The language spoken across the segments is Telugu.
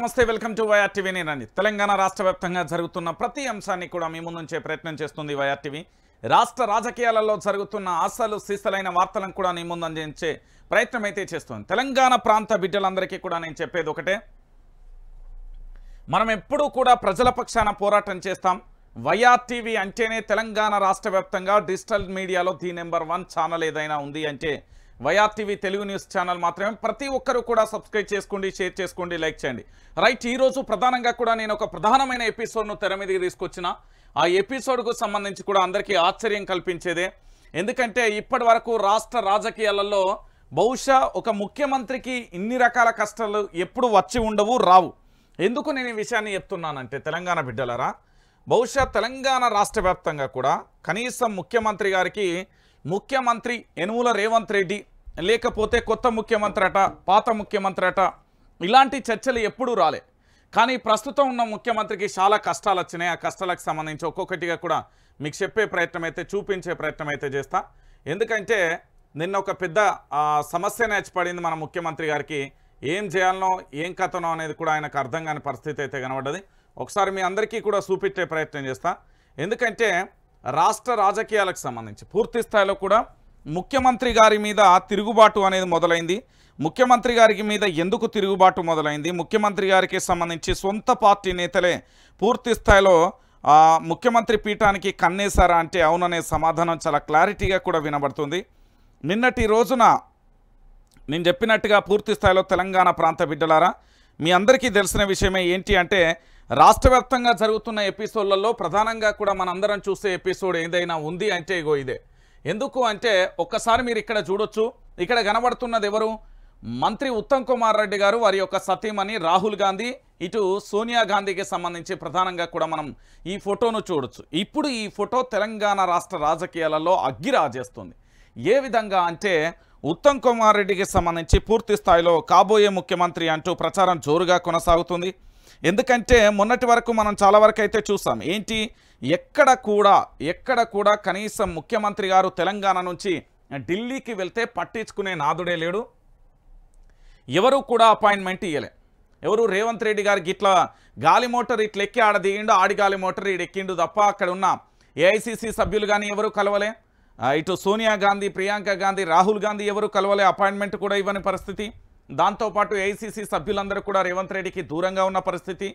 నమస్తే వెల్కమ్ టు వైఆర్ టీవీ నేను తెలంగాణ రాష్ట్ర వ్యాప్తంగా జరుగుతున్న ప్రతి అంశాన్ని కూడా మీ ముందుంచే ప్రయత్నం చేస్తుంది వైఆర్ టీవీ రాష్ట్ర రాజకీయాలలో జరుగుతున్న అసలు సిసలైన వార్తలను కూడా మీ ముందు అందించే ప్రయత్నం అయితే చేస్తుంది తెలంగాణ ప్రాంత బిడ్డలందరికీ కూడా నేను చెప్పేది ఒకటే మనం ఎప్పుడూ కూడా ప్రజల పక్షాన పోరాటం చేస్తాం వైఆర్ టీవీ అంటేనే తెలంగాణ రాష్ట్ర వ్యాప్తంగా డిజిటల్ మీడియాలో ది నెంబర్ 1 ఛానల్ ఏదైనా ఉంది అంటే YR TV Telugu news channel మాత్రమే ప్రతి ఒక్కరు కూడా సబ్స్క్రైబ్ చేసుకోండి షేర్ చేసుకోండి లైక్ చేయండి రైట్ ఈ రోజు ప్రధానంగా కూడా నేను ఒక ప్రధానమైన ఎపిసోడ్ను తెర మీదకి తీసుకొచ్చిన ఆ ఎపిసోడ్కు సంబంధించి కూడా అందరికీ ఆశ్చర్యం కల్పించేదే ఎందుకంటే ఇప్పటి వరకు రాష్ట్ర రాజకీయాలలో బహుశా ఒక ముఖ్యమంత్రికి ఇన్ని రకాల కష్టాలు ఎప్పుడు వచ్చి ఉండవు రావు ఎందుకు నేను ఈ విషయాన్ని చెప్తున్నానంటే తెలంగాణ బిడ్డలారా బహుశా తెలంగాణ రాష్ట్ర వ్యాప్తంగా కూడా కనీసం ముఖ్యమంత్రి గారికి ముఖ్యమంత్రి యనుమల రేవంత్ రెడ్డి లేకపోతే కొత్త ముఖ్యమంత్రి అట పాత ముఖ్యమంత్రి అట ఇలాంటి చర్చలు ఎప్పుడూ రాలే కానీ ప్రస్తుతం ఉన్న ముఖ్యమంత్రికి చాలా కష్టాలు వచ్చినాయి ఆ కష్టాలకు సంబంధించి ఒక్కొక్కటిగా కూడా మీకు చెప్పే ప్రయత్నం అయితే చూపించే ప్రయత్నం అయితే చేస్తా ఎందుకంటే నిన్న ఒక పెద్ద సమస్యనే పడింది మన ముఖ్యమంత్రి గారికి ఏం చేయాలనో ఏం కథనో అనేది కూడా ఆయనకు అర్థం కాని పరిస్థితి అయితే కనబడ్డది ఒకసారి మీ అందరికీ కూడా చూపించే ప్రయత్నం చేస్తా ఎందుకంటే రాష్ట్ర రాజకీయాలకు సంబంధించి పూర్తి స్థాయిలో కూడా ముఖ్యమంత్రి గారి మీద తిరుగుబాటు అనేది మొదలైంది ముఖ్యమంత్రి గారికి మీద ఎందుకు తిరుగుబాటు మొదలైంది ముఖ్యమంత్రి గారికి సంబంధించి సొంత పార్టీ నేతలే పూర్తి స్థాయిలో ముఖ్యమంత్రి పీఠానికి కన్నేశారా అంటే అవుననే సమాధానం చాలా క్లారిటీగా కూడా వినబడుతుంది నిన్నటి రోజున నేను చెప్పినట్టుగా పూర్తి స్థాయిలో తెలంగాణ ప్రాంత బిడ్డలారా మీ అందరికీ తెలిసిన విషయమే ఏంటి అంటే రాష్ట్ర వ్యాప్తంగా జరుగుతున్న ఎపిసోడ్లలో ప్రధానంగా కూడా మనందరం చూసే ఎపిసోడ్ ఏదైనా ఉంది అంటే ఇగో ఇదే ఎందుకు అంటే ఒక్కసారి మీరు ఇక్కడ చూడొచ్చు ఇక్కడ కనబడుతున్నది ఎవరు మంత్రి ఉత్తమ్ కుమార్ రెడ్డి గారు వారి యొక్క సతీమణి రాహుల్ గాంధీ ఇటు సోనియా గాంధీకి సంబంధించి ప్రధానంగా కూడా మనం ఈ ఫోటోను చూడొచ్చు ఇప్పుడు ఈ ఫోటో తెలంగాణ రాష్ట్ర రాజకీయాలలో అగ్గి రాజేస్తుంది ఏ విధంగా అంటే ఉత్తమ్ కుమార్ రెడ్డికి సంబంధించి పూర్తి స్థాయిలో కాబోయే ముఖ్యమంత్రి అంటూ ప్రచారం జోరుగా కొనసాగుతుంది ఎందుకంటే మొన్నటి వరకు మనం చాలా వరకు అయితే చూసాం ఏంటి ఎక్కడ కూడా కనీసం ముఖ్యమంత్రి గారు తెలంగాణ నుంచి ఢిల్లీకి వెళ్తే పట్టించుకునే నాదుడే లేడు ఎవరు కూడా అపాయింట్మెంట్ ఇవ్వలే ఎవరు రేవంత్ రెడ్డి గారికి ఇట్లా గాలి మోటార్ ఇట్లా ఎక్కి ఆడ దిగిండు ఆడి గాలి మోటార్ ఈడు ఎక్కిండు తప్ప అక్కడ ఉన్న ఏఐసిసి సభ్యులు కానీ ఎవరు కలవలే ఇటు సోనియా గాంధీ ప్రియాంక గాంధీ రాహుల్ గాంధీ ఎవరు కలవలే అపాయింట్మెంట్ కూడా ఇవ్వని పరిస్థితి దాంతోపాటు ఏఐసిసి సభ్యులందరూ కూడా రేవంత్ రెడ్డికి దూరంగా ఉన్న పరిస్థితి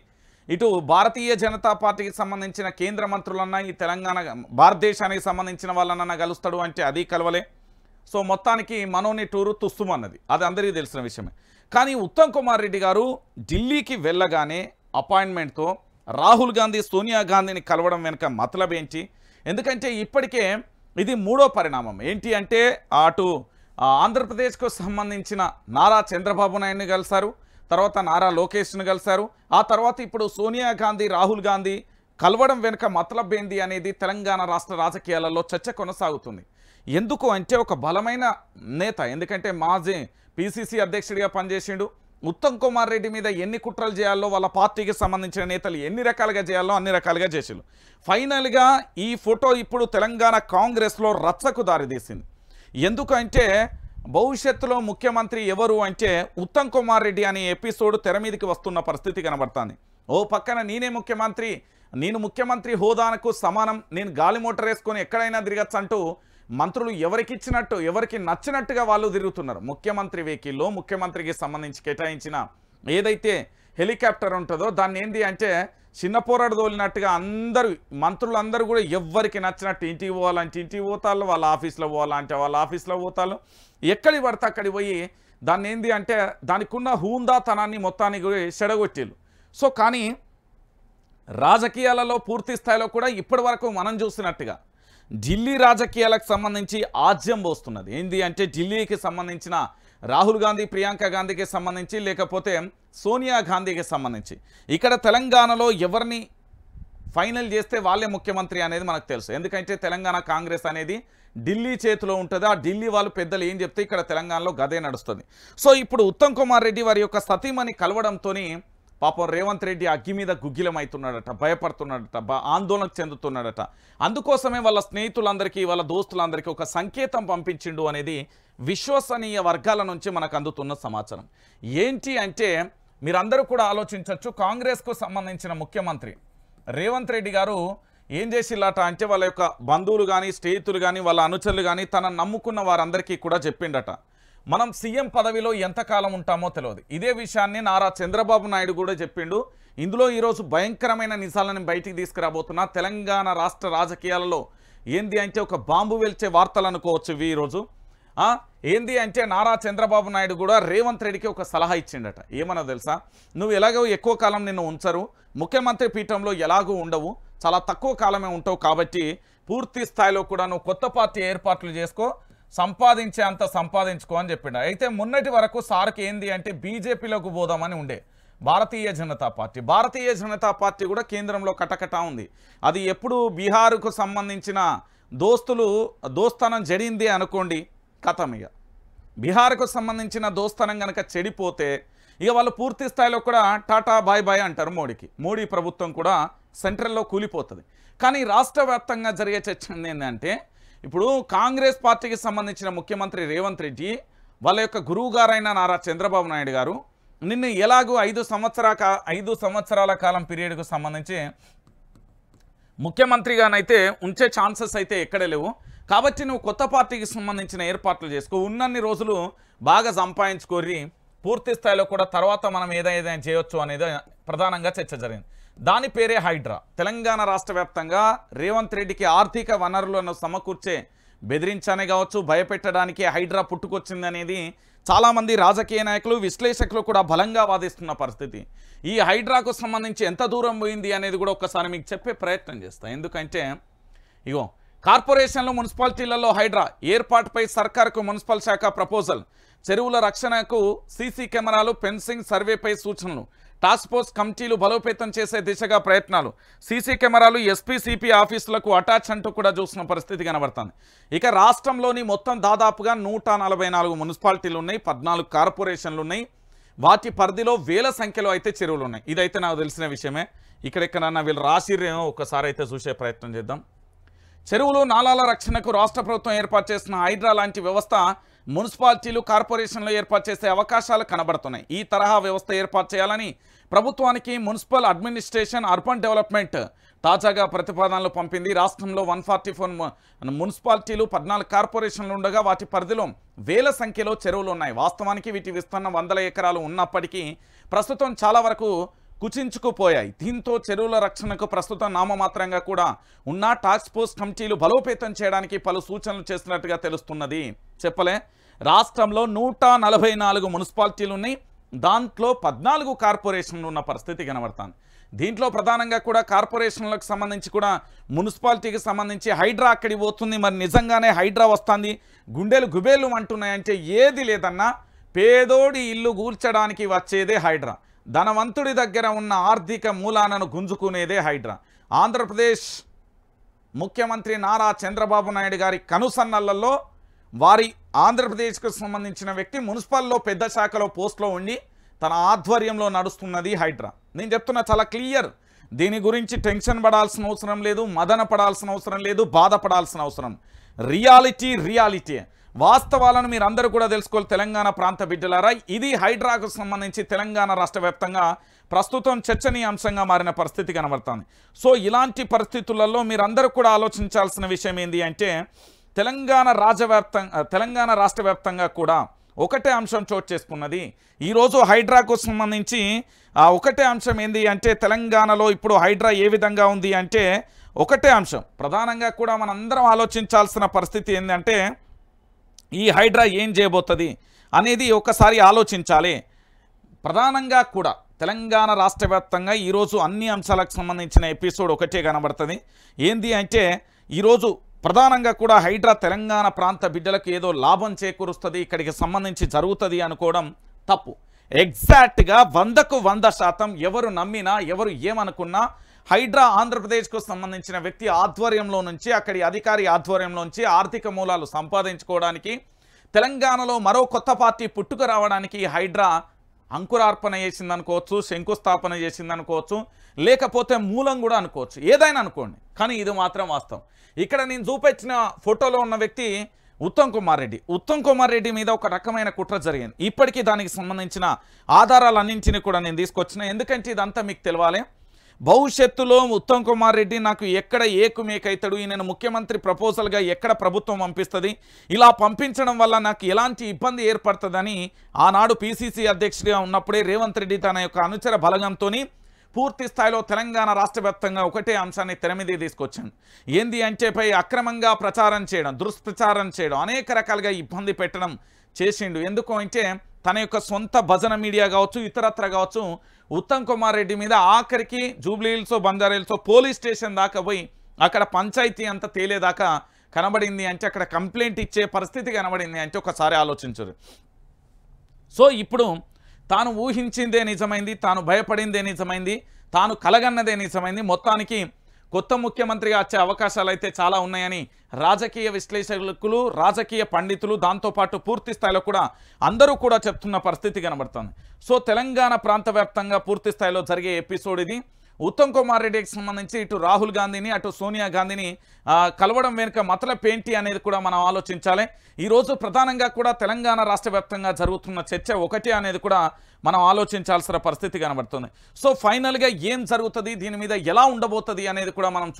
ఇటు భారతీయ జనతా పార్టీకి సంబంధించిన కేంద్ర మంత్రులన్నా ఈ తెలంగాణ భారతదేశానికి సంబంధించిన వాళ్ళనన్నా కలుస్తాడు అంటే అది కలవలే సో మొత్తానికి మనోని టూరు తుస్తుమన్నది అది అందరికీ తెలిసిన విషయమే కానీ ఉత్తమ్ కుమార్ రెడ్డి గారు ఢిల్లీకి వెళ్ళగానే అపాయింట్మెంట్తో రాహుల్ గాంధీ సోనియా గాంధీని కలవడం వెనుక మతలబ్ ఏంటి ఎందుకంటే ఇప్పటికే ఇది మూడో పరిణామం ఏంటి అంటే అటు ఆంధ్రప్రదేశ్కు సంబంధించిన నారా చంద్రబాబు నాయుడిని కలిశారు తర్వాత నారా లోకేష్ని కలిశారు ఆ తర్వాత ఇప్పుడు సోనియా గాంధీ రాహుల్ గాంధీ కలవడం వెనుక మతలబ్ ఏంది అనేది తెలంగాణ రాష్ట్ర రాజకీయాలలో చర్చ కొనసాగుతుంది ఎందుకు అంటే ఒక బలమైన నేత ఎందుకంటే మాజీ పిసిసి అధ్యక్షుడిగా పనిచేసిండు ఉత్తమ్ కుమార్ రెడ్డి మీద ఎన్ని కుట్రలు చేయాలో వాళ్ళ పార్టీకి సంబంధించిన నేతలు ఎన్ని రకాలుగా చేయాలో అన్ని రకాలుగా చేసిండు ఫైనల్గా ఈ ఫోటో ఇప్పుడు తెలంగాణ కాంగ్రెస్లో రచ్చకు దారితీసింది ఎందుకంటే భవిష్యత్తులో ముఖ్యమంత్రి ఎవరు అంటే ఉత్తమ్ కుమార్ రెడ్డి అనే ఎపిసోడ్ తెర మీదకి వస్తున్న పరిస్థితి కనబడుతుంది ఓ పక్కన నేనే ముఖ్యమంత్రి నేను ముఖ్యమంత్రి హోదాకు సమానం నేను గాలి మోటార్ వేసుకొని ఎక్కడైనా తిరగచ్చు అంటూ మంత్రులు ఎవరికి ఇచ్చినట్టు ఎవరికి నచ్చినట్టుగా వాళ్ళు తిరుగుతున్నారు ముఖ్యమంత్రి వెహికల్లో ముఖ్యమంత్రికి సంబంధించి కేటాయించిన ఏదైతే హెలికాప్టర్ ఉంటుందో దాన్ని ఏంటి అంటే చిన్న పోరాడు తోలినట్టుగా అందరూ మంత్రులందరూ కూడా ఎవరికి నచ్చినట్టు ఇంటికి పోవాలంటే ఇంటికి పోతాళ్ళు వాళ్ళ ఆఫీస్లో పోవాలంటే వాళ్ళ ఆఫీస్లో పోతాళ్ళు ఎక్కడికి పడితే అక్కడికి పోయి దాన్ని ఏంటి అంటే దానికి ఉన్న హూందాతనాన్ని మొత్తాన్ని కూడా చెడగొట్టిళ్ళు సో కానీ రాజకీయాలలో పూర్తి స్థాయిలో కూడా ఇప్పటి వరకు మనం చూసినట్టుగా ఢిల్లీ రాజకీయాలకు సంబంధించి ఆజ్యం పోస్తున్నది ఏంది అంటే ఢిల్లీకి సంబంధించిన రాహుల్ గాంధీ ప్రియాంక గాంధీకి సంబంధించి లేకపోతే సోనియా గాంధీకి సంబంధించి ఇక్కడ తెలంగాణలో ఎవరిని ఫైనల్ చేస్తే వాళ్ళే ముఖ్యమంత్రి అనేది మనకు తెలుసు ఎందుకంటే తెలంగాణ కాంగ్రెస్ అనేది ఢిల్లీ చేతిలో ఉంటుంది ఆ ఢిల్లీ వాళ్ళు పెద్దలు ఏం చెప్తే ఇక్కడ తెలంగాణలో గదే నడుస్తుంది సో ఇప్పుడు ఉత్తమ్ కుమార్ రెడ్డి వారి యొక్క సతీమణి కలవడంతో పాపం రేవంత్ రెడ్డి అగ్గి మీద గుగ్గిలమవుతున్నాడట భయపడుతున్నాడట ఆందోళన చెందుతున్నాడట అందుకోసమే వాళ్ళ స్నేహితులందరికీ వాళ్ళ దోస్తులందరికీ ఒక సంకేతం పంపించిండు అనేది విశ్వసనీయ వర్గాల నుంచి మనకు అందుతున్న సమాచారం ఏంటి అంటే మీరందరూ కూడా ఆలోచించవచ్చు. కాంగ్రెస్కు సంబంధించిన ముఖ్యమంత్రి రేవంత్ రెడ్డి గారు ఏం చేసిల్లట అంటే వాళ్ళ యొక్క బంధువులు కానీ స్నేహితులు కానీ వాళ్ళ అనుచరులు కానీ తనను నమ్ముకున్న వారందరికీ కూడా చెప్పిండట, మనం సీఎం పదవిలో ఎంతకాలం ఉంటామో తెలియదు. ఇదే విషయాన్ని నారా చంద్రబాబు నాయుడు కూడా చెప్పిండు. ఇందులో ఈరోజు భయంకరమైన నిజాలను బయటికి తీసుకురాబోతున్నా. తెలంగాణ రాష్ట్ర రాజకీయాలలో ఏంది అంటే ఒక బాంబు వెల్చే వార్తలు అనుకోవచ్చు ఇవి ఈరోజు. ఏంది అంటే నారా చంద్రబాబు నాయుడు కూడా రేవంత్ రెడ్డికి ఒక సలహా ఇచ్చిండట. ఏమన్నా తెలుసా, నువ్వు ఎలాగో ఎక్కువ కాలం నిన్ను ఉంచరు, ముఖ్యమంత్రి పీఠంలో ఎలాగూ ఉండవు, చాలా తక్కువ కాలమే ఉంటావు, కాబట్టి పూర్తి స్థాయిలో కూడా నువ్వు కొత్త పార్టీ ఏర్పాట్లు చేసుకో, సంపాదించే అంత సంపాదించుకో అని చెప్పిండు. అయితే మొన్నటి వరకు సార్కి ఏంది అంటే బీజేపీలోకి పోదామని ఉండే భారతీయ జనతా పార్టీ కూడా కేంద్రంలో కటకటా ఉంది. అది ఎప్పుడు బీహార్కు సంబంధించిన దోస్తనం జడింది అనుకోండి, కథం. ఇక బీహార్కు సంబంధించిన దోస్తనం కనుక చెడిపోతే ఇక వాళ్ళు పూర్తి స్థాయిలో కూడా టాటా బాయ్ బాయ్ అంటారు మోడీకి. మోడీ ప్రభుత్వం కూడా సెంట్రల్లో కూలిపోతుంది. కానీ రాష్ట్ర వ్యాప్తంగా జరిగే చర్చ ఏంటంటే, ఇప్పుడు కాంగ్రెస్ పార్టీకి సంబంధించిన ముఖ్యమంత్రి రేవంత్ రెడ్డి వాళ్ళ యొక్క గురువు గారైన నారా చంద్రబాబు నాయుడు గారు నిన్ను ఎలాగూ 5 సంవత్సరాల కాలం పీరియడ్కు సంబంధించి ముఖ్యమంత్రిగానైతే ఉంచే ఛాన్సెస్ అయితే ఎక్కడే లేవు, కాబట్టి నువ్వు కొత్త పార్టీకి సంబంధించిన ఏర్పాట్లు చేసుకో, ఉన్నన్ని రోజులు బాగా సంపాదించుకోరి, పూర్తి స్థాయిలో కూడా తర్వాత మనం ఏదైనా చేయొచ్చు అనేది ప్రధానంగా చర్చ జరిగింది. దాని పేరే హైడ్రా. తెలంగాణ రాష్ట్ర వ్యాప్తంగా రేవంత్ రెడ్డికి ఆర్థిక వనరులను సమకూర్చే బెదిరించనే కావచ్చు, భయపెట్టడానికి హైడ్రా పుట్టుకొచ్చింది అనేది చాలామంది రాజకీయ నాయకులు విశ్లేషకులు కూడా బలంగా వాదిస్తున్న పరిస్థితి. ఈ హైడ్రాకు సంబంధించి ఎంత దూరం పోయింది అనేది కూడా ఒక్కసారి మీకు చెప్పే ప్రయత్నం చేస్తాను. ఎందుకంటే ఇగో కార్పొరేషన్లు మున్సిపాలిటీలలో హైడ్రా ఏర్పాటుపై సర్కార్కు మున్సిపల్ శాఖ ప్రపోజల్, చెరువుల రక్షణకు సీసీ కెమెరాలు, ఫెన్సింగ్, సర్వేపై సూచనలు, టాస్క్ ఫోర్స్ కమిటీలు బలోపేతం చేసే దిశగా ప్రయత్నాలు, సీసీ కెమెరాలు ఎస్పీ సిపి ఆఫీసులకు అటాచ్ అంటూ కూడా చూసిన పరిస్థితి కనబడుతుంది. ఇక రాష్ట్రంలోని మొత్తం దాదాపుగా 144 మున్సిపాలిటీలు ఉన్నాయి, 14 కార్పొరేషన్లు ఉన్నాయి. వాటి పరిధిలో వేల సంఖ్యలో అయితే చెరువులు ఉన్నాయి. ఇదైతే నాకు తెలిసిన విషయమే. ఇక్కడెక్కడన్నా వీళ్ళు రాసిర్రేమో ఒకసారి అయితే చూసే ప్రయత్నం చేద్దాం. చెరువులు నాలాల రక్షణకు రాష్ట్ర ప్రభుత్వం ఏర్పాటు చేసిన హైడ్రా లాంటి వ్యవస్థ మున్సిపాలిటీలు కార్పొరేషన్లు ఏర్పాటు చేసే అవకాశాలు కనబడుతున్నాయి. ఈ తరహా వ్యవస్థ ఏర్పాటు చేయాలని ప్రభుత్వానికి మున్సిపల్ అడ్మినిస్ట్రేషన్ అర్బన్ డెవలప్మెంట్ తాజాగా ప్రతిపాదనలు పంపింది. రాష్ట్రంలో 144 మున్సిపాలిటీలు, 14 కార్పొరేషన్లు ఉండగా వాటి పరిధిలో వేల సంఖ్యలో చెరువులు ఉన్నాయి. వాస్తవానికి వీటి విస్తీర్ణం 100 ఎకరాలు ఉన్నప్పటికీ ప్రస్తుతం చాలా వరకు కుచించుకుపోయాయి. దీంతో చెరువుల రక్షణకు ప్రస్తుతం నామమాత్రంగా కూడా ఉన్న టాస్క్ ఫోర్స్ కమిటీలు బలోపేతం చేయడానికి పలు సూచనలు చేసినట్టుగా తెలుస్తున్నది. చెప్పలే, రాష్ట్రంలో 144 మున్సిపాలిటీలు ఉన్నాయి, దాంట్లో 14 కార్పొరేషన్లు ఉన్న పరిస్థితి కనబడుతుంది. దీంట్లో ప్రధానంగా కూడా కార్పొరేషన్లకు సంబంధించి కూడా మున్సిపాలిటీకి సంబంధించి హైడ్రా అక్కడికి పోతుంది. మరి నిజంగానే హైడ్రా వస్తుంది, గుండెలు గుబేలు అంటున్నాయంటే ఏది లేదన్నా పేదోడి ఇల్లు కూల్చడానికి వచ్చేదే హైడ్రా. ధనవంతుడి దగ్గర ఉన్న ఆర్థిక మూలాలను గుంజుకునేదే హైడ్రా. ఆంధ్రప్రదేశ్ ముఖ్యమంత్రి నారా చంద్రబాబు నాయుడు గారి కనుసన్నలలో వారి ఆంధ్రప్రదేశ్కు సంబంధించిన వ్యక్తి మున్సిపల్లో పెద్ద శాఖలో పోస్ట్లో ఉండి తన ఆధ్వర్యంలో నడుస్తున్నది హైడ్రా. నేను చెప్తున్నా చాలా క్లియర్. దీని గురించి టెన్షన్ పడాల్సిన అవసరం లేదు, మదన పడాల్సిన అవసరం లేదు, బాధపడాల్సిన అవసరం. రియాలిటీ వాస్తవాలను మీరు అందరూ కూడా తెలుసుకోవాలి. తెలంగాణ ప్రాంత బిడ్డలారా, ఇది హైడ్రాకు సంబంధించి తెలంగాణ రాష్ట్ర వ్యాప్తంగా ప్రస్తుతం చర్చనీయాంశంగా మారిన పరిస్థితి కనబడుతుంది. సో ఇలాంటి పరిస్థితులలో మీరందరూ కూడా ఆలోచించాల్సిన విషయం ఏంటి అంటే, తెలంగాణ రాష్ట్ర వ్యాప్తంగా కూడా ఒకటే అంశం చోటు చేసుకున్నది. ఈరోజు హైడ్రాకు సంబంధించి ఒకటే అంశం ఏంది అంటే, తెలంగాణలో ఇప్పుడు హైడ్రా ఏ విధంగా ఉంది అంటే ఒకటే అంశం. ప్రధానంగా కూడా మనందరం ఆలోచించాల్సిన పరిస్థితి ఏంటంటే, ఈ హైడ్రా ఏం చేయబోతుంది అనేది ఒకసారి ఆలోచించాలి. ప్రధానంగా కూడా తెలంగాణ రాష్ట్ర వ్యాప్తంగా ఈరోజు అన్ని అంశాలకు సంబంధించిన ఎపిసోడ్ ఒకటే కనబడుతుంది. ఏంది అంటే, ఈరోజు ప్రధానంగా కూడా హైడ్రా తెలంగాణ ప్రాంత బిడ్డలకు ఏదో లాభం చేకూరుస్తుంది, ఇక్కడికి సంబంధించి జరుగుతుంది అనుకోవడం తప్పు. ఎగ్జాక్ట్గా 100కు 100% ఎవరు నమ్మినా ఎవరు ఏమనుకున్నా హైడ్రా ఆంధ్రప్రదేశ్కు సంబంధించిన వ్యక్తి ఆధ్వర్యంలో నుంచి, అక్కడి అధికారి ఆధ్వర్యంలో నుంచి ఆర్థిక మూలాలు సంపాదించుకోవడానికి, తెలంగాణలో మరో కొత్త పార్టీ పుట్టుకు రావడానికి హైడ్రా అంకురార్పణ చేసిందనుకోవచ్చు, శంకుస్థాపన చేసిందనుకోవచ్చు, లేకపోతే మూలం కూడా అనుకోవచ్చు, ఏదైనా అనుకోండి. కానీ ఇది మాత్రం వాస్తవం. ఇక్కడ నేను చూపించిన ఫోటోలో ఉన్న వ్యక్తి ఉత్తమ్ కుమార్ రెడ్డి మీద ఒక రకమైన కుట్ర జరిగింది. ఇప్పటికీ దానికి సంబంధించిన ఆధారాలన్నింటినీ కూడా నేను తీసుకొచ్చిన. ఎందుకంటే ఇదంతా మీకు తెలవాలి. భవిష్యత్తులో ఉత్తమ్ కుమార్ రెడ్డి నాకు ఎక్కడ ఏకుమేకైతాడు, ఈయన ముఖ్యమంత్రి ప్రపోజల్గా ఎక్కడ ప్రభుత్వం పంపిస్తుంది, ఇలా పంపించడం వల్ల నాకు ఎలాంటి ఇబ్బంది ఏర్పడుతుందని ఆనాడు పిసిసి అధ్యక్షుడిగా ఉన్నప్పుడే రేవంత్ రెడ్డి తన యొక్క అనుచర బలగంతో పూర్తి స్థాయిలో తెలంగాణ రాష్ట్ర వ్యాప్తంగా ఒకటే అంశాన్ని తెర మీద తీసుకొచ్చాను. ఏంది అంటే పై అక్రమంగా ప్రచారం చేయడం, దుష్ప్రచారం చేయడం, అనేక రకాలుగా ఇబ్బంది పెట్టడం చేసిండు. ఎందుకు అంటే తన యొక్క సొంత భజన మీడియా కావచ్చు, ఇతరత్ర కావచ్చు, ఉత్తమ్ కుమార్ రెడ్డి మీద ఆఖరికి జూబ్లీహిల్స్ బంజారాహిల్స్ పోలీస్ స్టేషన్ దాకా పోయి అక్కడ పంచాయతీ అంతా తేలేదాకా కనబడింది. అంటే అక్కడ కంప్లైంట్ ఇచ్చే పరిస్థితి కనబడింది. అంటే ఒకసారి ఆలోచించరు. సో ఇప్పుడు తాను ఊహించిందే నిజమైంది, తాను భయపడిందే నిజమైంది, తాను కలగన్నదే నిజమైంది. మొత్తానికి కొత్త ముఖ్యమంత్రిగా వచ్చే అవకాశాలు అయితే చాలా ఉన్నాయని రాజకీయ విశ్లేషకులు, రాజకీయ పండితులు, దాంతోపాటు పూర్తి స్థాయిలో కూడా అందరూ కూడా చెప్తున్న పరిస్థితి కనబడుతుంది. సో తెలంగాణ ప్రాంత వ్యాప్తంగా పూర్తి స్థాయిలో జరిగే ఎపిసోడ్ ఇది. ఉత్తమ్ కుమార్ రెడ్డికి సంబంధించి ఇటు రాహుల్ గాంధీని అటు సోనియా గాంధీని కలవడం వెనుక మతలబ్ ఏంటి అనేది కూడా మనం ఆలోచించాలి. ఈరోజు ప్రధానంగా కూడా తెలంగాణ రాష్ట్ర వ్యాప్తంగా జరుగుతున్న చర్చ ఒకటి అనేది కూడా మనం ఆలోచించాల్సిన పరిస్థితి కనబడుతుంది. సో ఫైనల్గా ఏం జరుగుతుంది, దీని మీద ఎలా ఉండబోతుంది అనేది కూడా మనం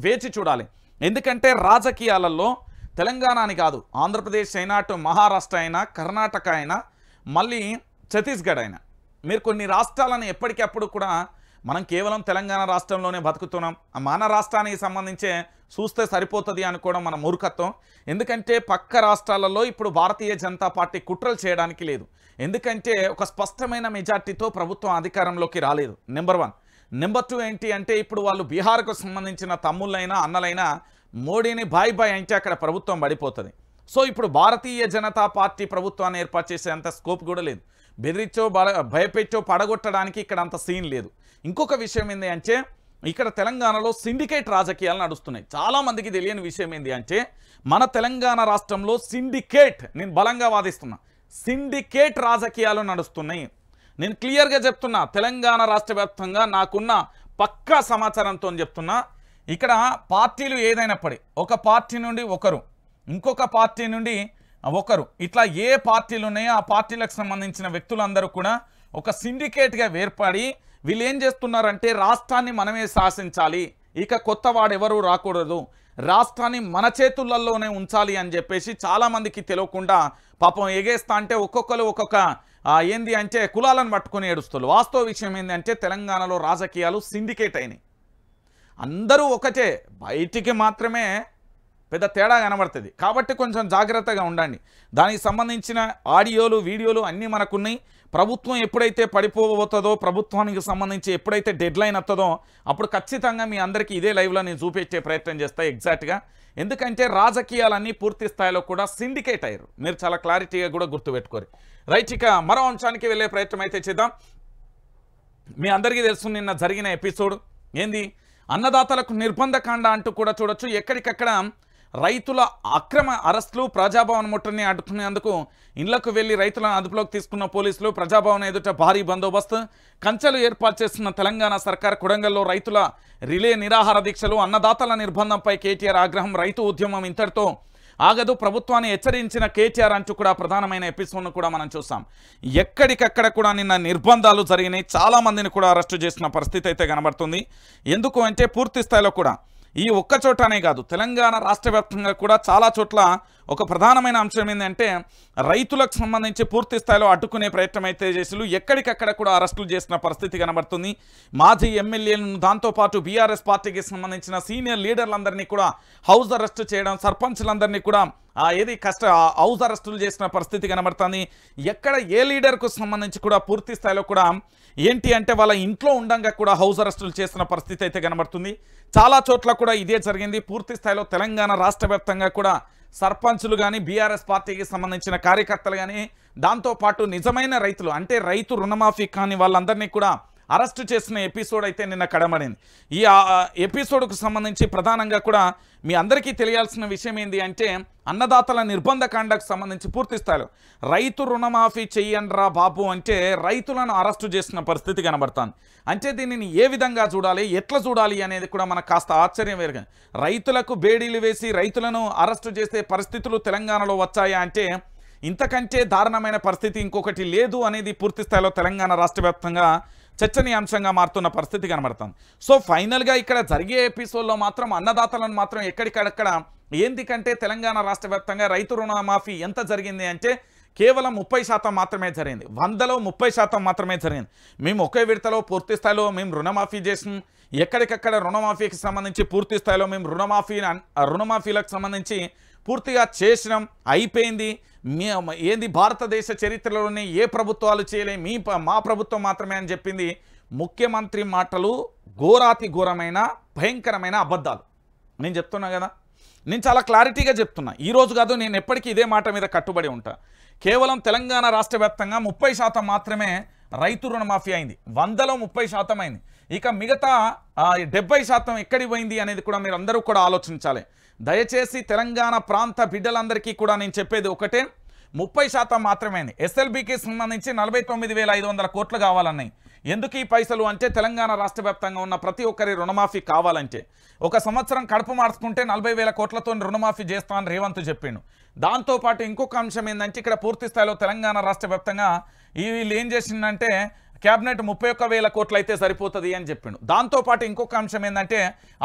వేచి చూడాలి. ఎందుకంటే రాజకీయాలలో తెలంగాణ అని కాదు, ఆంధ్రప్రదేశ్ అయినా, అటు మహారాష్ట్ర అయినా, కర్ణాటక అయినా, మళ్ళీ ఛత్తీస్గఢ్ అయినా, మీరు కొన్ని రాష్ట్రాలను ఎప్పటికప్పుడు కూడా మనం కేవలం తెలంగాణ రాష్ట్రంలోనే బతుకుతున్నాం, మన రాష్ట్రానికి సంబంధించే చూస్తే సరిపోతుంది అనుకోవడం మన మూర్ఖత్వం. ఎందుకంటే పక్క రాష్ట్రాలలో ఇప్పుడు భారతీయ జనతా పార్టీ కుట్రలు చేయడానికి లేదు. ఎందుకంటే ఒక స్పష్టమైన మెజార్టీతో ప్రభుత్వం అధికారంలోకి రాలేదు, నెంబర్ 1. నెంబర్ 2 ఏంటి అంటే ఇప్పుడు వాళ్ళు బీహార్కు సంబంధించిన తమ్ముళ్ళైనా అన్నలైనా మోడీని బాయ్ అంటే అక్కడ ప్రభుత్వం పడిపోతుంది. సో ఇప్పుడు భారతీయ జనతా పార్టీ ప్రభుత్వాన్ని ఏర్పాటు చేసే అంత స్కోప్ కూడా లేదు. బెదిరించో భయపెట్టో పడగొట్టడానికి ఇక్కడ అంత సీన్ లేదు. ఇంకొక విషయం ఏంటి అంటే ఇక్కడ తెలంగాణలో సిండికేట్ రాజకీయాలు నడుస్తున్నాయి. చాలామందికి తెలియని విషయం ఏంటి అంటే మన తెలంగాణ రాష్ట్రంలో సిండికేట్, నేను బలంగా వాదిస్తున్నా, సిండికేట్ రాజకీయాలు నడుస్తున్నాయి. నేను క్లియర్గా చెప్తున్నా, తెలంగాణ రాష్ట్ర వ్యాప్తంగా నాకున్న పక్కా సమాచారంతో చెప్తున్నా. ఇక్కడ పార్టీలు ఏదైనప్పటి ఒక పార్టీ నుండి ఒకరు, ఇంకొక పార్టీ నుండి ఒకరు, ఇట్లా ఏ పార్టీలు ఉన్నాయో ఆ పార్టీలకు సంబంధించిన వ్యక్తులందరూ కూడా ఒక సిండికేట్గా ఏర్పడి వీళ్ళు ఏం చేస్తున్నారంటే రాష్ట్రాన్ని మనమే శాసించాలి, ఇక కొత్త వాడెవరూ రాకూడదు, రాష్ట్రాన్ని మన చేతులలోనే ఉంచాలి అని చెప్పేసి చాలామందికి తెలియకుండా పాపం ఎగేస్తా అంటే ఒక్కొక్కరు ఒక్కొక్క ఏంది అంటే కులాలను పట్టుకొని ఏడుస్తారు. వాస్తవ విషయం ఏంటంటే తెలంగాణలో రాజకీయాలు సిండికేట్ అయినాయి. అందరూ ఒకటే, బయటికి మాత్రమే పెద్ద తేడా కనబడుతుంది. కాబట్టి కొంచెం జాగ్రత్తగా ఉండండి. దానికి సంబంధించిన ఆడియోలు, వీడియోలు అన్నీ మనకున్నాయి. ప్రభుత్వం ఎప్పుడైతే పడిపోతుందో, ప్రభుత్వానికి సంబంధించి ఎప్పుడైతే డెడ్ లైన్ వస్తుందో అప్పుడు ఖచ్చితంగా మీ అందరికీ ఇదే లైవ్లో నేను చూపించే ప్రయత్నం చేస్తాను ఎగ్జాక్ట్గా. ఎందుకంటే రాజకీయాలన్నీ పూర్తి స్థాయిలో కూడా సిండికేట్ అయ్యారు. మీరు చాలా క్లారిటీగా కూడా గుర్తుపెట్టుకోరు. రైట్, ఇక మరో అంశానికి వెళ్ళే ప్రయత్నం అయితే చేద్దాం. మీ అందరికీ తెలుసు నిన్న జరిగిన ఎపిసోడ్ ఏంది, అన్నదాతలకు నిర్బంధకాండ అంటూ కూడా చూడొచ్చు. ఎక్కడికక్కడ రైతుల అక్రమ అరెస్టులు, ప్రజాభవన్ ముట్టడిని అడ్డుకునేందుకు ఇళ్లకు వెళ్లి రైతులను అదుపులోకి తీసుకున్న పోలీసులు, ప్రజాభవన్ ఎదుట భారీ బందోబస్తు, కంచెలు ఏర్పాటు చేస్తున్న తెలంగాణ సర్కార్, కొడంగల్లో రైతుల రిలే నిరాహార దీక్షలు, అన్నదాతల నిర్బంధంపై కేటీఆర్ ఆగ్రహం, రైతు ఉద్యమం ఇంతటితో ఆగదు, ప్రభుత్వాన్ని హెచ్చరించిన కేటీఆర్ అంటూ కూడా ప్రధానమైన ఎపిసోడ్ను కూడా మనం చూసాం. ఎక్కడికక్కడ కూడా నిన్న నిర్బంధాలు జరిగినాయి. చాలామందిని కూడా అరెస్టు చేసిన పరిస్థితి అయితే కనబడుతుంది. ఎందుకు అంటే పూర్తి స్థాయిలో కూడా ఈ ఒక్క చోటనే కాదు, తెలంగాణ రాష్ట్ర వ్యాప్తంగా కూడా చాలా చోట్ల ఒక ప్రధానమైన అంశం ఏంటంటే రైతులకు సంబంధించి పూర్తి స్థాయిలో అడ్డుకునే ప్రయత్నం అయితే చేసి ఎక్కడికక్కడ కూడా అరెస్టులు చేసిన పరిస్థితి కనబడుతుంది. మాజీ ఎమ్మెల్యేలను, దాంతోపాటు బీఆర్ఎస్ పార్టీకి సంబంధించిన సీనియర్ లీడర్లందరినీ కూడా హౌస్ అరెస్ట్ చేయడం, సర్పంచ్లందరినీ కూడా హౌస్ అరెస్టులు చేసిన పరిస్థితి కనబడుతుంది. ఎక్కడ ఏ లీడర్కు సంబంధించి కూడా పూర్తి స్థాయిలో కూడా ఏంటి అంటే వాళ్ళ ఇంట్లో ఉండంగా కూడా హౌస్ అరెస్టులు చేసిన పరిస్థితి అయితే కనబడుతుంది. చాలా చోట్ల కూడా ఇదే జరిగింది. పూర్తి స్థాయిలో తెలంగాణ రాష్ట్ర వ్యాప్తంగా కూడా సర్పంచులు కానీ, బీఆర్ఎస్ పార్టీకి సంబంధించిన కార్యకర్తలు కానీ, దాంతోపాటు నిజమైన రైతులు అంటే రైతు రుణమాఫీ కానీ వాళ్ళందరినీ కూడా అరెస్టు చేసిన ఎపిసోడ్ అయితే నిన్న కడమడింది. ఈ ఎపిసోడ్కు సంబంధించి ప్రధానంగా కూడా మీ అందరికీ తెలియాల్సిన విషయం ఏంటి అంటే అన్నదాతల నిర్బంధ కాండకు సంబంధించి పూర్తి స్థాయిలో రైతు రుణమాఫీ చెయ్యండ్రా బాబు అంటే రైతులను అరెస్టు చేసిన పరిస్థితి కనబడుతుంది. అంటే దీనిని ఏ విధంగా చూడాలి, ఎట్లా చూడాలి అనేది కూడా మనకు కాస్త ఆశ్చర్యం వేరుగా, రైతులకు బేడీలు వేసి రైతులను అరెస్టు చేసే పరిస్థితులు తెలంగాణలో వచ్చాయా అంటే ఇంతకంటే దారుణమైన పరిస్థితి ఇంకొకటి లేదు అనేది పూర్తి స్థాయిలో తెలంగాణ రాష్ట్ర వ్యాప్తంగా చర్చనీయాంశంగా మారుతున్న పరిస్థితి కనబడుతుంది. సో ఫైనల్గా ఇక్కడ జరిగే ఎపిసోడ్లో మాత్రం అన్నదాతలను మాత్రం ఎక్కడికక్కడ ఎందుకంటే తెలంగాణ రాష్ట్ర వ్యాప్తంగా రైతు రుణమాఫీ ఎంత జరిగింది అంటే కేవలం 30% మాత్రమే జరిగింది. 100లో 30% మాత్రమే జరిగింది. మేము ఒకే విడతలో పూర్తి స్థాయిలో మేము రుణమాఫీ చేసినాం. ఎక్కడికక్కడ రుణమాఫీకి సంబంధించి పూర్తి స్థాయిలో మేము రుణమాఫీలకు సంబంధించి పూర్తిగా చేసినాం, అయిపోయింది. ఏంది భారతదేశ చరిత్రలోనే ఏ ప్రభుత్వాలు చేయలే, మా ప్రభుత్వం మాత్రమే అని చెప్పింది. ముఖ్యమంత్రి మాటలు ఘోరాతి ఘోరమైన భయంకరమైన అబద్ధాలు. నేను చెప్తున్నా కదా, నేను చాలా క్లారిటీగా చెప్తున్నా. ఈరోజు కాదు, నేను ఎప్పటికీ ఇదే మాట మీద కట్టుబడి ఉంటా. కేవలం తెలంగాణ రాష్ట్ర వ్యాప్తంగా 30% మాత్రమే రైతు రుణమాఫీ అయింది. 100లో 30% అయింది. ఇక మిగతా 70% ఎక్కడికి పోయింది అనేది కూడా మీరు అందరూ కూడా ఆలోచించాలి. దయచేసి తెలంగాణ ప్రాంత బిడ్డలందరికీ కూడా నేను చెప్పేది ఒకటే, 30% మాత్రమే అయింది. ఎస్ఎల్బీకి సంబంధించి 49,500 కోట్లు కావాలన్నాయి. ఎందుకు ఈ పైసలు అంటే తెలంగాణ రాష్ట్ర వ్యాప్తంగా ఉన్న ప్రతి ఒక్కరి రుణమాఫీ కావాలంటే ఒక సంవత్సరం కడుపు మార్చుకుంటే 40,000 కోట్లతో రుణమాఫీ చేస్తానని రేవంత్ చెప్పిండు. దాంతోపాటు ఇంకొక అంశం ఏంటంటే ఇక్కడ పూర్తి స్థాయిలో తెలంగాణ రాష్ట్ర వ్యాప్తంగా వీళ్ళు ఏం చేసిందంటే క్యాబినెట్ 31,000 కోట్లు అయితే సరిపోతుంది అని చెప్పిండు. దాంతోపాటు ఇంకొక అంశం ఏంటంటే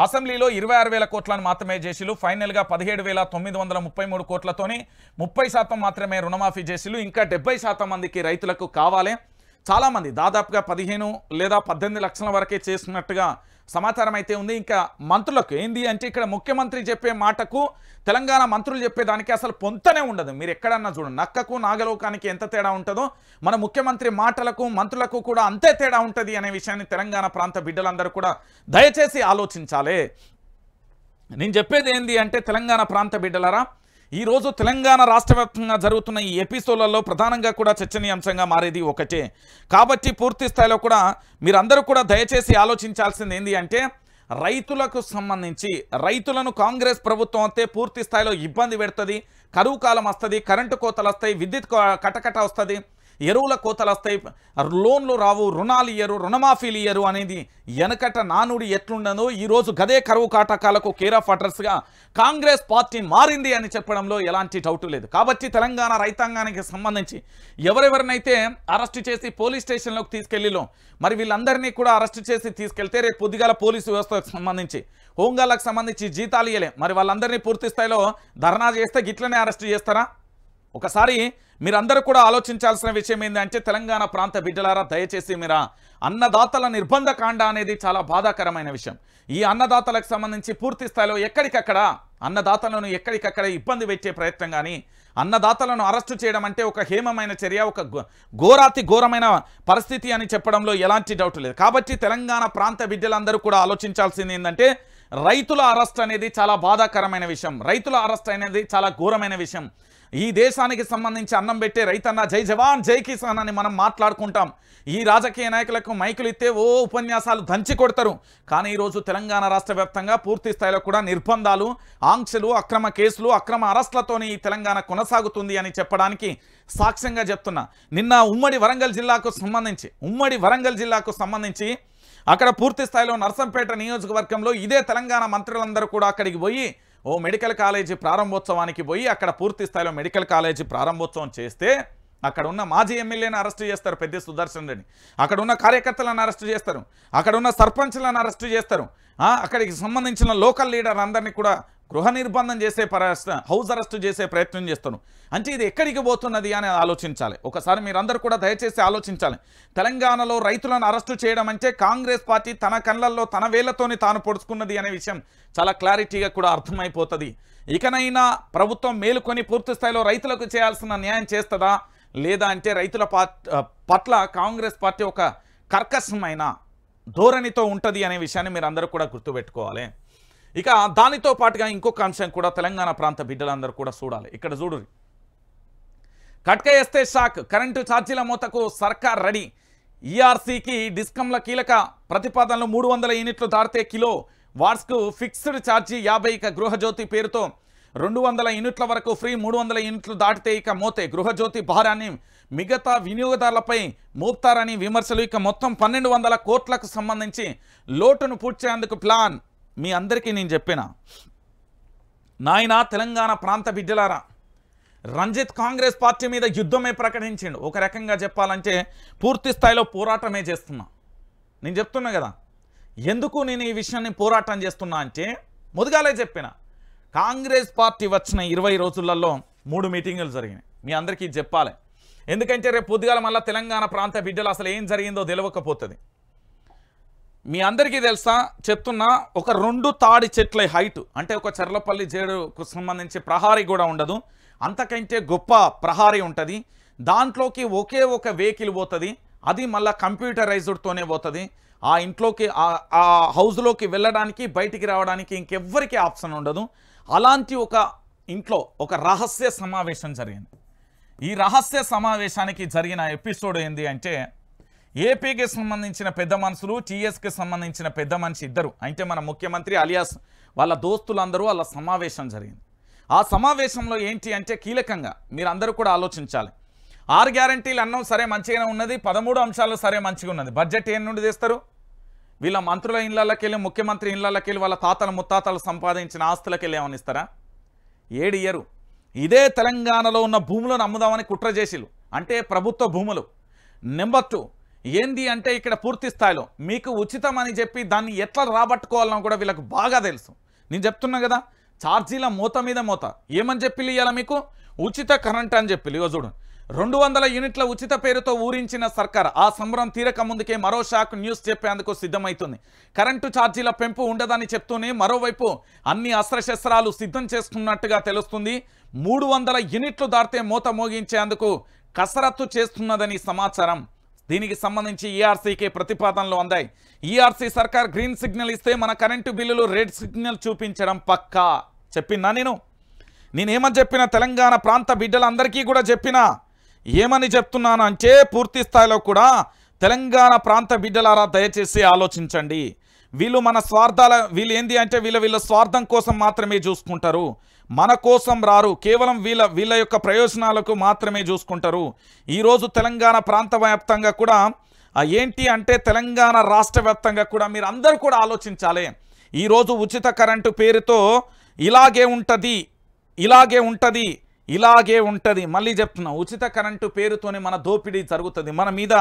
అసెంబ్లీలో 26,000 కోట్లను మాత్రమే చేసిలు. ఫైనల్గా 17,933 కోట్లతోని 30% మాత్రమే రుణమాఫీ చేసిలు. ఇంకా 70% మందికి రైతులకు కావాలి. చాలామంది దాదాపుగా 15 లేదా 18 లక్షల వరకే చేసినట్టుగా సమాచారం అయితే ఉంది. ఇంకా మంత్రులకు ఏంది అంటే ఇక్కడ ముఖ్యమంత్రి చెప్పే మాటకు తెలంగాణ మంత్రులు చెప్పేదానికి అసలు పొంతనే ఉండదు. మీరు ఎక్కడన్నా చూడండి, నక్కకు నాగలోకానికి ఎంత తేడా ఉంటుందో మన ముఖ్యమంత్రి మాటలకు మంత్రులకు కూడా అంతే తేడా ఉంటుంది అనే విషయాన్ని తెలంగాణ ప్రాంత బిడ్డలందరూ కూడా దయచేసి ఆలోచించాలి. నేను చెప్పేది ఏంది అంటే తెలంగాణ ప్రాంత బిడ్డలరా, ఈరోజు తెలంగాణ రాష్ట్ర వ్యాప్తంగా జరుగుతున్న ఈ ఎపిసోడ్లలో ప్రధానంగా కూడా చర్చనీయాంశంగా మారేది ఒకటే. కాబట్టి పూర్తి స్థాయిలో కూడా మీరందరూ కూడా దయచేసి ఆలోచించాల్సింది ఏంటి అంటే రైతులకు సంబంధించి రైతులను కాంగ్రెస్ ప్రభుత్వం అయితే పూర్తి స్థాయిలో ఇబ్బంది పెడుతుంది. కరువు కాలం వస్తుంది, కరెంటు కోతలు వస్తాయి, విద్యుత్ కటకట వస్తుంది, ఎరువుల కోతలు వస్తాయి, లోన్లు రావు, రుణాలు ఇయ్యరు, రుణమాఫీలు ఇయ్యరు అనేది వెనకట నానుడి ఎట్లుండదో ఈరోజు గదే కరువు కాటకాలకు కేర్ ఆఫ్ అడ్రస్గా కాంగ్రెస్ పార్టీ మారింది అని చెప్పడంలో ఎలాంటి డౌట్ లేదు. కాబట్టి తెలంగాణ రైతాంగానికి సంబంధించి ఎవరెవరినైతే అరెస్టు చేసి పోలీస్ స్టేషన్లోకి తీసుకెళ్ళిలో మరి వీళ్ళందరినీ కూడా అరెస్టు చేసి తీసుకెళ్తే రేపు పొద్దుగాల పోలీసు వ్యవస్థకు సంబంధించి హోంగార్డులకు సంబంధించి జీతాలు ఇయ్యలే, మరి వాళ్ళందరినీ పూర్తి స్థాయిలో ధర్నా చేస్తే గిట్లనే అరెస్టు చేస్తారా? ఒకసారి మీరందరూ కూడా ఆలోచించాల్సిన విషయం ఏంటంటే తెలంగాణ ప్రాంత బిడ్డలారా దయచేసి మీరా అన్నదాతల నిర్బంధ కాండ అనేది చాలా బాధాకరమైన విషయం. ఈ అన్నదాతలకు సంబంధించి పూర్తి స్థాయిలో ఎక్కడికక్కడ అన్నదాతలను ఎక్కడికక్కడ ఇబ్బంది పెట్టే ప్రయత్నం కానీ అన్నదాతలను అరెస్టు చేయడం అంటే ఒక హేమమైన చర్య, ఒక ఘోరాతి ఘోరమైన పరిస్థితి అని చెప్పడంలో ఎలాంటి డౌట్ లేదు. కాబట్టి తెలంగాణ ప్రాంత బిడ్డలందరూ కూడా ఆలోచించాల్సింది ఏంటంటే రైతుల అరెస్ట్ అనేది చాలా బాధాకరమైన విషయం, రైతుల అరెస్ట్ అనేది చాలా ఘోరమైన విషయం. ఈ దేశానికి సంబంధించి అన్నం పెట్టే రైతన్న జై జవాన్ జై కిసాన్ అని మనం మాట్లాడుకుంటాం. ఈ రాజకీయ నాయకులకు మైకులు ఇస్తే ఓ ఉపన్యాసాలు దంచి కొడతారు. కానీ ఈరోజు తెలంగాణ రాష్ట్ర వ్యాప్తంగా పూర్తి స్థాయిలో కూడా నిర్బంధాలు, ఆంక్షలు, అక్రమ కేసులు, అక్రమ అరెస్టులతోని ఈ తెలంగాణ కొనసాగుతుంది అని చెప్పడానికి సాక్ష్యంగా చెప్తున్నా. నిన్న ఉమ్మడి వరంగల్ జిల్లాకు సంబంధించి అక్కడ పూర్తి స్థాయిలో నర్సంపేట నియోజకవర్గంలో ఇదే తెలంగాణ మంత్రులందరూ కూడా అక్కడికి పోయి ఓ మెడికల్ కాలేజీ ప్రారంభోత్సవానికి పోయి అక్కడ పూర్తి స్థాయిలో మెడికల్ కాలేజీ ప్రారంభోత్సవం చేస్తే అక్కడ ఉన్న మాజీ ఎమ్మెల్యేని అరెస్టు చేస్తారు, పెద్ద సుదర్శన్ రెడ్డి. అక్కడ ఉన్న కార్యకర్తలను అరెస్టు చేస్తారు, అక్కడ ఉన్న సర్పంచ్లను అరెస్టు చేస్తారు, అక్కడికి సంబంధించిన లోకల్ లీడర్ అందరినీ కూడా గృహ నిర్బంధం చేసే హౌస్ అరెస్టు చేసే ప్రయత్నం చేస్తారు. అంటే ఇది ఎక్కడికి పోతున్నది అని ఆలోచించాలి. ఒకసారి మీరందరూ కూడా దయచేసి ఆలోచించాలి. తెలంగాణలో రైతులను అరెస్టు చేయడం అంటే కాంగ్రెస్ పార్టీ తన కళ్ళల్లో తన వేళ్లతోని తాను పొడుచుకున్నది అనే విషయం చాలా క్లారిటీగా కూడా అర్థమైపోతుంది. ఇకనైనా ప్రభుత్వం మేలుకొని పూర్తి స్థాయిలో రైతులకు చేయాల్సిన న్యాయం చేస్తుందా లేదా అంటే రైతుల పట్ల కాంగ్రెస్ పార్టీ ఒక కర్కశమైన ధోరణితో ఉంటుంది అనే విషయాన్ని మీరు అందరూ కూడా గుర్తుపెట్టుకోవాలి. ఇక దానితో పాటుగా ఇంకొక అంశం కూడా తెలంగాణ ప్రాంత బిడ్డలందరూ కూడా చూడాలి. ఇక్కడ చూడురి, కట్క వేస్తే షాక్, కరెంటు ఛార్జీల మూతకు సర్కార్ రెడీ. ఈఆర్సీకి డిస్కంల కీలక ప్రతిపాదనలు 300 యూనిట్లు దాటితే కిలో వాట్స్కు ఫిక్స్డ్ ఛార్జీ 50. ఇక గృహజ్యోతి పేరుతో 200 యూనిట్ల వరకు ఫ్రీ, 300 యూనిట్లు దాటితే ఇక మోతే. గృహజ్యోతి భారాన్ని మిగతా వినియోగదారులపై మోపుతారని విమర్శలు. ఇక మొత్తం 1200 కోట్లకు సంబంధించి లోటును పూడ్చేందుకు ప్లాన్. మీ అందరికీ నేను చెప్పిన నాయన తెలంగాణ ప్రాంత బిడ్డలారా, రంజిత్ కాంగ్రెస్ పార్టీ మీద యుద్ధమే ప్రకటించిండు. ఒక రకంగా చెప్పాలంటే పూర్తి స్థాయిలో పోరాటమే చేస్తున్నా. నేను చెప్తున్నా కదా ఎందుకు నేను ఈ విషయాన్ని పోరాటం చేస్తున్నా అంటే, మొదగాలే చెప్పిన కాంగ్రెస్ పార్టీ వచ్చిన 20 రోజులలో 3 మీటింగులు జరిగినాయి. మీ అందరికీ చెప్పాలి, ఎందుకంటే రేపు పొద్దుగాల మళ్ళీ తెలంగాణ ప్రాంత బిడ్డలు అసలు ఏం జరిగిందో తెలియకపోతుంది. మీ అందరికీ తెలుసా చెప్తున్నా, ఒక 2 తాడి చెట్ల హైట్ అంటే ఒక చర్లపల్లి జేడుకు సంబంధించి ప్రహారీ కూడా ఉండదు, అంతకంటే గొప్ప ప్రహారీ ఉంటుంది. దాంట్లోకి ఒకే ఒక వెహికల్ పోతుంది, అది మళ్ళీ కంప్యూటరైజ్డ్తోనే పోతుంది. ఆ ఇంట్లోకి ఆ హౌస్లోకి వెళ్ళడానికి బయటికి రావడానికి ఇంకెవ్వరికి ఆప్షన్ ఉండదు. అలాంటి ఒక ఇంట్లో ఒక రహస్య సమావేశం జరిగింది. ఈ రహస్య సమావేశానికి జరిగిన ఎపిసోడ్ ఏంది అంటే, ఏపీకి సంబంధించిన పెద్ద మనుషులు, టీఎస్కి సంబంధించిన పెద్ద మనిషి ఇద్దరు, అంటే మన ముఖ్యమంత్రి అలియాస్ వాళ్ళ దోస్తులందరూ వాళ్ళ సమావేశం జరిగింది. ఆ సమావేశంలో ఏంటి అంటే కీలకంగా మీరు అందరూ కూడా ఆలోచించాలి. 6 గ్యారంటీలు అన్నం సరే మంచిగానే ఉన్నది, 13 అంశాలు సరే మంచిగా ఉన్నది. బడ్జెట్ ఏం నుండి తెస్తారు? వీళ్ళ మంత్రుల ఇళ్ళకి వెళ్ళి, ముఖ్యమంత్రి ఇళ్ళకి వెళ్ళి వాళ్ళ తాతలు ముత్తాతలు సంపాదించిన ఆస్తులకి వెళ్ళి ఏమని ఇస్తారా? ఏడియరు. ఇదే తెలంగాణలో ఉన్న భూములను అమ్ముదామని కుట్ర చేసిలు, అంటే ప్రభుత్వ భూములు. నెంబర్ 2 ఏంది అంటే ఇక్కడ పూర్తి స్థాయిలో మీకు ఉచితం అని చెప్పి దాన్ని ఎట్లా రాబట్టుకోవాలన్నా కూడా వీళ్ళకు బాగా తెలుసు. నేను చెప్తున్నా కదా, ఛార్జీల మూత మీద మూత. ఏమని చెప్పి ఇవ్వాలా మీకు? ఉచిత కరెంట్ అని చెప్పి. ఇగో చూడు, 200 యూనిట్ల ఉచిత పేరుతో ఊరించిన సర్కార్ ఆ సంబరం తీరక ముందుకే మరో షాక్ న్యూస్ చెప్పేందుకు సిద్ధమవుతుంది. కరెంటు ఛార్జీల పెంపు ఉండదని చెప్తూనే మరోవైపు అన్ని అస్త్రశస్త్రాలు సిద్ధం చేసుకున్నట్టుగా తెలుస్తుంది. 300 యూనిట్లు దాటితే మూత మోగించేందుకు కసరత్తు చేస్తున్నదని సమాచారం. దీనికి సంబంధించి ఈఆర్సీకి ప్రతిపాదనలు అందాయి. ఈఆర్సీ సర్కార్ గ్రీన్ సిగ్నల్ ఇస్తే మన కరెంటు బిల్లులు రెడ్ సిగ్నల్ చూపించడం పక్కా. చెప్పినా నేనేమని చెప్పిన తెలంగాణ ప్రాంత బిడ్డలందరికీ కూడా చెప్పినా. ఏమని చెప్తున్నాను అంటే, పూర్తి స్థాయిలో కూడా తెలంగాణ ప్రాంత బిడ్డలారా దయచేసి ఆలోచించండి. వీళ్ళు మన వీళ్ళు ఏంది అంటే వీళ్ళ స్వార్థం కోసం మాత్రమే చూసుకుంటారు, మన కోసం రారు. కేవలం వీళ్ళ యొక్క ప్రయోజనాలకు మాత్రమే చూసుకుంటారు. ఈరోజు తెలంగాణ ప్రాంత వ్యాప్తంగా కూడా ఏంటి అంటే తెలంగాణ రాష్ట్ర వ్యాప్తంగా కూడా మీరు అందరూ కూడా ఆలోచించాలి. ఈరోజు ఉచిత కరెంటు పేరుతో ఇలాగే ఉంటుంది. మళ్ళీ చెప్తున్నా, ఉచిత కరెంటు పేరుతోనే మన దోపిడీ జరుగుతుంది. మన మీద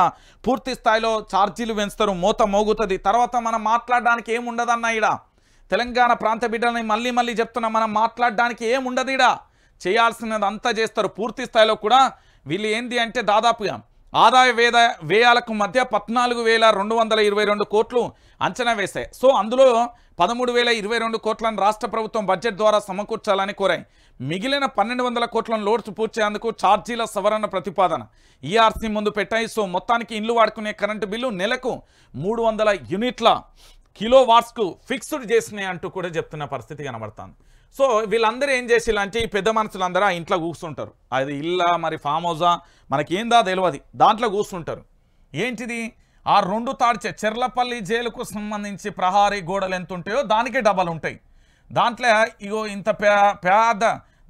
పూర్తి స్థాయిలో ఛార్జీలు పెంచుతారు, మోత మోగుతుంది. తర్వాత మనం మాట్లాడడానికి ఏముండదన్న ఈడ తెలంగాణ ప్రాంత బిడ్డలని మళ్ళీ చెప్తున్నా, మనం మాట్లాడడానికి ఏముండదు. ఈడ చేయాల్సినది అంతా చేస్తారు. పూర్తి స్థాయిలో కూడా వీళ్ళు ఏంది అంటే దాదాపుగా ఆదాయ వ్యయాలకు మధ్య 14,222 కోట్లు అంచనా వేశాయి. సో అందులో 13,022 కోట్లను రాష్ట్ర ప్రభుత్వం బడ్జెట్ ద్వారా సమకూర్చాలని కోరాయి. మిగిలిన 1,200 కోట్లను లోటు పూడ్చేందుకు ఛార్జీల సవరణ ప్రతిపాదన ఈఆర్సీ ముందు పెట్టాయి. సో మొత్తానికి ఇల్లు వాడుకునే కరెంటు బిల్లు నెలకు 300 యూనిట్ల కిలో వాట్స్కు ఫిక్స్డ్ చేసినాయి అంటూ కూడా చెప్తున్న పరిస్థితి కనబడుతుంది. సో వీళ్ళందరూ ఏం చేసిల్లంటే, ఈ పెద్ద మనుషులందరూ ఆ ఇంట్లో కూర్చుంటారు. అది ఇల్లా మరి ఫామ్ హౌసా మనకేందా తెలియదు, దాంట్లో కూర్చుంటారు. ఏంటిది? ఆ 2 తాడి చెర్లపల్లి జైలుకు సంబంధించి ప్రహారీ గోడలు ఎంత ఉంటాయో దానికి డబల్ ఉంటాయి. దాంట్లో ఇగో ఇంత పేద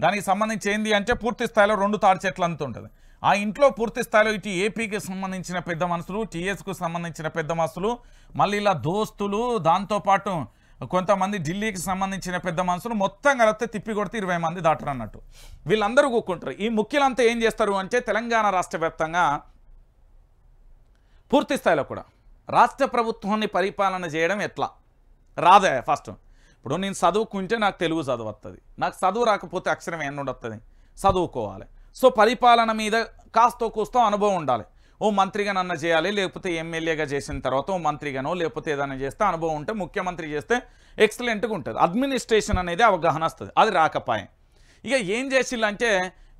దానికి సంబంధించి ఏంది అంటే పూర్తి స్థాయిలో 2 తాడి చెట్లు అంత ఉంటుంది. ఆ ఇంట్లో పూర్తి స్థాయిలో ఇటు ఏపీకి సంబంధించిన పెద్ద మనుషులు, టీఎస్కు సంబంధించిన పెద్ద మనుషులు, మళ్ళీ ఇలా దోస్తులు, దాంతోపాటు కొంతమంది ఢిల్లీకి సంబంధించిన పెద్ద మనుషులు మొత్తం కలిపితే తిప్పి కొడితే 20 మంది దాటరు అన్నట్టు వీళ్ళందరూ కూకుంటారు. ఈ ముఖ్యులంతా ఏం చేస్తారు అంటే తెలంగాణ రాష్ట్ర వ్యాప్తంగా పూర్తి స్థాయిలో కూడా రాష్ట్ర ప్రభుత్వాన్ని పరిపాలన చేయడం ఎట్లా రాదే. ఫస్ట్ ఇప్పుడు నేను చదువుకుంటే నాకు తెలుగు చదువు వస్తుంది, నాకు చదువు రాకపోతే అక్షరం ఎన్నుండి వస్తుంది, చదువుకోవాలి. సో పరిపాలన మీద కాస్తో కూస్తో అనుభవం ఉండాలి. ఓ మంత్రిగా నన్న చేయాలి, లేకపోతే ఎమ్మెల్యేగా చేసిన తర్వాత ఓ మంత్రిగానో లేకపోతే ఏదైనా చేస్తే అనుభవం ఉంటే, ముఖ్యమంత్రి చేస్తే ఎక్సలెంట్గా ఉంటుంది. అడ్మినిస్ట్రేషన్ అనేది అవగాహన వస్తుంది. అది రాకపోయే ఇక ఏం చేసిల్లంటే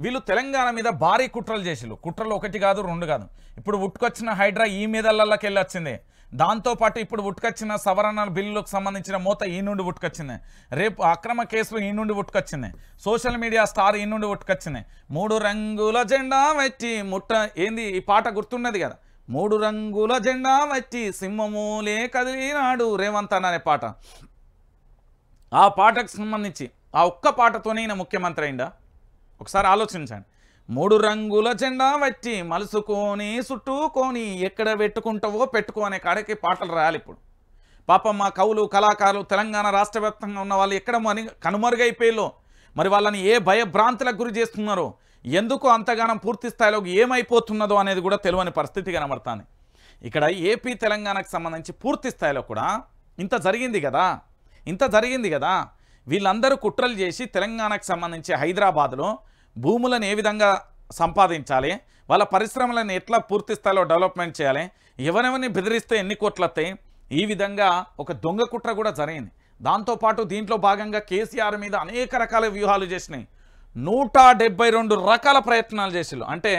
వీళ్ళు తెలంగాణ మీద భారీ కుట్రలు చేసిల్లు. కుట్రలు 1 కాదు 2 కాదు. ఇప్పుడు ఉట్టుకొచ్చిన హైడ్రా ఈ మీదలకి వెళ్ళి వచ్చింది. దాంతోపాటు ఇప్పుడు ఉట్టుకొచ్చిన సవరణ బిల్లులకు సంబంధించిన మూత ఈ నుండి ఉట్టుకొచ్చింది. రేపు అక్రమ కేసులు ఈ నుండి ఉట్టుకొచ్చింది. సోషల్ మీడియా స్టార్ ఈ నుండి ఉట్టుకొచ్చింది. 3 రంగుల జెండా వెట్టి ముట్ట ఏంది ఈ పాట గుర్తున్నది కదా, మూడు రంగుల జెండా వచ్చి సింహమూలే కదిలినాడు రేవంత్ అనే పాట. ఆ పాటకు సంబంధించి ఆ ఒక్క పాటతోనే ఈయన ముఖ్యమంత్రి అయిందా? ఒకసారి ఆలోచించండి. మూడు రంగుల జెండా వచ్చి మలుసుకొని చుట్టుకొని ఎక్కడ పెట్టుకుంటావో పెట్టుకో అనే కాడికి పాటలు రాయాలి. ఇప్పుడు పాపం మా కవులు కళాకారులు తెలంగాణ రాష్ట్ర వ్యాప్తంగా ఉన్న వాళ్ళు ఎక్కడ కనుమరుగైపోయిలో, మరి వాళ్ళని ఏ భయభ్రాంతులకు గురి చేస్తున్నారో, ఎందుకు అంతగానం పూర్తి స్థాయిలో ఏమైపోతున్నదో అనేది కూడా తెలియని పరిస్థితి కనబడుతుంది. ఇక్కడ ఏపీ తెలంగాణకు సంబంధించి పూర్తి స్థాయిలో కూడా ఇంత జరిగింది కదా. వీళ్ళందరూ కుట్రలు చేసి తెలంగాణకు సంబంధించి హైదరాబాద్లో భూములను ఏ విధంగా సంపాదించాలి, వాళ్ళ పరిశ్రమలను ఎట్లా పూర్తి స్థాయిలో డెవలప్మెంట్ చేయాలి, ఎవరెవరిని బెదిరిస్తే ఎన్ని కోట్లు వస్తాయి, ఈ విధంగా ఒక దొంగ కుట్ర కూడా జరిగింది. దాంతోపాటు దీంట్లో భాగంగా కేసీఆర్ మీద అనేక రకాల వ్యూహాలు చేసినాయి. 172 రకాల ప్రయత్నాలు చేసిళ్ళు. అంటే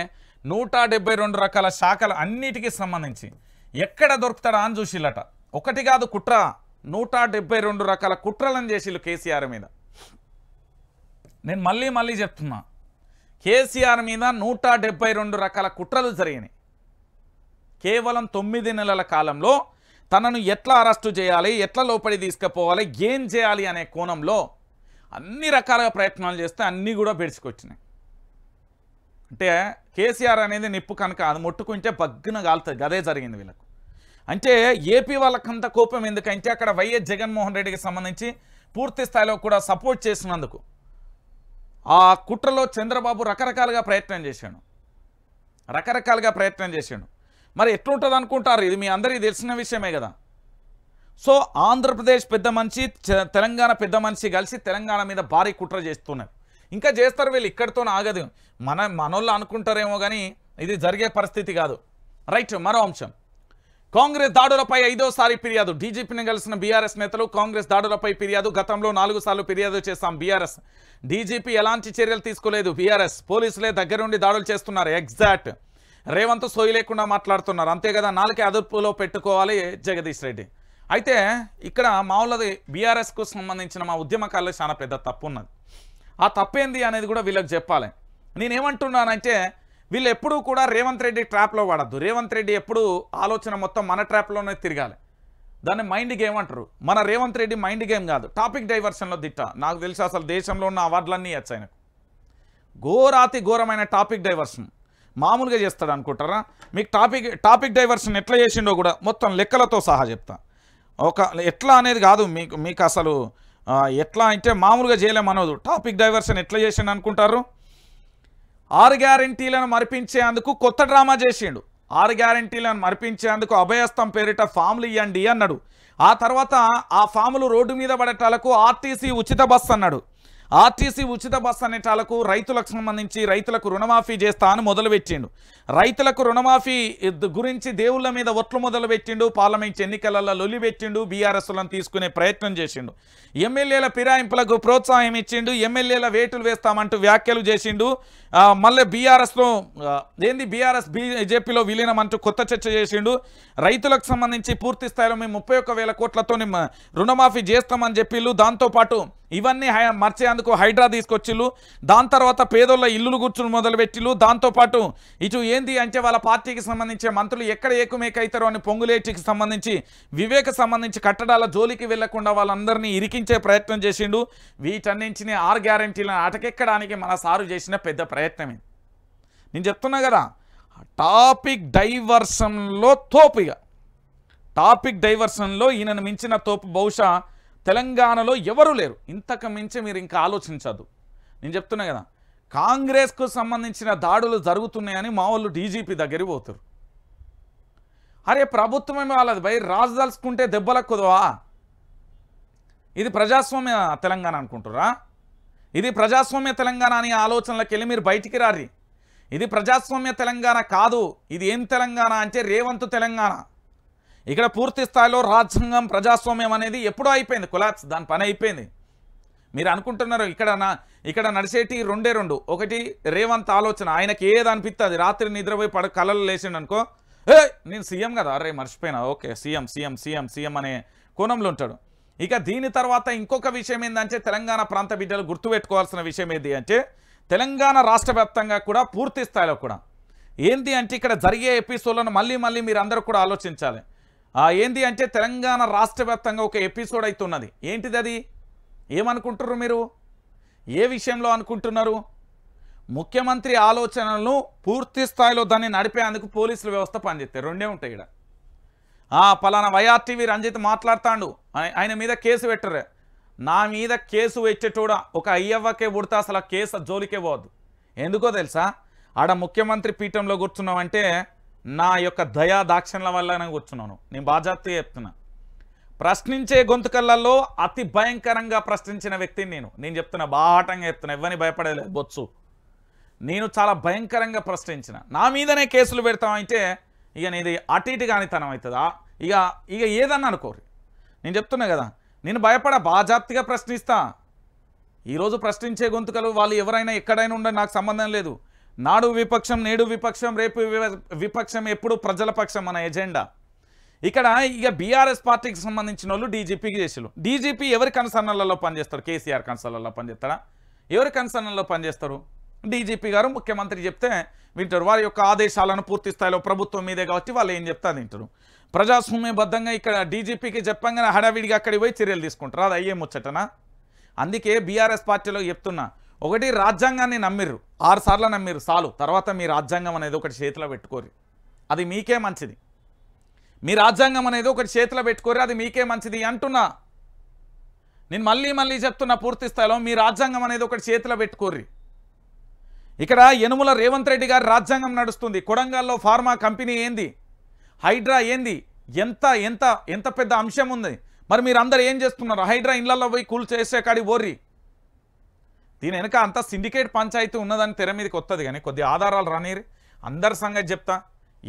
172 రకాల శాఖలు అన్నిటికీ సంబంధించి ఎక్కడ దొరుకుతాడా అని చూసిల్లట. ఒకటి కాదు కుట్ర, 172 రకాల కుట్రలను చేసిళ్ళు కేసీఆర్ మీద. నేను మళ్ళీ చెప్తున్నా, కేసీఆర్ మీద 172 రకాల కుట్రలు జరిగినాయి. కేవలం 9 నెలల కాలంలో తనను ఎట్లా అరెస్టు చేయాలి, ఎట్లా లోపలి తీసుకుపోవాలి, ఏం చేయాలి అనే కోణంలో అన్ని రకాలుగా ప్రయత్నాలు చేస్తే అన్నీ కూడా బెడిసికొచ్చినాయి. అంటే కేసీఆర్ అనేది నిప్పు కనుక అది ముట్టుకుంటే బగ్గున కాలుతుంది. అదే జరిగింది వీళ్ళకు. అంటే ఏపీ వాళ్ళకంత కోపం ఎందుకంటే అక్కడ వైఎస్ జగన్మోహన్ రెడ్డికి సంబంధించి పూర్తి స్థాయిలో కూడా సపోర్ట్ చేసినందుకు ఆ కుట్రలో చంద్రబాబు రకరకాలుగా ప్రయత్నం చేశాడు. మరి ఎట్లుంటుంది అనుకుంటారు? ఇది మీ అందరికీ తెలిసిన విషయమే కదా. సో ఆంధ్రప్రదేశ్ పెద్ద మనిషి, తెలంగాణ పెద్ద మనిషి కలిసి తెలంగాణ మీద భారీ కుట్ర చేస్తున్నారు. ఇంకా చేస్తారు వీళ్ళు, ఇక్కడితో ఆగదు. మనోళ్ళు అనుకుంటారేమో కానీ ఇది జరిగే పరిస్థితి కాదు. రైట్, మరో అంశం. కాంగ్రెస్ దాడులపై 5వ ఫిర్యాదు. డీజీపీని కలిసిన బీఆర్ఎస్ నేతలు కాంగ్రెస్ దాడులపై ఫిర్యాదు. గతంలో 4 సార్లు ఫిర్యాదు చేశాం బీఆర్ఎస్. డీజీపీ ఎలాంటి చర్యలు తీసుకోలేదు బీఆర్ఎస్. పోలీసులే దగ్గరుండి దాడులు చేస్తున్నారు. ఎగ్జాక్ట్ రేవంత్ సోయి లేకుండా మాట్లాడుతున్నారు. అంతే కదా, నాలుకే అదుపులో పెట్టుకోవాలి జగదీష్ రెడ్డి. అయితే ఇక్కడ మామూలుది బీఆర్ఎస్కు సంబంధించిన మా ఉద్యమకారులు చాలా పెద్ద తప్పు ఉన్నది. ఆ తప్పేంది అనేది కూడా వీళ్ళకి చెప్పాలి. నేనేమంటున్నానంటే వీళ్ళు ఎప్పుడూ కూడా రేవంత్ రెడ్డి ట్రాప్లో పడద్దు. రేవంత్ రెడ్డి ఎప్పుడు ఆలోచన మొత్తం మన ట్రాప్లోనే తిరగాలి. దాన్ని మైండ్ గేమ్ అంటారు. మన రేవంత్ రెడ్డి మైండ్ గేమ్ కాదు, టాపిక్ డైవర్షన్లో దిట్ట. నాకు తెలిసి అసలు దేశంలో ఉన్న అవార్డులన్నీ ఇవ్వచ్చు ఆయనకు. ఘోరమైన టాపిక్ డైవర్షన్ మామూలుగా చేస్తాడు అనుకుంటారా? మీకు టాపిక్ డైవర్షన్ ఎట్లా చేసిండో కూడా మొత్తం లెక్కలతో సహా చెప్తా. ఎట్లా అనేది కాదు, మీకు అసలు ఎట్లా అంటే మామూలుగా చేయలేమనదు. టాపిక్ డైవర్షన్ ఎట్లా చేసిండు అనుకుంటారు? 6 గ్యారెంటీలను మరిపించేందుకు కొత్త డ్రామా చేసిండు. 6 గ్యారెంటీలను మరిపించేందుకు అభయస్థం పేరిట ఫామ్లు ఇవ్వండి అన్నాడు. ఆ తర్వాత ఆ ఫాములు రోడ్డు మీద పడేటాలకు ఆర్టీసీ ఉచిత బస్సు అన్నాడు. ఆర్టీసీ ఉచిత బస్సు అనేటాలకు రైతులకు సంబంధించి రైతులకు రుణమాఫీ చేస్తా అని మొదలుపెట్టిండు. రైతులకు రుణమాఫీ గురించి దేవుళ్ళ మీద ఒట్లు మొదలుపెట్టిండు. పార్లమెంట్ ఎన్నికలలో లొలిపెట్టిండు. బీఆర్ఎస్లను తీసుకునే ప్రయత్నం చేసిండు. ఎమ్మెల్యేల ఫిరాయింపులకు ప్రోత్సాహం ఇచ్చిండు. ఎమ్మెల్యేల వేటులు వేస్తామంటూ వ్యాఖ్యలు చేసిండు. మళ్ళీ బీఆర్ఎస్లో బీఆర్ఎస్ బీజేపీలో విలీనం అంటూ కొత్త చర్చ చేసిండు. రైతులకు సంబంధించి పూర్తి స్థాయిలో మేము 31,000 కోట్లతో రుణమాఫీ చేస్తామని చెప్పిళ్ళు. దాంతోపాటు ఇవన్నీ మర్చేందుకు హైడ్రా తీసుకొచ్చిళ్ళు. దాని తర్వాత పేదోళ్ళ ఇల్లులు కూర్చుని మొదలుపెట్టిళ్ళు. దాంతోపాటు ఇటు ఏంది అంటే వాళ్ళ పార్టీకి సంబంధించిన మంత్రులు ఎక్కడ ఏకమేకైతారో అని పొంగులేటికి సంబంధించి వివేక్ సంబంధించి కట్టడాల జోలికి వెళ్లకుండా వాళ్ళందరినీ ఇరికించే ప్రయత్నం చేసిండు. వీటన్నింటినీ 6 గ్యారెంటీలను అటకెక్కడానికి మన సారు చేసిన పెద్ద ప్రయత్నమే. నేను చెప్తున్నా కదా, టాపిక్ డైవర్షన్లో తోపుగా టాపిక్ డైవర్షన్లో ఈయనను మించిన తోపు బహుశా తెలంగాణలో ఎవరు లేరు. ఇంతకు మించి మీరు ఇంకా ఆలోచించదు. నేను చెప్తున్నా కదా, కాంగ్రెస్కు సంబంధించిన దాడులు జరుగుతున్నాయని మా వాళ్ళు డీజీపీ దగ్గరికి పోతారు. అరే ప్రభుత్వమే వాళ్ళది భయ్, రాజదలుచుకుంటే దెబ్బలకు కుదవా? ఇది ప్రజాస్వామ్య తెలంగాణ అనుకుంటారా? ఇది ప్రజాస్వామ్య తెలంగాణ అని ఆలోచనలకు వెళ్ళి మీరు బయటికి రారి. ఇది ప్రజాస్వామ్య తెలంగాణ కాదు. ఇది ఏం తెలంగాణ అంటే రేవంత్ తెలంగాణ. ఇక్కడ పూర్తి స్థాయిలో రాజ్యాంగం ప్రజాస్వామ్యం అనేది ఎప్పుడో అయిపోయింది, కొలాప్స్, దాని పని అయిపోయింది. మీరు అనుకుంటున్నారు ఇక్కడ నడిచేటి 2 ఒకటి రేవంత్ ఆలోచన. ఆయనకి ఏది అనిపిస్తుంది, రాత్రి నిద్రపోయి కళలు లేచిండు అనుకో, నేను సీఎం కదా, అరే మర్చిపోయినా, ఓకే సీఎం అనే కోణంలో ఉంటాడు. ఇక దీని తర్వాత ఇంకొక విషయం ఏంటంటే తెలంగాణ ప్రాంత బిడ్డలు గుర్తుపెట్టుకోవాల్సిన విషయం ఏంటి అంటే తెలంగాణ రాష్ట్ర వ్యాప్తంగా కూడా పూర్తి స్థాయిలో కూడా ఏంది అంటే ఇక్కడ జరిగే ఎపిసోడ్లను మళ్ళీ మీరు అందరూ కూడా ఆలోచించాలి. ఏంది అంటే తెలంగాణ రాష్ట్ర వ్యాప్తంగా ఒక ఎపిసోడ్ అవుతున్నది. ఏంటిది అది? ఏమనుకుంటున్నారు మీరు? ఏ విషయంలో అనుకుంటున్నారు? ముఖ్యమంత్రి ఆలోచనలను పూర్తి స్థాయిలో దాన్ని నడిపేందుకు పోలీసుల వ్యవస్థ పనిచేస్తాయి. రెండే ఉంటాయి ఇక్కడ. పలానా వైఆర్టీవీ రంజిత్ మాట్లాడుతాడు, ఆయన మీద కేసు పెట్టరు. నా మీద కేసు పెట్టేటోడా ఒక అయ్యవ్వకే పుడితే అసలు ఆ కేసు జోలికే పోవద్దు. ఎందుకో తెలుసా? ఆడ ముఖ్యమంత్రి పీఠంలో కూర్చున్నామంటే నా యొక్క దయా దాక్షిణ్యాల వల్లనే కూర్చున్నాను. నేను బాధ్యతగా చెప్తున్నా. ప్రశ్నించే గొంతుకళ్ళల్లో అతి భయంకరంగా ప్రశ్నించిన వ్యక్తిని నేను చెప్తున్నా, బాహాటంగా చెప్తున్నా, ఎవరిని భయపడలేదు. బొత్సు నేను చాలా భయంకరంగా ప్రశ్నించిన. నా మీదనే కేసులు పెడతామంటే ఇక నీది అటు ఇటు కానితనం అవుతుందా? ఇక ఏదన్నా అనుకోరు. నేను చెప్తున్నా కదా, నేను బాజాప్తిగా ప్రశ్నిస్తా. ఈరోజు ప్రశ్నించే గొంతుకలు వాళ్ళు ఎవరైనా ఎక్కడైనా ఉండే నాకు సంబంధం లేదు. నాడు విపక్షం, నేడు విపక్షం, రేపు విపక్షం, ఎప్పుడు ప్రజల పక్షం మన ఎజెండా. ఇక్కడ ఇక బీఆర్ఎస్ పార్టీకి సంబంధించిన వాళ్ళు డీజీపీకి చేసారు. డీజీపీ ఎవరి కన్సర్న్లలో పనిచేస్తారు? కేసీఆర్ కన్సర్న్లలో పనిచేస్తారా? ఎవరి కన్సర్న్లలో పనిచేస్తారు? డీజీపీ గారు ముఖ్యమంత్రి చెప్తే వింటారు. వారి యొక్క ఆదేశాలను పూర్తి స్థాయిలో ప్రభుత్వం మీదే కాబట్టి వాళ్ళు ఏం చెప్తా వింటారు. ప్రజాస్వామ్యబద్ధంగా ఇక్కడ డీజీపీకి చెప్పంగానే హడావిడిగా అక్కడికి పోయి చర్యలు తీసుకుంటారు. అది అయ్యే ముచ్చటనా? అందుకే బీఆర్ఎస్ పార్టీలో చెప్తున్నా, ఒకటి రాజ్యాంగాన్ని నమ్మిర్రు, 6 సార్లు నమ్మిర్రు చాలు. తర్వాత మీ రాజ్యాంగం అనేది ఒకటి చేతిలో పెట్టుకోరు, అది మీకే మంచిది. మీ రాజ్యాంగం అనేది ఒకటి చేతిలో పెట్టుకోరు, అది మీకే మంచిది అంటున్నా. నేను మళ్ళీ చెప్తున్నా, పూర్తి స్థాయిలో మీ రాజ్యాంగం అనేది ఒకటి చేతిలో పెట్టుకోర్రి. ఇక్కడ యనుమల రేవంత్ రెడ్డి గారి రాజ్యాంగం నడుస్తుంది. కొడంగల్లో ఫార్మా కంపెనీ ఏంది? హైడ్రా ఏంది? ఎంత పెద్ద అంశం ఉంది. మరి మీరు అందరు ఏం చేస్తున్నారు? హైడ్రా ఇళ్లలో పోయి కూల్ చేసే కాడికి పోర్రి. దీని వెనక అంతా సిండికేట్ పంచాయతీ ఉన్నదని తెర మీదకి వస్తుంది. కానీ కొద్దిగా ఆధారాలు రానిరి. అందరి సంగతి చెప్తా,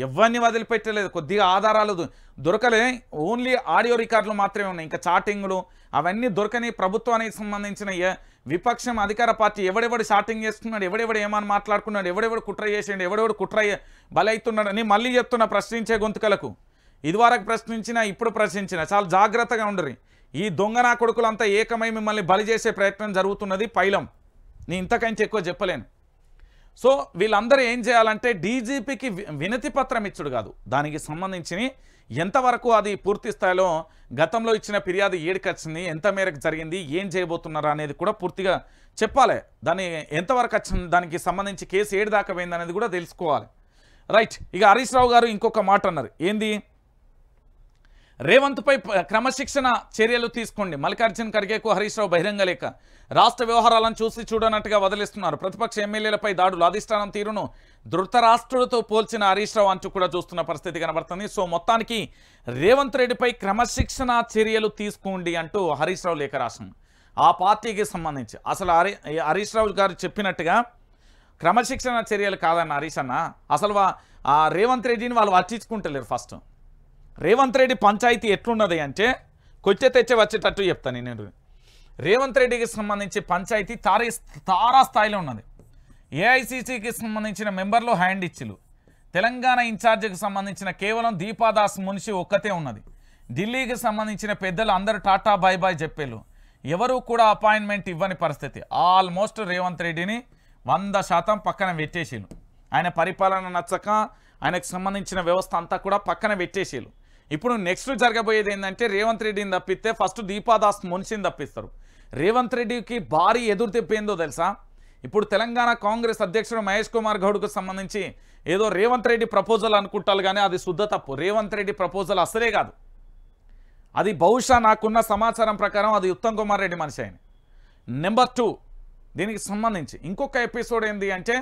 ఎవరిని వదిలిపెట్టలేదు. కొద్దిగా ఆధారాలు దొరకలే, ఓన్లీ ఆడియో రికార్డులు మాత్రమే ఉన్నాయి. ఇంకా చాటింగ్లు అవన్నీ దొరకని. ప్రభుత్వానికి సంబంధించిన విపక్షం అధికార పార్టీ ఎవడెవడు చాటింగ్ చేస్తున్నాడు, ఎవడెవడు ఏమని మాట్లాడుకున్నాడు, ఎవడెవడు కుట్ర చేసిండు, ఎవడెవడు కుట్ర బలవుతున్నాడు అని మళ్ళీ చెప్తున్నా. ప్రశ్నించే గొంతుకలకు ఇదివరకు ప్రశ్నించినా ఇప్పుడు ప్రశ్నించినా చాలా జాగ్రత్తగా ఉండరు. ఈ దొంగనా కొడుకులంతా ఏకమై మిమ్మల్ని బలి చేసే ప్రయత్నం జరుగుతున్నది. పైలం నేను ఇంతకంటే ఎక్కువ చెప్పలేను. సో వీళ్ళందరూ ఏం చేయాలంటే డీజీపీకి వినతి పత్రం ఇచ్చుడు కాదు, దానికి సంబంధించి ఎంతవరకు అది పూర్తి స్థాయిలో గతంలో ఇచ్చిన ఫిర్యాదు ఏడికి వచ్చింది, ఎంత మేరకు జరిగింది, ఏం చేయబోతున్నారు అనేది కూడా పూర్తిగా చెప్పాలి. దాన్ని ఎంతవరకు వచ్చింది, దానికి సంబంధించి కేసు ఏడు దాకా పోయింది అనేది కూడా తెలుసుకోవాలి. రైట్. ఇక హరీష్ రావు గారు ఇంకొక మాట అన్నారు. ఏంది? రేవంత్పై క్రమశిక్షణ చర్యలు తీసుకోండి. మల్లికార్జున ఖర్గేకు హరీష్ రావు బహిరంగ లేఖ. రాష్ట్ర వ్యవహారాలను చూసి చూడనట్టుగా వదిలేస్తున్నారు. ప్రతిపక్ష ఎమ్మెల్యేలపై దాడులు, అధిష్టానం తీరును ధృతరాష్ట్రుడితో పోల్చిన హరీష్ రావు అంటూ కూడా చూస్తున్న పరిస్థితి కనబడుతుంది. సో మొత్తానికి రేవంత్ రెడ్డిపై క్రమశిక్షణ చర్యలు తీసుకోండి అంటూ హరీష్ రావు లేఖ రాసింది. ఆ పార్టీకి సంబంధించి అసలు హరీష్ రావు గారు చెప్పినట్టుగా క్రమశిక్షణ చర్యలు కాదన్న హరీష్ అన్న. అసలు రేవంత్ రెడ్డిని వాళ్ళు పట్టించుకుంటలేరు. ఫస్ట్ రేవంత్ రెడ్డి పంచాయతీ ఎట్లున్నది అంటే కొచ్చే తెచ్చే వచ్చేటట్టు చెప్తాను నేను. రేవంత్ రెడ్డికి సంబంధించి పంచాయతీ తారా స్థాయిలో ఉన్నది. ఏఐసిసికి సంబంధించిన మెంబర్లు హ్యాండ్ ఇచ్చిలు. తెలంగాణ ఇన్ఛార్జికి సంబంధించిన కేవలం దీపాదాస్ మున్షి ఒక్కతే ఉన్నది. ఢిల్లీకి సంబంధించిన పెద్దలు అందరూ టాటా బాయ్ చెప్పేళ్ళు. ఎవరూ కూడా అపాయింట్మెంట్ ఇవ్వని పరిస్థితి. ఆల్మోస్ట్ రేవంత్ రెడ్డిని 100% పక్కన పెట్టేసిలు. ఆయన పరిపాలన నచ్చక ఆయనకు సంబంధించిన వ్యవస్థ అంతా కూడా పక్కన పెట్టేసిలు. ఇప్పుడు నెక్స్ట్ జరగబోయేది ఏంటంటే రేవంత్ రెడ్డిని తప్పిస్తే ఫస్ట్ దీపాదాస్ మున్షిని తప్పిస్తారు. రేవంత్ రెడ్డికి భారీ ఎదురు తెప్పేందో తెలుసా? ఇప్పుడు తెలంగాణ కాంగ్రెస్ అధ్యక్షుడు మహేష్ కుమార్ గౌడ్కు సంబంధించి ఏదో రేవంత్ రెడ్డి ప్రపోజల్ అనుకుంటారు, కానీ అది శుద్ధ తప్పు. రేవంత్ రెడ్డి ప్రపోజల్ అసలే కాదు. అది బహుశా నాకున్న సమాచారం ప్రకారం అది ఉత్తమ్ కుమార్ రెడ్డి మనిషి ఆయన. నెంబర్ 2, దీనికి సంబంధించి ఇంకొక ఎపిసోడ్ ఏంది అంటే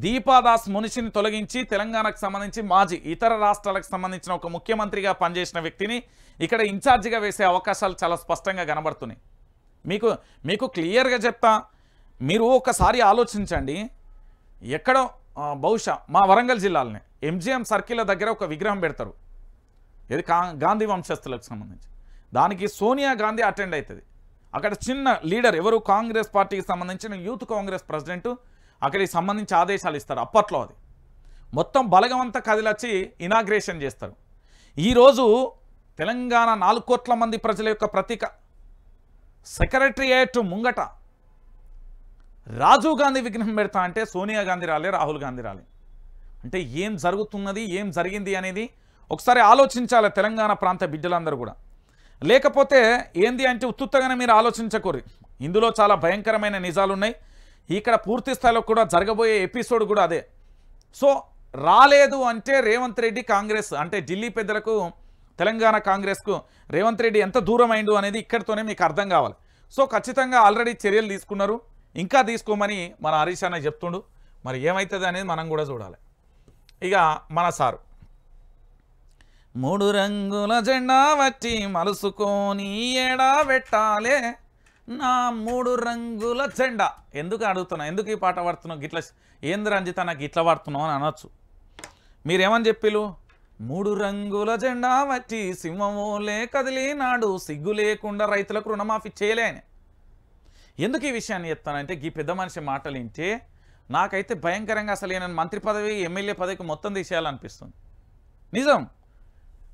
దీపాదాస్ మునిషిని తొలగించి తెలంగాణకు సంబంధించి మాజీ ఇతర రాష్ట్రాలకు సంబంధించిన ఒక ముఖ్యమంత్రిగా పనిచేసిన వ్యక్తిని ఇక్కడ ఇన్ఛార్జిగా వేసే అవకాశాలు చాలా స్పష్టంగా కనబడుతున్నాయి. మీకు క్లియర్గా చెప్తా, మీరు ఒకసారి ఆలోచించండి. ఎక్కడో బహుశా మా వరంగల్ జిల్లాలోనే ఎంజిఎం సర్కిల్ దగ్గర ఒక విగ్రహం పెడతారు, ఇది గాంధీ వంశస్థులకు సంబంధించి. దానికి సోనియా గాంధీ అటెండ్ అవుతుంది. అక్కడ చిన్న లీడర్ ఎవరు, కాంగ్రెస్ పార్టీకి సంబంధించిన యూత్ కాంగ్రెస్ ప్రెసిడెంట్ అక్కడికి సంబంధించి ఆదేశాలు ఇస్తారు. అప్పట్లో అది మొత్తం బలగమంతా కదిలొచ్చి ఇనాగ్రేషన్ చేస్తారు. ఈరోజు తెలంగాణ 4 కోట్ల మంది ప్రజల యొక్క ప్రతీక సెక్రటరియేట్ ముంగట రాజీవ్ గాంధీ విగ్రహం పెడతా అంటే సోనియా గాంధీ రాలే, రాహుల్ గాంధీ రాలే. అంటే ఏం జరుగుతున్నది, ఏం జరిగింది అనేది ఒకసారి ఆలోచించాలి తెలంగాణ ప్రాంత బిడ్డలందరూ కూడా. లేకపోతే ఏంది అంటే ఉత్తుత్తగానే మీరు ఆలోచించకూరి. ఇందులో చాలా భయంకరమైన నిజాలు ఉన్నాయి. ఇక్కడ పూర్తి స్థాయిలో కూడా జరగబోయే ఎపిసోడ్ కూడా అదే. సో రాలేదు అంటే రేవంత్ రెడ్డి కాంగ్రెస్ అంటే ఢిల్లీ పెద్దలకు తెలంగాణ కాంగ్రెస్కు రేవంత్ రెడ్డి ఎంత దూరం అయిండు అనేది ఇక్కడితోనే మీకు అర్థం కావాలి. సో ఖచ్చితంగా ఆల్రెడీ చర్యలు తీసుకున్నారు, ఇంకా తీసుకోమని మన హరీష్ అన్న చెప్తుండు. మరి ఏమవుతుంది అనేది మనం కూడా చూడాలి. ఇక మన సారు 3 రంగుల జెండా వచ్చి మలుసుకొని ఏడా పెట్టాలే నా 3 రంగుల జెండా. ఎందుకు అడుగుతున్నా, ఎందుకు ఈ పాట పాడుతున్నావు గిట్లా, ఏంది రంజిత నాకు ఇట్లా పాడుతున్నావు అని అనొచ్చు. మీరేమని చెప్పిలు, 3 రంగుల జెండా వచ్చి సింహమోలే కదిలినాడు, సిగ్గు లేకుండా రైతులకు రుణమాఫీ చేయలే అని. ఎందుకు ఈ విషయాన్ని చెప్తానంటే ఈ పెద్ద మనిషి మాటలు వింటే నాకైతే భయంకరంగా అసలు నేను మంత్రి పదవి ఎమ్మెల్యే పదవికి మొత్తం తీసేయాలనిపిస్తుంది. నిజం.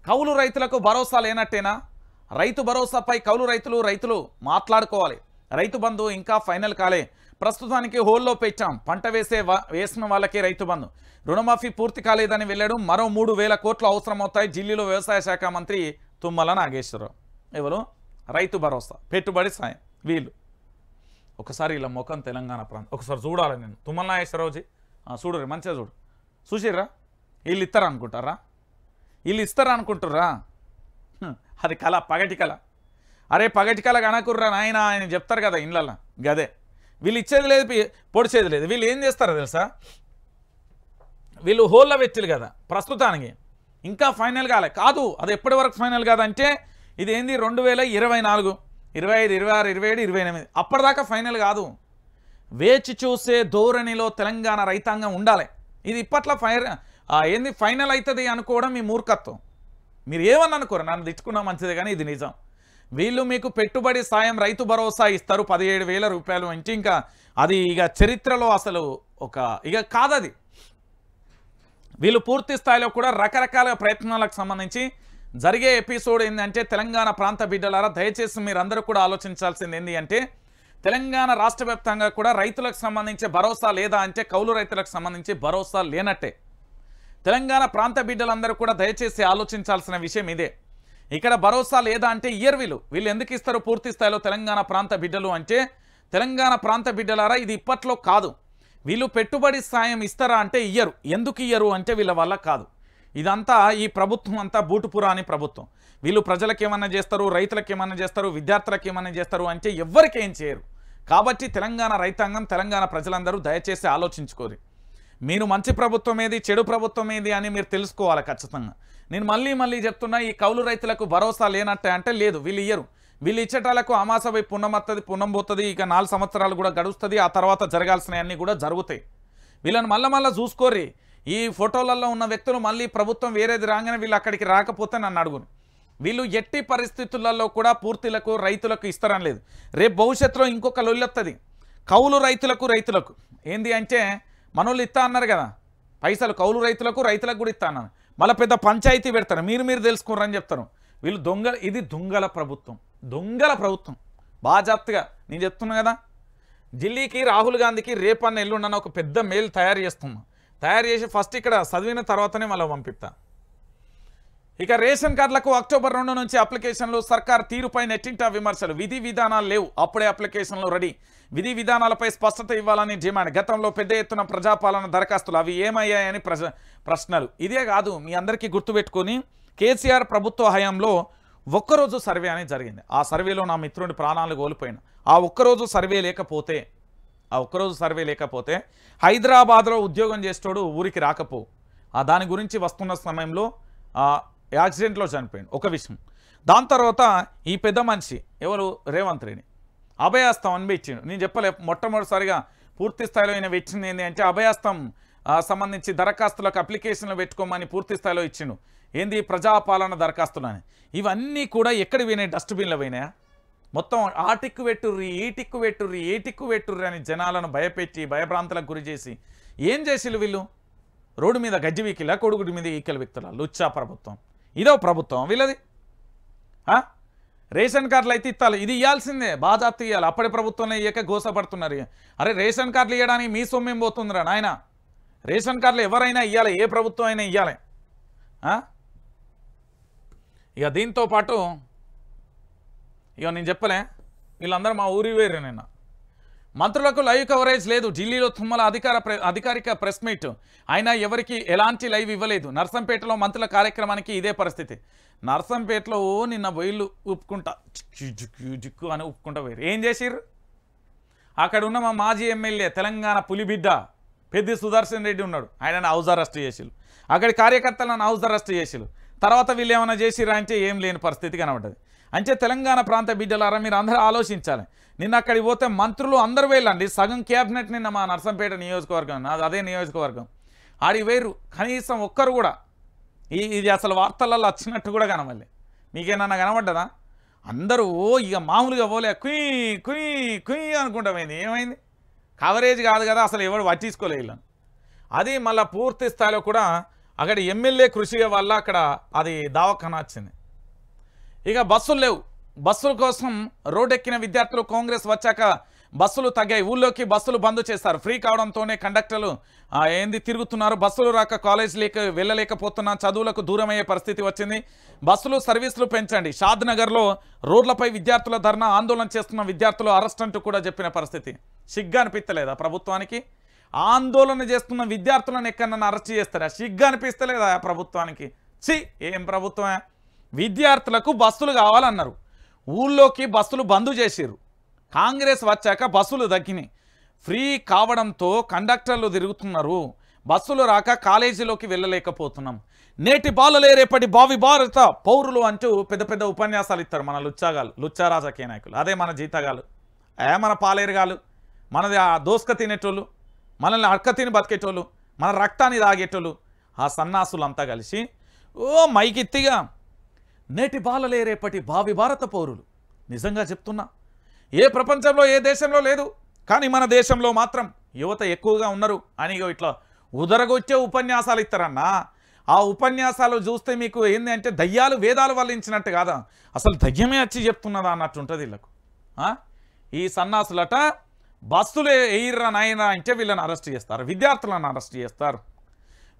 కౌలు రైతులకు భరోసా లేనట్టేనా? రైతు భరోసాపై కౌలు రైతులు మాట్లాడుకోవాలి. రైతు బంధు ఇంకా ఫైనల్ కాలే, ప్రస్తుతానికి హోల్లో పెట్టాం, పంట వేసిన వాళ్ళకే రైతు బంధు, రుణమాఫీ పూర్తి కాలేదని వెళ్ళాడు, మరో 3,000 కోట్లు అవసరమవుతాయి ఢిల్లీలో వ్యవసాయ శాఖ మంత్రి తుమ్మల నాగేశ్వరరావు. ఎవరు? రైతు భరోసా పెట్టుబడి సాయం వీళ్ళు. ఒకసారి ఇలా ముఖం తెలంగాణ ప్రాంతం ఒకసారి చూడాలి నేను. తుమ్మల నాగేశ్వరరావుజీ చూడు, మంచిగా చూడు, చూసిర్రా? వీళ్ళు ఇస్తారా అనుకుంటారా? వీళ్ళు ఇస్తారా అనుకుంటుర్రా? అది కళ, పగటి కళ. అరే పగటి కళ కనకుర్రా నాయన ఆయన చెప్తారు కదా ఇళ్ళల్లో, గదే. వీళ్ళు ఇచ్చేది లేదు, పొడిచేది లేదు. వీళ్ళు ఏం చేస్తారో తెలుసా, వీళ్ళు హోల్లో పెట్టిలు కదా ప్రస్తుతానికి, ఇంకా ఫైనల్ కాలే. కాదు, అది ఎప్పటి వరకు ఫైనల్ కాదంటే ఇది ఏంది 2024, 25, 26, 27, 28 అప్పటిదాకా ఫైనల్ కాదు. వేచి చూసే ధోరణిలో తెలంగాణ రైతాంగం ఉండాలి. ఇది ఇప్పట్లో ఏంది ఫైనల్ అవుతుంది అనుకోవడం మీ మూర్ఖత్వం. మీరు ఏమని అనుకోరు, నన్ను తిట్టుకున్నా మంచిదే కానీ ఇది నిజం. వీళ్ళు మీకు పెట్టుబడి సాయం రైతు భరోసా ఇస్తారు 17,000 రూపాయలు అంటే ఇంకా అది ఇక చరిత్రలో అసలు ఇక కాదది. వీళ్ళు పూర్తి స్థాయిలో కూడా రకరకాల ప్రయత్నాలకు సంబంధించి జరిగే ఎపిసోడ్ ఏంటంటే తెలంగాణ ప్రాంత బిడ్డలారా దయచేసి మీరందరూ కూడా ఆలోచించాల్సింది ఏంటి అంటే తెలంగాణ రాష్ట్ర వ్యాప్తంగా కూడా రైతులకు సంబంధించి భరోసా లేదా అంటే కౌలు రైతులకు సంబంధించి భరోసా లేనట్టే. తెలంగాణ ప్రాంత బిడ్డలందరూ కూడా దయచేసి ఆలోచించాల్సిన విషయం ఇదే. ఇక్కడ భరోసా లేదా అంటే ఇయర్ వీళ్ళు ఎందుకు ఇస్తారు పూర్తి స్థాయిలో తెలంగాణ ప్రాంత బిడ్డలు అంటే తెలంగాణ ప్రాంత బిడ్డలారా ఇది ఇప్పట్లో కాదు. వీళ్ళు పెట్టుబడి సాయం ఇస్తారా అంటే ఇయ్యరు. ఎందుకు ఇయ్యరు అంటే వీళ్ళ వల్ల కాదు. ఇదంతా ఈ ప్రభుత్వం అంతా బూటుపురాని ప్రభుత్వం. వీళ్ళు ప్రజలకు ఏమన్నా చేస్తారు, రైతులకు ఏమన్నా చేస్తారు, విద్యార్థులకు ఏమన్నా చేస్తారు అంటే ఎవ్వరికి ఏం చేయరు. కాబట్టి తెలంగాణ రైతాంగం, తెలంగాణ ప్రజలందరూ దయచేసి ఆలోచించుకోరు. మీరు మంచి ప్రభుత్వం ఏది, చెడు ప్రభుత్వం ఏది అని మీరు తెలుసుకోవాలి ఖచ్చితంగా. నేను మళ్ళీ చెప్తున్నా, ఈ కౌలు రైతులకు భరోసా లేనట్టే అంటే లేదు, వీళ్ళు ఇయ్యరు. వీళ్ళు ఇచ్చేటాలకు అమాసపై పుణ్యం వస్తుంది, పుణ్యం పోతుంది, ఇక 4 సంవత్సరాలు కూడా గడుస్తుంది, ఆ తర్వాత జరగాల్సినవన్నీ కూడా జరుగుతాయి. వీళ్ళని మళ్ళీ చూసుకోర్రి. ఈ ఫోటోలలో ఉన్న వ్యక్తులు మళ్ళీ ప్రభుత్వం వేరేది రాగానే వీళ్ళు అక్కడికి రాకపోతే నన్ను అడుగును. వీళ్ళు ఎట్టి పరిస్థితులలో కూడా పూర్తిలకు రైతులకు ఇస్తారని లేదు. రేపు భవిష్యత్తులో ఇంకొక లొల్లొస్తుంది. కౌలు రైతులకు ఏంది అంటే మనోళ్ళు ఇస్తా అన్నారు కదా పైసలు, కౌలు రైతులకు కూడా ఇస్తా అన్నారు. మళ్ళీ పెద్ద పంచాయతీ పెడతారు, మీరు తెలుసుకున్నారని చెప్తారు. వీళ్ళు ఇది దొంగల ప్రభుత్వం. బాజాప్తిగా నేను చెప్తున్నా కదా. ఢిల్లీకి రాహుల్ గాంధీకి రేపన్న ఎల్లుండన్న ఒక పెద్ద మెయిల్ తయారు చేసి ఫస్ట్ ఇక్కడ చదివిన తర్వాతనే మళ్ళీ పంపిస్తా. ఇక రేషన్ కార్డులకు అక్టోబర్ 2 నుంచి అప్లికేషన్లు, సర్కార్ తీరుపై నెట్టింటా విమర్శలు, విధి విధానాలు లేవు, అప్పుడే అప్లికేషన్లు రెడీ, విధి విధానాలపై స్పష్టత ఇవ్వాలని డిమాండ్, గతంలో పెద్ద ఎత్తున ప్రజాపాలన దరఖాస్తులు అవి ఏమయ్యాయని ప్రశ్నలు. ఇదే కాదు, మీ అందరికీ గుర్తుపెట్టుకొని కేసీఆర్ ప్రభుత్వ హయాంలో ఒక్కరోజు సర్వే అనేది జరిగింది. ఆ సర్వేలో నా మిత్రుడి ప్రాణాలు కోల్పోయిన ఆ ఒక్కరోజు సర్వే లేకపోతే హైదరాబాద్లో ఉద్యోగం చేసేటోడు ఊరికి రాకపో. దాని గురించి వస్తున్న సమయంలో యాక్సిడెంట్లో చనిపోయింది ఒక విషయం. దాని తర్వాత ఈ పెద్ద మనిషి ఎవరు, రేవంత్ రెడ్డి అభయాస్తం అని ఇచ్చిండు. నేను చెప్పలే, మొట్టమొదటిసారిగా పూర్తి స్థాయిలో ఆయన పెట్టింది ఏంటి అంటే అభయాస్తం సంబంధించి దరఖాస్తులకు అప్లికేషన్లు పెట్టుకోమని పూర్తి స్థాయిలో ఇచ్చిండు. ఏంది ప్రజాపాలన దరఖాస్తులు అని. ఇవన్నీ కూడా ఎక్కడ పోయినాయి, డస్ట్బిన్లో పోయినాయా? మొత్తం ఆ టిక్కు పెట్టుర్రి, ఈ టిక్కు పెట్టుర్రి, ఏ టిక్కు పెట్టుర్రి అని జనాలను భయపెట్టి భయభ్రాంతులకు గురి చేసి ఏం చేసిలు వీళ్ళు? రోడ్డు మీద గజ్జి వీకిలా, కొడుగుడి మీద ఈకల వ్యక్తుల లుచ్చా ప్రభుత్వం. ఇదో ప్రభుత్వం వీళ్ళది. రేషన్ కార్డులు అయితే ఇస్తాలి, ఇది ఇవ్వాల్సిందే, బాజాప్తి ఇవ్వాలి. అప్పటి ప్రభుత్వంలో ఇయ్యక గోసపడుతున్నారు. అరే రేషన్ కార్డులు ఇవ్వడానికి మీ సొమ్మేం పోతుందిరా నాయన? రేషన్ కార్డులు ఎవరైనా ఇవ్వాలి, ఏ ప్రభుత్వం అయినా ఇవ్వాలి. ఇక దీంతో పాటు ఇక నేను చెప్పలే, వీళ్ళందరూ మా ఊరి వేరు. నిన్న మంత్రులకు లైవ్ కవరేజ్ లేదు. ఢిల్లీలో తుమ్మల అధికారిక ప్రెస్ మీట్, అయినా ఎవరికి ఎలాంటి లైవ్ ఇవ్వలేదు. నర్సంపేటలో మంత్రుల కార్యక్రమానికి ఇదే పరిస్థితి. నర్సంపేటలో నిన్న బొయిలు ఉప్పుకుంటా జిక్కు అని ఉప్పుకుంటా పోయారు. ఏం చేసిర్రు? అక్కడ ఉన్న మా మాజీ ఎమ్మెల్యే తెలంగాణ పులిబిడ్డ పెద్ది సుదర్శన్ రెడ్డి ఉన్నాడు, ఆయనను హౌస్ అరెస్ట్ చేసిరు. అక్కడి కార్యకర్తలను హౌస్ అరెస్ట్ చేసిరు. తర్వాత వీళ్ళు ఏమైనా చేసిరా అంటే ఏం లేని పరిస్థితి కనబడ్డది. అంటే తెలంగాణ ప్రాంత బిడ్డలారా మీరు అందరూ ఆలోచించాలి. నిన్న అక్కడికి పోతే మంత్రులు అందరూ వెళ్ళండి, సగం క్యాబినెట్ నిన్న మా నర్సంపేట నియోజకవర్గం, అదే నియోజకవర్గం ఆడి వేరు. కనీసం ఒక్కరు కూడా ఇది అసలు వార్తలలో వచ్చినట్టు కూడా కనవలే. మీకేమన్నా కనబడ్డదా? అందరూ ఇక మామూలుగా పోలే కుయ్ కుయ్ కుయ్ అనుకుంటా పోయింది. ఏమైంది? కవరేజ్ కాదు కదా, అసలు ఎవరు పట్టించుకోలే వీళ్ళని. అది మళ్ళీ పూర్తి స్థాయిలో కూడా అక్కడ ఎమ్మెల్యే కృషి వల్ల అక్కడ అది దావఖానా వచ్చింది. ఇక బస్సులు లేవు. బస్సుల కోసం రోడ్డెక్కిన విద్యార్థులు కాంగ్రెస్ వచ్చాక బస్సులు తగ్గాయి. ఊళ్ళోకి బస్సులు బంద్ చేస్తారు. ఫ్రీ కావడంతోనే కండక్టర్లు తిరుగుతున్నారు. బస్సులు రాక కాలేజీలకు వెళ్ళలేకపోతున్నా, చదువులకు దూరమయ్యే పరిస్థితి వచ్చింది. బస్సులు సర్వీసులు పెంచండి. షాద్ నగర్లో రోడ్లపై విద్యార్థుల ధర్నా, ఆందోళన చేస్తున్న విద్యార్థులు అరెస్ట్ అంటూ కూడా చెప్పిన పరిస్థితి. సిగ్గా అనిపిస్తలేదా ప్రభుత్వానికి? ఆందోళన చేస్తున్న విద్యార్థులను ఎక్కడన్నా అరెస్ట్ చేస్తారా? సిగ్గా అనిపిస్తలేదా ప్రభుత్వానికి? ఏం ప్రభుత్వమే? విద్యార్థులకు బస్సులు కావాలన్నారు, ఊళ్ళోకి బస్సులు బంద్ చేసిర్రు. కాంగ్రెస్ వచ్చాక బస్సులు తగ్గినాయి. ఫ్రీ కావడంతో కండక్టర్లు తిరుగుతున్నారు. బస్సులు రాక కాలేజీలోకి వెళ్ళలేకపోతున్నాం. నేటి బాలలే రేపటి భావి భారత పౌరులు అంటూ పెద్ద పెద్ద ఉపన్యాసాలు ఇస్తారు మన లుచ్చా రాజకీయ నాయకులు. అదే మన జీతగాలు, మన పాలేరుగాలు, మనది ఆ దోసుక తినేటోళ్ళు, మనల్ని అడక తిని బతికేటోళ్ళు, మన రక్తాన్ని తాగేటోళ్ళు, ఆ సన్నాసులంతా కలిసి మైకిత్తిగా నేటి బాలలే రేపటి భావి భారత పౌరులు. నిజంగా చెప్తున్నా, ఏ ప్రపంచంలో ఏ దేశంలో లేదు, కానీ మన దేశంలో మాత్రం యువత ఎక్కువగా ఉన్నారు అని ఇట్లా ఉదరగొచ్చే ఉపన్యాసాలు ఇస్తారన్నా. ఆ ఉపన్యాసాలు చూస్తే మీకు ఏంది అంటే దయ్యాలు వేదాలు వల్లించినట్టు కాదా, అసలు దయ్యమే వచ్చి చెప్తున్నదా అన్నట్టు ఉంటుంది వీళ్ళకు. ఈ సన్నాసులట బస్సులు ఎయిర్రా నాయన అంటే వీళ్ళని అరెస్ట్ చేస్తారు, విద్యార్థులను అరెస్ట్ చేస్తారు.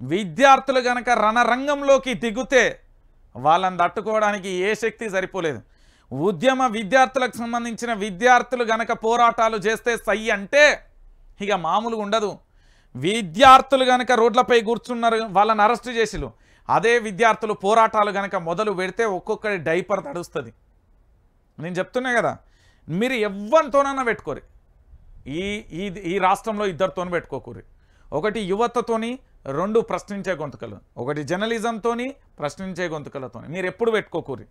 విద్యార్థులు కనుక రణరంగంలోకి దిగుతే వాళ్ళని తట్టుకోవడానికి ఏ శక్తి సరిపోలేదు. ఉద్యమ విద్యార్థులకు సంబంధించిన విద్యార్థులు గనక పోరాటాలు చేస్తే సై అంటే ఇక మామూలుగా ఉండదు. విద్యార్థులు గనక రోడ్లపై కూర్చున్నారు, వాళ్ళని అరెస్ట్ చేసిలు. అదే విద్యార్థులు పోరాటాలు గనక మొదలు పెడితే ఒక్కొక్కరి డైపర్ తడుస్తుంది. నేను చెప్తున్నా కదా, మీరు ఎవ్వరితోనన్నా పెట్టుకోరు. ఈ రాష్ట్రంలో ఇద్దరితోనూ పెట్టుకోకూరి. ఒకటి యువతతోని, రెండు ప్రశ్నించే గొంతుకలు, ఒకటి జర్నలిజంతోని ప్రశ్నించే గొంతుకలతో మీరు ఎప్పుడు పెట్టుకోకూరి.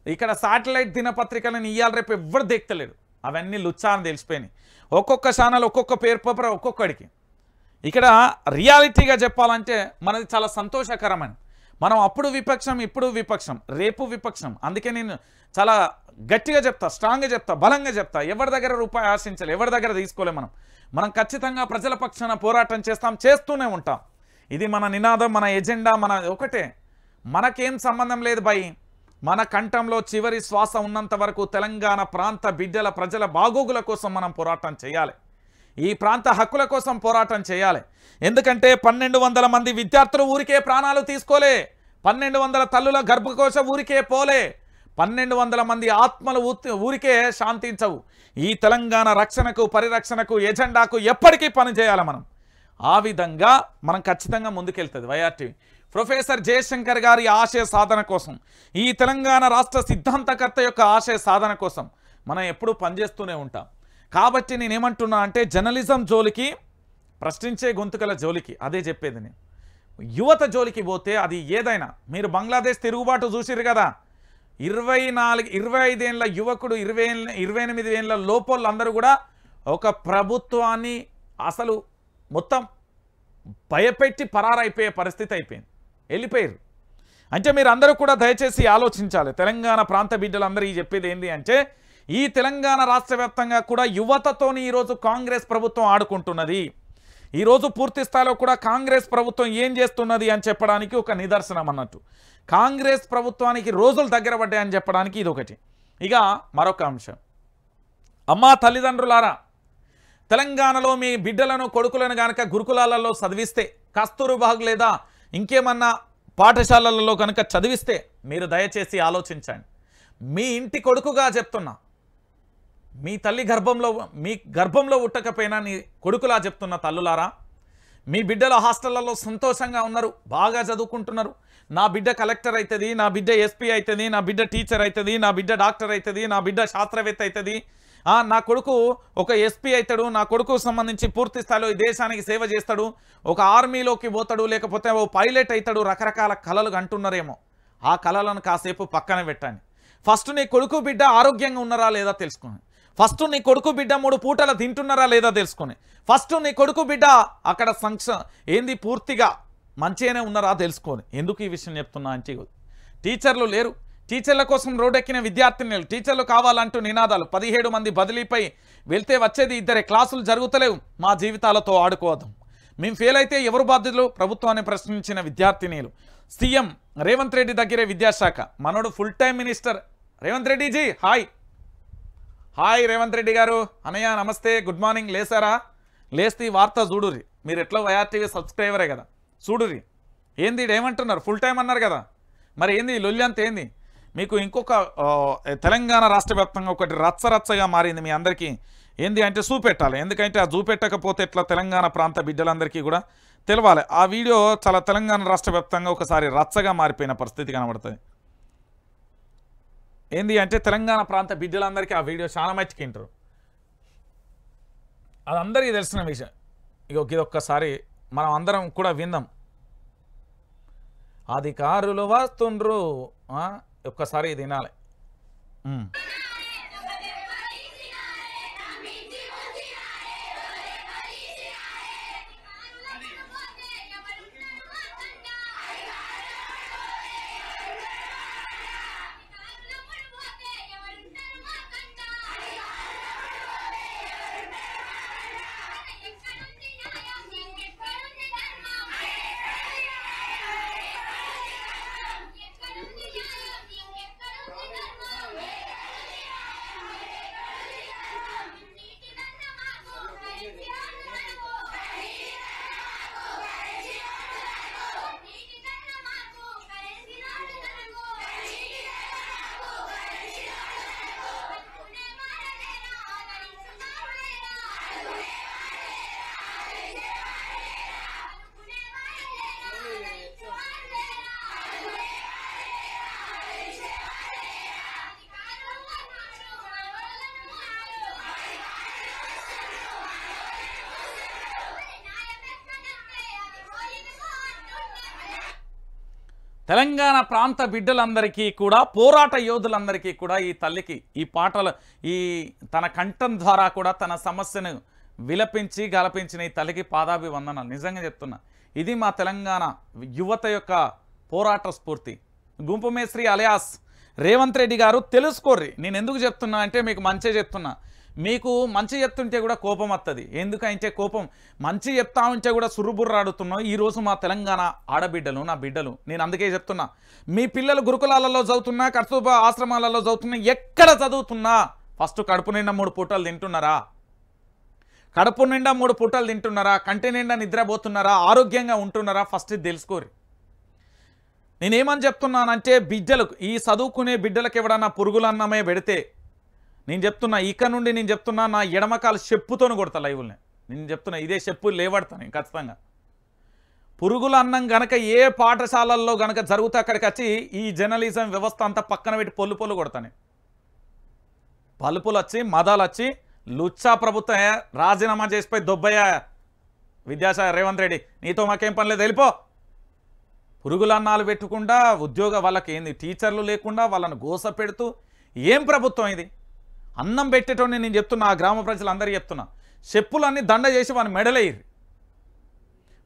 ఇక్కడ శాటిలైట్ దినపత్రికలను ఇయ్యాలి రేపు ఎవ్వరు దేక్తలేడు, అవన్నీ లుచ్చా అని తెలిసిపోయినాయి. ఒక్కొక్క ఛానల్ ఒక్కొక్క పేరు పేపర్ ఒక్కొక్కడికి. ఇక్కడ రియాలిటీగా చెప్పాలంటే మనది చాలా సంతోషకరమని. మనం అప్పుడు విపక్షం, ఇప్పుడు విపక్షం, రేపు విపక్షం. అందుకే నేను చాలా గట్టిగా చెప్తా, స్ట్రాంగ్గా చెప్తా, బలంగా చెప్తా. ఎవరి దగ్గర రూపాయి ఆశించాలి, ఎవరి దగ్గర తీసుకోలే. మనం ఖచ్చితంగా ప్రజల పక్షాన పోరాటం చేస్తాం, చేస్తూనే ఉంటాం. ఇది మన నినాదం, మన ఎజెండా, మన ఒకటే. మనకేం సంబంధం లేదు భయ్. మన కంఠంలో చివరి శ్వాస ఉన్నంత వరకు తెలంగాణ ప్రాంత బిడ్డల ప్రజల బాగోగుల కోసం మనం పోరాటం చేయాలి. ఈ ప్రాంత హక్కుల కోసం పోరాటం చేయాలి. ఎందుకంటే 1200 మంది విద్యార్థులు ఊరికే ప్రాణాలు తీసుకోలే, 1200 తల్లుల గర్భకోశ ఊరికే పోలే, 1200 మంది ఆత్మలు ఊరికే శాంతించవు. ఈ తెలంగాణ రక్షణకు, పరిరక్షణకు, ఎజెండాకు ఎప్పటికీ పనిచేయాలి మనం. ఆ విధంగా మనం ఖచ్చితంగా ముందుకెళ్తుంది వైఆర్టీవీ. ప్రొఫెసర్ జయశంకర్ గారి ఆశయ సాధన కోసం, ఈ తెలంగాణ రాష్ట్ర సిద్ధాంతకర్త యొక్క ఆశయ సాధన కోసం మనం ఎప్పుడూ పనిచేస్తూనే ఉంటాం. కాబట్టి నేనేమంటున్నా అంటే జర్నలిజం జోలికి, ప్రశ్నించే గొంతుకల జోలికి, అదే చెప్పేది నేను. యువత జోలికి పోతే అది ఏదైనా, మీరు బంగ్లాదేశ్ తిరుగుబాటు చూసిరు కదా, 25 ఏళ్ళ యువకుడు, 28 ఏళ్ళ లోపల అందరూ కూడా ఒక ప్రభుత్వాన్ని అసలు మొత్తం భయపెట్టి పరారైపోయే పరిస్థితి అయిపోయింది, వెళ్ళిపోయారు. అంటే మీరు అందరూ కూడా దయచేసి ఆలోచించాలి. తెలంగాణ ప్రాంత బిడ్డలందరూ చెప్పేది ఏంటి అంటే, ఈ తెలంగాణ రాష్ట్ర వ్యాప్తంగా కూడా యువతతోని ఈరోజు కాంగ్రెస్ ప్రభుత్వం ఆడుకుంటున్నది. ఈరోజు పూర్తి స్థాయిలో కూడా కాంగ్రెస్ ప్రభుత్వం ఏం చేస్తున్నది అని చెప్పడానికి ఒక నిదర్శనం అన్నట్టు. కాంగ్రెస్ ప్రభుత్వానికి రోజులు దగ్గర పడ్డాయని చెప్పడానికి ఇది ఒకటి. ఇక మరొక అంశం, అమ్మా తల్లిదండ్రులారా, తెలంగాణలో మీ బిడ్డలను, కొడుకులను కనుక గురుకులాలలో చదివిస్తే, కస్తూర్బాగ్ లేదా ఇంకేమన్నా పాఠశాలలలో కనుక చదివిస్తే మీరు దయచేసి ఆలోచించండి. మీ ఇంటి కొడుకుగా చెప్తున్నా, మీ తల్లి గర్భంలో ఉట్టకపోయినా నీ కొడుకులా చెప్తున్న తల్లులారా, మీ బిడ్డల హాస్టళ్లలో సంతోషంగా ఉన్నారు, బాగా చదువుకుంటున్నారు. నా బిడ్డ కలెక్టర్ అవుతుంది, నా బిడ్డ ఎస్పీ అవుతుంది, నా బిడ్డ టీచర్ అవుతుంది, నా బిడ్డ డాక్టర్ అవుతుంది, నా బిడ్డ శాస్త్రవేత్త అవుతుంది, నా కొడుకు ఒక ఎస్పీ అవుతాడు, నా కొడుకు సంబంధించి పూర్తి స్థాయిలో ఈ దేశానికి సేవ చేస్తాడు, ఒక ఆర్మీలోకి పోతాడు, లేకపోతే ఓ పైలట్ అవుతాడు, రకరకాల కళలు అంటున్నారేమో. ఆ కళలను కాసేపు పక్కన పెట్టండి. ఫస్ట్ నీ కొడుకు బిడ్డ ఆరోగ్యంగా ఉన్నారా లేదా తెలుసుకోండి. ఫస్ట్ నీ కొడుకు బిడ్డ 3 పూటల తింటున్నారా లేదా తెలుసుకొని, ఫస్ట్ నీ కొడుకు బిడ్డ అక్కడ ఏంది పూర్తిగా మంచిగానే ఉన్నారా తెలుసుకొని. ఎందుకు ఈ విషయం చెప్తున్నా అంటే, టీచర్లు లేరు, టీచర్ల కోసం రోడ్డెక్కిన విద్యార్థినులు, టీచర్లు కావాలంటూ నినాదాలు, 17 మంది బదిలీపై వెళ్తే వచ్చేది 2 క్లాసులు జరుగుతలేవు, మా జీవితాలతో ఆడుకోవద్దు, మేము ఫెయిల్ అయితే ఎవరు బాధ్యులు, ప్రభుత్వాన్ని ప్రశ్నించిన విద్యార్థినీలు. సీఎం రేవంత్ రెడ్డి దగ్గరే విద్యాశాఖ, మనోడు full time minister Revanth రెడ్డిజీ. Hi Revanth Reddy గారు. అన్నయ్య నమస్తే, గుడ్ మార్నింగ్. లేసారా? లేస్తే ఈ వార్త చూడుర్రి. మీరు ఎట్లా వైఆర్టీవీ సబ్స్క్రైబరే కదా, చూడుర్రి. ఏంది ఏమంటున్నారు, ఫుల్ టైం అన్నారు కదా, మరి ఏంది లొల్లి ఏంది? మీకు ఇంకొక తెలంగాణ రాష్ట్ర వ్యాప్తంగా ఒకటి రచ్చరచ్చగా మారింది మీ అందరికీ. ఏంది అంటే చూపెట్టాలి, ఎందుకంటే ఆ చూపెట్టకపోతే ఎట్లా తెలంగాణ ప్రాంత బిడ్డలందరికీ కూడా తెలవాలి. ఆ వీడియో చాలా తెలంగాణ రాష్ట్ర వ్యాప్తంగా ఒకసారి రచ్చగా మారిపోయిన పరిస్థితి కనబడుతుంది. ఏంది అంటే తెలంగాణ ప్రాంత బిడ్డలందరికీ ఆ వీడియో చాలా మర్చికింటారు, అది అందరికీ తెలిసిన విషయం. ఇది ఒక్కసారి మనం అందరం కూడా విందాం. అధికారులు వస్తుండ్రు, ఒక్కసారి ఇది వినాలి. తెలంగాణ ప్రాంత బిడ్డలందరికీ కూడా, పోరాట యోధులందరికీ కూడా ఈ తల్లికి ఈ పాటలు తన కంఠం ద్వారా కూడా తన సమస్యను విలపించి గలపించిన ఈ తల్లికి పాదాభివందనాలు. నిజంగా చెప్తున్నా, ఇది మా తెలంగాణ యువత యొక్క పోరాట స్ఫూర్తి. గుంపు మేస్త్రి అలియాస్ రేవంత్ రెడ్డి గారు తెలుసుకోర్రి. నేను ఎందుకు చెప్తున్నా అంటే మీకు మంచి చెప్తున్నా. మీకు మంచి చెప్తుంటే కూడా కోపం వస్తుంది. ఎందుకంటే కోపం మంచి చెప్తా ఉంటే కూడా సురుబుర్రాడుతున్నాం. ఈరోజు మా తెలంగాణ ఆడబిడ్డలు, నా బిడ్డలు, నేను అందుకే చెప్తున్నా, మీ పిల్లలు గురుకులాలలో చదువుతున్నా, కస్తూర్బా ఆశ్రమాలలో చదువుతున్నా, ఎక్కడ చదువుతున్నా ఫస్ట్ కడుపు నిండా 3 పూటలు తింటున్నారా? కడుపు నిండా 3 పూటలు తింటున్నారా? కంటి నిండా నిద్రపోతున్నారా? ఆరోగ్యంగా ఉంటున్నారా? ఫస్ట్ తెలుసుకోరు. నేనేమని చెప్తున్నానంటే, బిడ్డలకు, ఈ చదువుకునే బిడ్డలకు ఎవడన్నా పురుగులన్నమే పెడితే, నేను చెప్తున్నా, ఇక నుండి నేను చెప్తున్నా, నా ఎడమకాలు చెప్పుతోని కొడతా లైవ్ని. నేను చెప్తున్నా, ఇదే చెప్పు లేవడతాను ఖచ్చితంగా. పురుగుల అన్నం గనక ఏ పాఠశాలల్లో గనక జరుగుతా అక్కడికి వచ్చి ఈ జర్నలిజం వ్యవస్థ అంతా పక్కన పెట్టి పొల్లు కొడతాను. పలుపులు వచ్చి, మదాలు వచ్చి, లుచ్చా ప్రభుత్వం రాజీనామా చేసిపోయి దొబ్బయ్యా విద్యాసాగర్ రేవంత్ రెడ్డి, నీతో మాకేం పని లేదు, వెళ్ళిపో. పురుగులన్నాలు పెట్టుకుండా ఉద్యోగ వాళ్ళకి ఏంది, టీచర్లు లేకుండా వాళ్ళను గోస పెడుతూ ఏం ప్రభుత్వం ఇది? అన్నం పెట్టేటోని నేను చెప్తున్నా, ఆ గ్రామ ప్రజలందరికీ చెప్తున్నా, చెప్పులన్నీ దండ చేసి వాని మెడలేయిర్రి.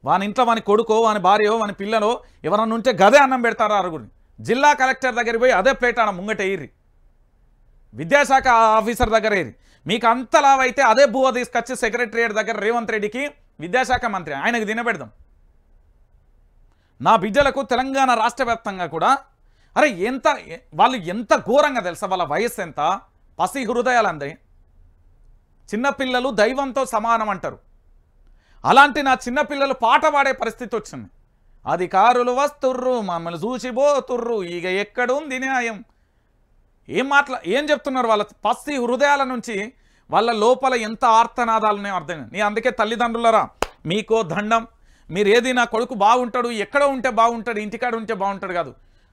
వాని ఇంట్లో వాని కొడుకో, వాని భార్యో, వాని పిల్లలో ఎవరన్నా ఉంటే గదే అన్నం పెడతారు. అరుగురిని జిల్లా కలెక్టర్ దగ్గరికి పోయి అదే ప్లేట్ ఆడ ముంగటేయిర్రి. విద్యాశాఖ ఆఫీసర్ దగ్గర ఏరి. మీకు అంతలావైతే అదే బువ్వ తీసుకొచ్చి సెక్రటరియట్ దగ్గర రేవంత్ రెడ్డికి, విద్యాశాఖ మంత్రి ఆయనకు తినబెడదాం. నా బిడ్డలకు తెలంగాణ రాష్ట్ర వ్యాప్తంగా కూడా అరే వాళ్ళు ఎంత ఘోరంగా తెలుసా, వాళ్ళ వయస్సు ఎంత, పసి హృదయాలందరి చిన్నపిల్లలు దైవంతో సమానం అంటారు. అలాంటి నా చిన్నపిల్లలు పాట పాడే పరిస్థితి వచ్చింది. అధికారులు వస్తుర్రు, మమ్మల్ని చూసిపోతుర్రు, ఇక ఎక్కడుంది న్యాయం? ఏం చెప్తున్నారు? వాళ్ళ పసి హృదయాల నుంచి వాళ్ళ లోపల ఎంత ఆర్తనాదాలున్నాయో అర్థం. నీ అందుకే తల్లిదండ్రులరా మీకో దండం. మీరు ఏది నా కొడుకు బాగుంటాడు, ఎక్కడ ఉంటే బాగుంటాడు, ఇంటికాడ ఉంటే బాగుంటాడు కాదు,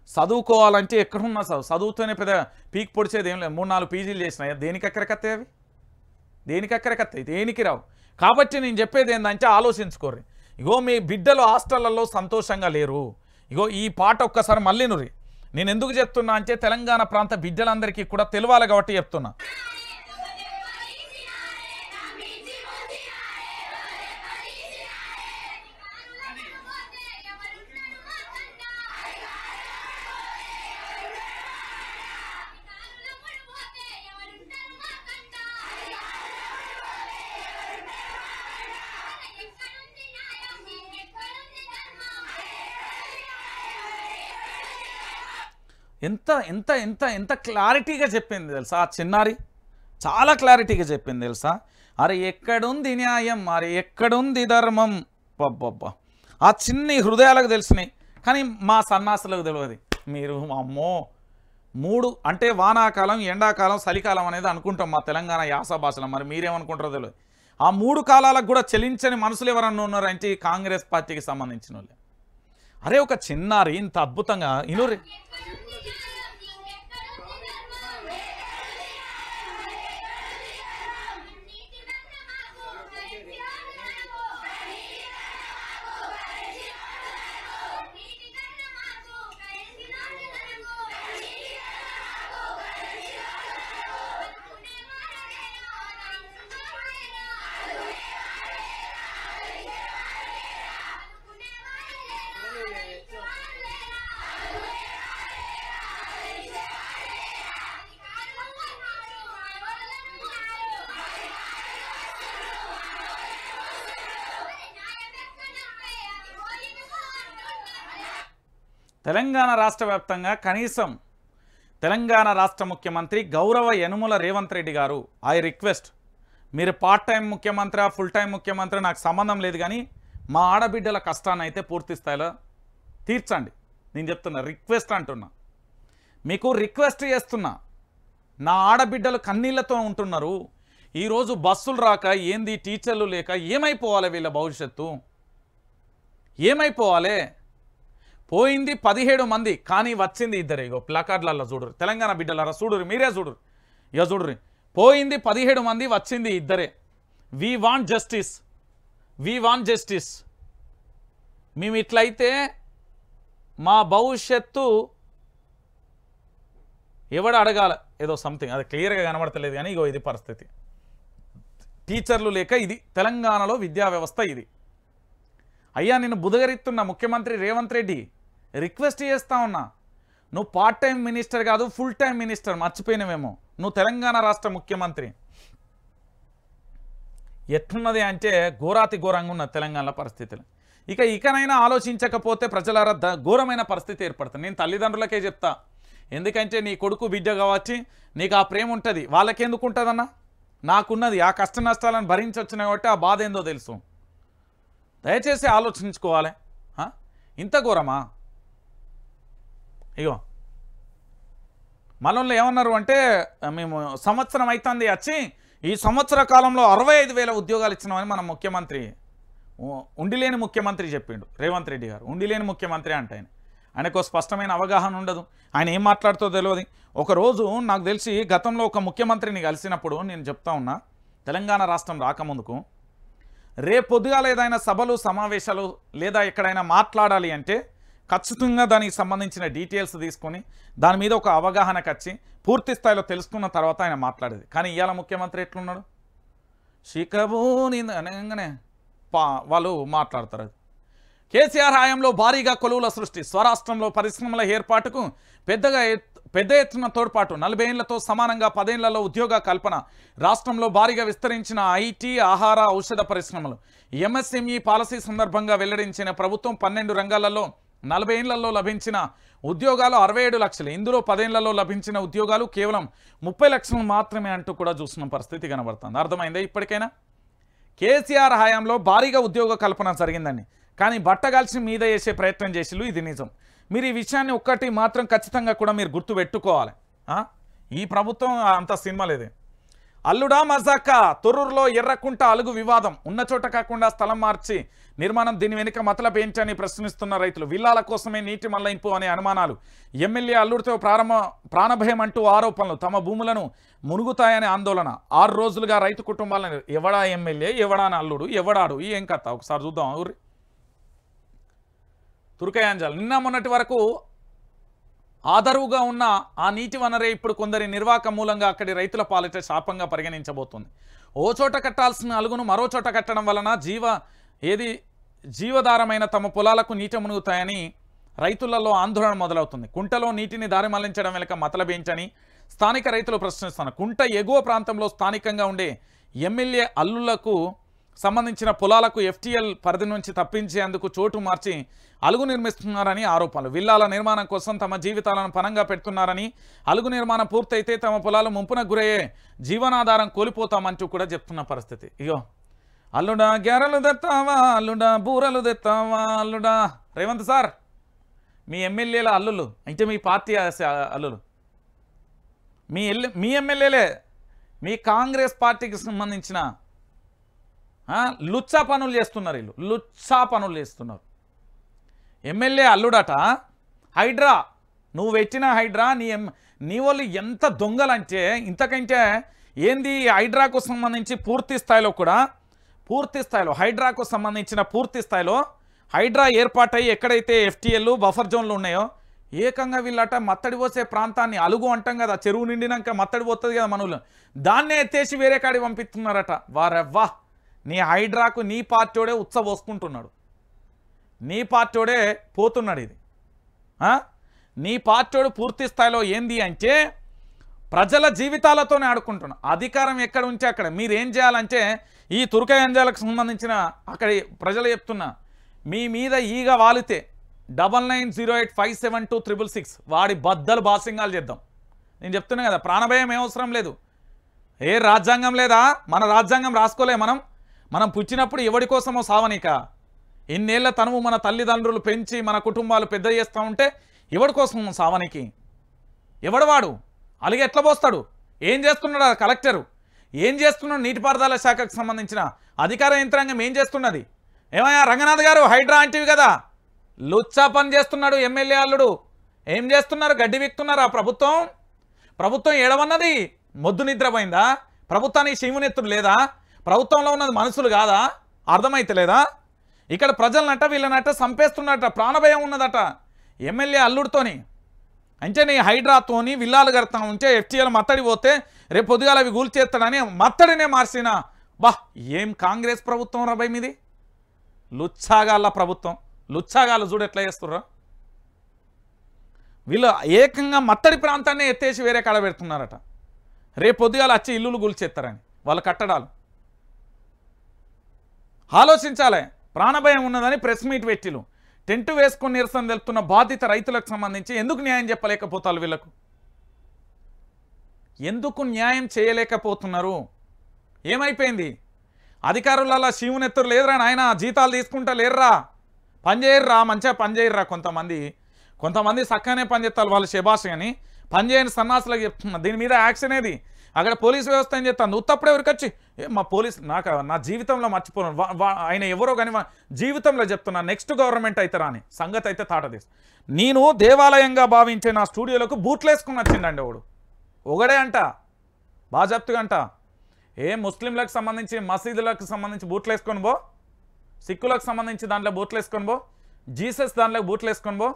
చదువుకోవాలంటే ఎక్కడున్నా చదువుతూనే పెద్ద పీక్ పొడిచేది ఏం లేదు. 3-4 పీజీలు చేసినాయి, దేనికి ఎక్కడికత్తాయి అవి? దేనికి ఎక్కడికత్తాయి? దేనికి రావు. కాబట్టి నేను చెప్పేది ఏంటంటే ఆలోచించుకోర్రి. ఇగో మీ బిడ్డలు హాస్టళ్లలో సంతోషంగా లేరు. ఇగో ఈ పాట ఒక్కసారి మళ్ళీ నురి. నేను ఎందుకు చెప్తున్నా అంటే తెలంగాణ ప్రాంత బిడ్డలందరికీ కూడా తెలియాలి కాబట్టి చెప్తున్నా. ఎంత ఎంత ఎంత ఎంత క్లారిటీగా చెప్పింది తెలుసా ఆ చిన్నారి? చాలా క్లారిటీగా చెప్పింది తెలుసా? అరే ఎక్కడుంది న్యాయం, అరే ఎక్కడుంది ధర్మం? పబ్బబ్బా, ఆ చిన్ని హృదయాలకు తెలిసినాయి, కానీ మా సన్నాసులకు తెలియదు. మీరు అమ్మో 3 అంటే వానాకాలం, ఎండాకాలం, చలికాలం అనేది అనుకుంటాం మా తెలంగాణ యాస భాషలో. మరి మీరేమనుకుంటారో తెలియదు. ఆ 3 కాలాలకు కూడా చెలించని మనుషులు ఎవరన్నా ఉన్నారంటే కాంగ్రెస్ పార్టీకి సంబంధించిన వాళ్ళే. అరే ఒక చిన్నారి ఇంత అద్భుతంగా ఇనురి. తెలంగాణ రాష్ట్ర వ్యాప్తంగా కనీసం తెలంగాణ రాష్ట్ర ముఖ్యమంత్రి గౌరవ యనుమల రేవంత్ రెడ్డి గారు, ఐ రిక్వెస్ట్, మీరు పార్ట్ టైం ముఖ్యమంత్రి, ఫుల్ టైం ముఖ్యమంత్రి నాకు సంబంధం లేదు, కానీ మా ఆడబిడ్డల కష్టాన్ని అయితే పూర్తి స్థాయిలో తీర్చండి. నేను చెప్తున్నా, రిక్వెస్ట్ అంటున్నా, మీకు రిక్వెస్ట్ చేస్తున్నా. నా ఆడబిడ్డలు కన్నీళ్లతో ఉంటున్నారు. ఈరోజు బస్సులు రాక ఏంది, టీచర్లు లేక ఏమైపోవాలి వీళ్ళ భవిష్యత్తు? ఏమైపోవాలి? పోయింది 17 మంది, కానీ వచ్చింది 2. ఇగో ప్లాకార్డులలో చూడరు, తెలంగాణ బిడ్డలారా చూడరు, మీరే చూడరు, ఇక చూడరు. పోయింది 17 మంది, వచ్చింది 2. We want justice, we want justice. మేము ఇట్లయితే మా భవిష్యత్తు ఎవడు అడగాల ఏదో సంథింగ్, అది క్లియర్గా కనబడతలేదు, కానీ ఇగో ఇది పరిస్థితి. టీచర్లు లేక ఇది తెలంగాణలో విద్యా వ్యవస్థ ఇది. అయ్యా నేను బుధగరిస్తున్నా ముఖ్యమంత్రి రేవంత్ రెడ్డి, రిక్వెస్ట్ చేస్తా ఉన్నా, నువ్వు పార్ట్ టైం మినిస్టర్ కాదు, ఫుల్ టైం మినిస్టర్, మర్చిపోయినవేమో. నువ్వు తెలంగాణ రాష్ట్ర ముఖ్యమంత్రి. ఎట్లున్నది అంటే ఘోరాతి ఘోరంగా ఉన్న తెలంగాణ పరిస్థితులు. ఇకనైనా ఆలోచించకపోతే ప్రజలారా ఘోరమైన పరిస్థితి ఏర్పడుతుంది. నేను తల్లిదండ్రులకే చెప్తా, ఎందుకంటే నీ కొడుకు బిడ్డ కావచ్చు, నీకు ఆ ప్రేమ ఉంటుంది, వాళ్ళకెందుకు ఉంటుందన్నా? నాకున్నది, ఆ కష్ట నష్టాలను భరించొచ్చిన కాబట్టి ఆ బాధ ఏందో తెలుసు. దయచేసి ఆలోచించుకోవాలి. ఇంత ఘోరమా? ఇగో మనల్ని ఏమన్నారు అంటే, మేము సంవత్సరం అవుతుంది వచ్చి ఈ సంవత్సర కాలంలో 65,000 ఉద్యోగాలు ఇచ్చినామని మన ముఖ్యమంత్రి, ఉండిలేని ముఖ్యమంత్రి చెప్పిండు రేవంత్ రెడ్డి గారు. ఉండిలేని ముఖ్యమంత్రి అంటే ఆయనకు స్పష్టమైన అవగాహన ఉండదు, ఆయన ఏం మాట్లాడుతో తెలియదు. ఒకరోజు నాకు తెలిసి గతంలో ఒక ముఖ్యమంత్రిని కలిసినప్పుడు నేను చెప్తా ఉన్నా, తెలంగాణ రాష్ట్రం రాకముందుకు, రేపు పొద్దుగాల ఏదైనా సభలు సమావేశాలు లేదా ఎక్కడైనా మాట్లాడాలి అంటే ఖచ్చితంగా దానికి సంబంధించిన డీటెయిల్స్ తీసుకొని దాని మీద ఒక అవగాహనకు వచ్చి పూర్తి స్థాయిలో తెలుసుకున్న తర్వాత ఆయన మాట్లాడేది. కానీ ఇవాళ ముఖ్యమంత్రి ఎట్లున్నాడు? శిఖబూని అనగానే వాళ్ళు మాట్లాడతారు. కేసీఆర్ హయాంలో భారీగా కొలువుల సృష్టి, స్వరాష్ట్రంలో పరిశ్రమల ఏర్పాటుకు పెద్ద ఎత్తున తోడ్పాటు, 40 ఏళ్లతో సమానంగా 10 ఏళ్లలో ఉద్యోగ కల్పన, రాష్ట్రంలో భారీగా విస్తరించిన ఐటీ, ఆహార, ఔషధ పరిశ్రమలు. ఎంఎస్ఎంఈ పాలసీ సందర్భంగా వెల్లడించిన ప్రభుత్వం 12 రంగాలలో 40 ఏళ్లలో లభించిన ఉద్యోగాలు 67 లక్షలు. ఇందులో 10 ఏళ్లలో లభించిన ఉద్యోగాలు కేవలం 30 లక్షలు మాత్రమే అంటూ కూడా చూసిన పరిస్థితి కనబడుతుంది. అర్థమైందా ఇప్పటికైనా? కేసీఆర్ హయాంలో భారీగా ఉద్యోగ కల్పన జరిగిందండి. కానీ బట్టగాల్చి మీద వేసే ప్రయత్నం చేసిళ్ళు, ఇది నిజం. మీరు ఈ విషయాన్ని ఒక్కటి మాత్రం ఖచ్చితంగా కూడా మీరు గుర్తుపెట్టుకోవాలి. ఈ ప్రభుత్వం అంత సినిమా లేదు. అల్లుడా మజాక తొర్రూరులో ఎర్రకుంట అలుగు వివాదం, ఉన్న చోట కాకుండా స్థలం మార్చి నిర్మాణం, దీని వెనుక మతలబు ఏంటని ప్రశ్నిస్తున్న రైతులు. విల్లాల కోసమే నీటి మళ్లింపు అనే అనుమానాలు. ఎమ్మెల్యే అల్లుడితో ప్రాణభయం అంటూ ఆరోపణలు. తమ భూములను మునుగుతాయనే ఆందోళన. 6 రోజులుగా రైతు కుటుంబాలను ఎవడా ఎమ్మెల్యే, ఎవడా అల్లుడు, ఎవడాడు, ఏం కథ ఒకసారి చూద్దాం. ఊరి తుర్కయాంజల్ నిన్న మొన్నటి వరకు ఆదరువుగా ఉన్న ఆ నీటి వనరే ఇప్పుడు కొందరి నిర్వాహక మూలంగా అక్కడి రైతుల పాలిట శాపంగా పరిగణించబోతుంది. ఓ చోట కట్టాల్సిన అలుగును మరో చోట కట్టడం వలన జీవధారమైన తమ పొలాలకు నీటి మునుగుతాయని రైతులలో ఆందోళన మొదలవుతుంది. కుంటలో నీటిని దారి మళ్లించడం వెనుక మతలబేంచని స్థానిక రైతులు ప్రశ్నిస్తున్నారు. కుంట ఎగువ ప్రాంతంలో స్థానికంగా ఉండే ఎమ్మెల్యే అల్లులకు సంబంధించిన పొలాలకు FTL పరిధి నుంచి తప్పించేందుకు చోటు మార్చి అలుగు నిర్మిస్తున్నారని ఆరోపణలు. విల్లాల నిర్మాణం కోసం తమ జీవితాలను పణంగా పెడుతున్నారని, అలుగు నిర్మాణం పూర్తయితే తమ పొలాలు ముంపున గురయ్యే జీవనాధారం కోల్పోతామంటూ కూడా చెప్తున్న పరిస్థితి. ఇగో అల్లుడా గ్యారెలు తెస్తావా, అల్లుడా బూరలు తెస్తావా, అల్లుడా. రేవంత్ సార్, మీ ఎమ్మెల్యేల అల్లులు అంటే మీ పార్టీ అల్లులు, మీ ఎమ్మెల్యేలే మీ కాంగ్రెస్ పార్టీకి సంబంధించిన లుచ్చా పనులు చేస్తున్నారు. వీళ్ళు లుచ్చా పనులు చేస్తున్నారు. ఎమ్మెల్యే అల్లుడట హైడ్రా, నువ్వు పెట్టిన హైడ్రా, నీ వాళ్ళు ఎంత దొంగలంటే ఇంతకంటే ఏంది. హైడ్రాకు సంబంధించి పూర్తి స్థాయిలో హైడ్రాకు సంబంధించిన పూర్తి స్థాయిలో హైడ్రా ఏర్పాటయ్యి ఎక్కడైతే FTL బఫర్ జోన్లు ఉన్నాయో ఏకంగా వీళ్ళట మత్తడి పోసే ప్రాంతాన్ని, అలుగు అంటాం కదా, చెరువు నిండినాక మత్తడి పోతుంది కదా మనవులు, దాన్నే ఎత్తేసి వేరే కాడికి పంపిస్తున్నారట. వారెవ్వా, నీ హైడ్రాకు నీ పార్టీోడే ఉత్సవోసుకుంటున్నాడు, నీ పార్టీోడే పోతున్నాడు. ఇది నీ పార్టీోడు పూర్తి స్థాయిలో ఏంది అంటే ప్రజల జీవితాలతోనే ఆడుకుంటున్నాడు. అధికారం ఎక్కడ ఉంటే అక్కడ మీరేం చేయాలంటే ఈ తుర్కయాంజాలకు సంబంధించిన అక్కడి ప్రజలు చెప్తున్నా, మీ మీద ఈగ వాలితే 9908572666 వాడి బద్దలు బాసింగాలు చేద్దాం. నేను చెప్తున్నా కదా, ప్రాణభయం ఏం అవసరం లేదు. ఏ రాజ్యాంగం లేదా? మన రాజ్యాంగం రాసుకోలే మనం పుచ్చినప్పుడు ఎవడి కోసమో సావనిక. ఇన్నేళ్ల తనువు మన తల్లిదండ్రులు పెంచి మన కుటుంబాలు పెద్ద చేస్తూ ఉంటే ఎవడి కోసం సావనికి? ఎవడవాడు అలాగే ఎట్లా పోస్తాడు? ఏం చేస్తున్నాడు కలెక్టరు? ఏం చేస్తున్నాడు? నీటిపారుదల శాఖకు సంబంధించిన అధికార యంత్రాంగం ఏం చేస్తున్నది? ఏమయ్యా రంగనాథ్ గారు, హైడ్రా అంటివి కదా, లుచ్చా పని చేస్తున్నాడు ఎమ్మెల్యే అల్లుడు. ఏం చేస్తున్నారు? గడ్డి విక్తున్నారు. ఆ ప్రభుత్వం ఏడవన్నది మొద్దు నిద్రపోయిందా? ప్రభుత్వానికి శివునెత్తుడు లేదా? ప్రభుత్వంలో ఉన్నది మనుషులు కాదా? అర్థమైతలేదా? ఇక్కడ ప్రజలనట వీళ్ళనట చంపేస్తున్నట, ప్రాణభయం ఉన్నదట ఎమ్మెల్యే అల్లుడితోని. అంటే నీ హైడ్రాతోని విల్లాలు కడతా ఉంటే FTL మత్తడి పోతే రేపు పొద్దుగాల అవి కూల్చేస్తాడని మత్తడినే మార్చిన. ఏం కాంగ్రెస్ ప్రభుత్వం రాబాయి మీది? లుచ్చాగాళ్ళ ప్రభుత్వం. లుచ్చాగాళ్ళు చూడు ఎట్లా చేస్తుర్రా. వీళ్ళు ఏకంగా మత్తడి ప్రాంతాన్ని ఎత్తేసి వేరే కాడ పెడుతున్నారట. రేపు పొద్దుగాల వచ్చి ఇల్లులు కూల్చేస్తారని వాళ్ళ కట్టడాలు. ఆలోచించాలి. ప్రాణభయం ఉన్నదని ప్రెస్ మీట్ పెట్టిలు, టెంట్ వేసుకొని నిరసన తెలుపుతున్న బాధిత రైతులకు సంబంధించి ఎందుకు న్యాయం చెప్పలేకపోతారు? వీళ్ళకు ఎందుకు న్యాయం చేయలేకపోతున్నారు? ఏమైపోయింది? అధికారులలో శివునెత్తురు లేదురా నాయన, జీతాలు తీసుకుంటా లేరురా, పనిచేయర్రా, మంచిగా పనిచేయర్రా. కొంతమంది చక్కగానే పనిచేస్తారు, వాళ్ళు శబాష్ అని పనిచేయని సన్నాసులకు చెప్తున్నా. దీని మీద యాక్షన్ ఏది? అక్కడ పోలీసు వ్యవస్థ ఏం చేస్తాను? ఉత్తప్పుడే ఎవరికొచ్చి మా పోలీస్ నా జీవితంలో మర్చిపోను, ఆయన ఎవరో కానీ జీవితంలో చెప్తున్నా నెక్స్ట్ గవర్నమెంట్ అవుతారా అని సంగతి అయితే తాటదీసి. నేను దేవాలయంగా భావించే నా స్టూడియోలకు బూట్లు వేసుకుని వచ్చిండండి ఒకడే అంట, బాగా చెప్తుగా అంట. ముస్లింలకు సంబంధించి మసీదులకు సంబంధించి బూట్లు వేసుకొని పో, సిక్కులకు సంబంధించి దాంట్లో బూట్లు వేసుకొని పో, జీసస్ దాంట్లో బూట్లు వేసుకొని పో,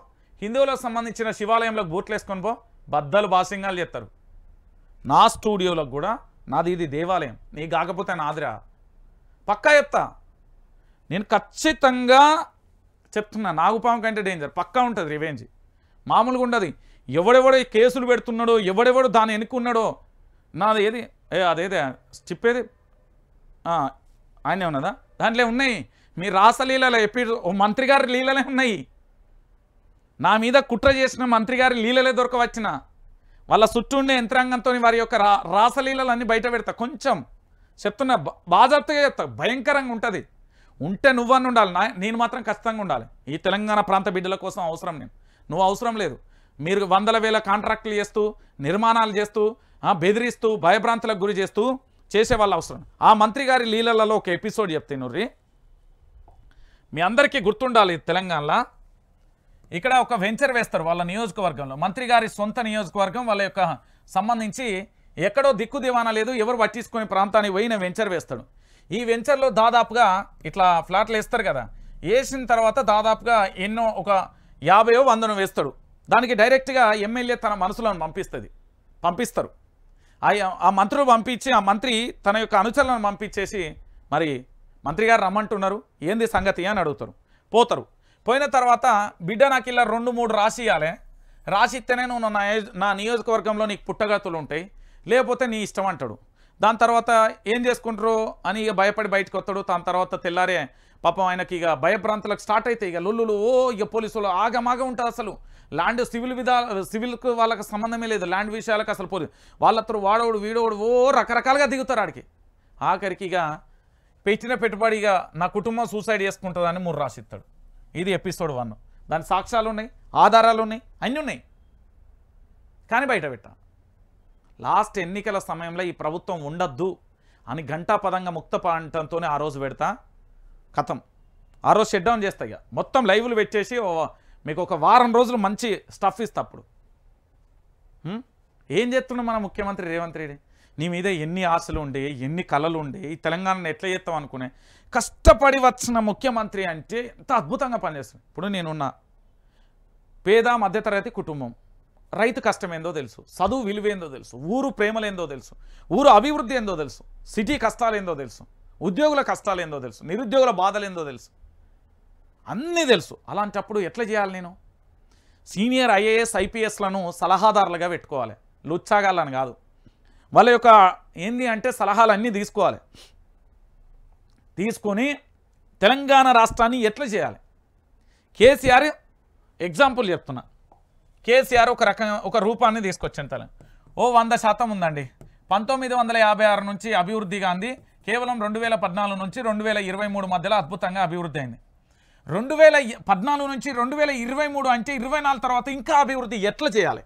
హిందువులకు సంబంధించిన శివాలయంలోకి బూట్లు వేసుకొని పో, బద్దలు బాసింగాలు చేస్తారు. నా స్టూడియోలకు కూడా నాది ఇది దేవాలయం, నీ కాకపోతే నాదిరా పక్కా చెప్తా. నేను ఖచ్చితంగా చెప్తున్నా, నాగుపాము కంటే డేంజర్ పక్కా ఉంటుంది రివెంజ్, మామూలుగా ఉండదు. ఎవడెవడో కేసులు పెడుతున్నాడో, ఎవడెవడో దాన్ని ఎన్నుకున్నాడో, నాది ఏది అదేదే చెప్పేది ఆయనే ఉన్నదా? దాంట్లో ఉన్నాయి మీ రాసలీలలో మంత్రి గారి లీలలే ఉన్నాయి. నా మీద కుట్ర చేసిన మంత్రి గారి లీలలే దొరకవచ్చిన వాళ్ళ చుట్టూ ఉండే యంత్రాంగంతో వారి యొక్క రాసలీలలన్నీ బయట పెడతా. కొంచెం చెప్తున్నా, బాజాప్తగా చెప్తా, భయంకరంగా ఉంటుంది. ఉంటే నువ్వన్నీ ఉండాలి, నేను మాత్రం ఖచ్చితంగా ఉండాలి. ఈ తెలంగాణ ప్రాంత బిడ్డల కోసం అవసరం నువ్వు అవసరం లేదు. మీరు వందల వేల కాంట్రాక్టులు చేస్తూ, నిర్మాణాలు చేస్తూ, బెదిరిస్తూ, భయభ్రాంతులకు గురి చేస్తూ చేసేవాళ్ళు అవసరం. ఆ మంత్రి గారి లీలలలో ఒక ఎపిసోడ్ చెప్తాను. మీ అందరికీ గుర్తుండాలి, తెలంగాణలో ఇక్కడ ఒక వెంచర్ వేస్తారు వాళ్ళ నియోజకవర్గంలో. మంత్రి గారి సొంత నియోజకవర్గం, వాళ్ళ యొక్క సంబంధించి ఎక్కడో దిక్కు దివానా లేదు, ఎవరు పట్టించుకునే ప్రాంతానికి పోయిన వెంచర్ వేస్తాడు. ఈ వెంచర్లో దాదాపుగా ఇట్లా ఫ్లాట్లు వేస్తారు కదా, వేసిన తర్వాత దాదాపుగా ఎన్నో ఒక 50 100 వేస్తాడు. దానికి డైరెక్ట్గా ఎమ్మెల్యే తన మనసులను పంపిస్తారు. ఆ మంత్రులు పంపించి, ఆ మంత్రి తన యొక్క అనుచరులను పంపించేసి, మరి మంత్రి గారు రమ్మంటున్నారు, ఏంది సంగతి అని అడుగుతారు. పోయిన తర్వాత బిడ్డ నాకు ఇలా 2-3 రాసి ఇవ్వాలి, రాసి ఇస్తేనే నువ్వు నా నియోజకవర్గంలో నీకు పుట్టగతులు ఉంటాయి, లేకపోతే నీ ఇష్టం అంటాడు. దాని తర్వాత ఏం చేసుకుంటారు అని ఇక భయపడి బయటకు వస్తాడు. దాని తర్వాత తెల్లారే పాపం ఆయనకి ఇక భయభ్రాంతులకు స్టార్ట్ అవుతాయి. ఇక లుల్లులు ఇక పోలీసులు ఆగమాగా ఉంటుంది. అసలు ల్యాండ్ సివిల్కు వాళ్ళకి సంబంధమే లేదు, ల్యాండ్ విషయాలకు అసలు వాళ్ళతో వాడోడు వీడోడు రకరకాలుగా దిగుతారు ఆడికి. ఆఖరికి ఇక పెట్టిన పెట్టుబడిగా నా కుటుంబం సూసైడ్ చేసుకుంటుందని 3 రాసిస్తాడు. ఇది ఎపిసోడ్ 1. దాని సాక్ష్యాలు ఉన్నాయి, ఆధారాలు ఉన్నాయి, అన్నీ ఉన్నాయి, కానీ బయట పెట్టా. లాస్ట్ ఎన్నికల సమయంలో ఈ ప్రభుత్వం ఉండద్దు అని ఘంటాపదంగా ముక్త పంటంతోనే ఆ రోజు పెడతా, కథం ఆ రోజు షట్ డౌన్ చేస్తా. ఇక మొత్తం లైవ్లు పెట్టేసి మీకు ఒక వారం రోజులు మంచి స్టఫ్ ఇస్తా. అప్పుడు ఏం చేస్తున్నాడు మన ముఖ్యమంత్రి రేవంత్ రెడ్డి? నీ మీద ఎన్ని ఆశలు ఉండే, ఎన్ని కళలు ఉండే, ఈ తెలంగాణను ఎట్లా చేస్తాం అనుకునే కష్టపడి వచ్చిన ముఖ్యమంత్రి అంటే ఎంత అద్భుతంగా పనిచేస్తుంది. ఇప్పుడు నేనున్న పేద మధ్యతరగతి కుటుంబం, రైతు కష్టం ఏందో తెలుసు, చదువు విలువేందో తెలుసు, ఊరు ప్రేమలేందో తెలుసు, ఊరు అభివృద్ధి ఏందో తెలుసు, సిటీ కష్టాలు ఏందో తెలుసు, ఉద్యోగుల కష్టాలు ఏందో తెలుసు, నిరుద్యోగుల బాధలు ఏందో తెలుసు, అన్నీ తెలుసు. అలాంటప్పుడు ఎట్లా చేయాలి? నేను సీనియర్ ఐఏఎస్ ఐపీఎస్లను సలహాదారులుగా పెట్టుకోవాలి, లుచ్చాగాళ్ళని కాదు. వాళ్ళ యొక్క ఏంది అంటే సలహాలన్నీ తీసుకోవాలి. తీసుకొని తెలంగాణ రాష్ట్రాన్ని ఎట్లా చేయాలి? కేసీఆర్ ఎగ్జాంపుల్ చెప్తున్నా. కేసీఆర్ ఒక రూపాన్ని తీసుకొచ్చాను. తెలంగాణ 100% ఉందండి. 1956 నుంచి అభివృద్ధి గాంధీ కేవలం 2014 నుంచి 2023 మధ్యలో అద్భుతంగా అభివృద్ధి అయింది. 2014 నుంచి 2023 అంటే 24 తర్వాత ఇంకా అభివృద్ధి ఎట్లా చేయాలి?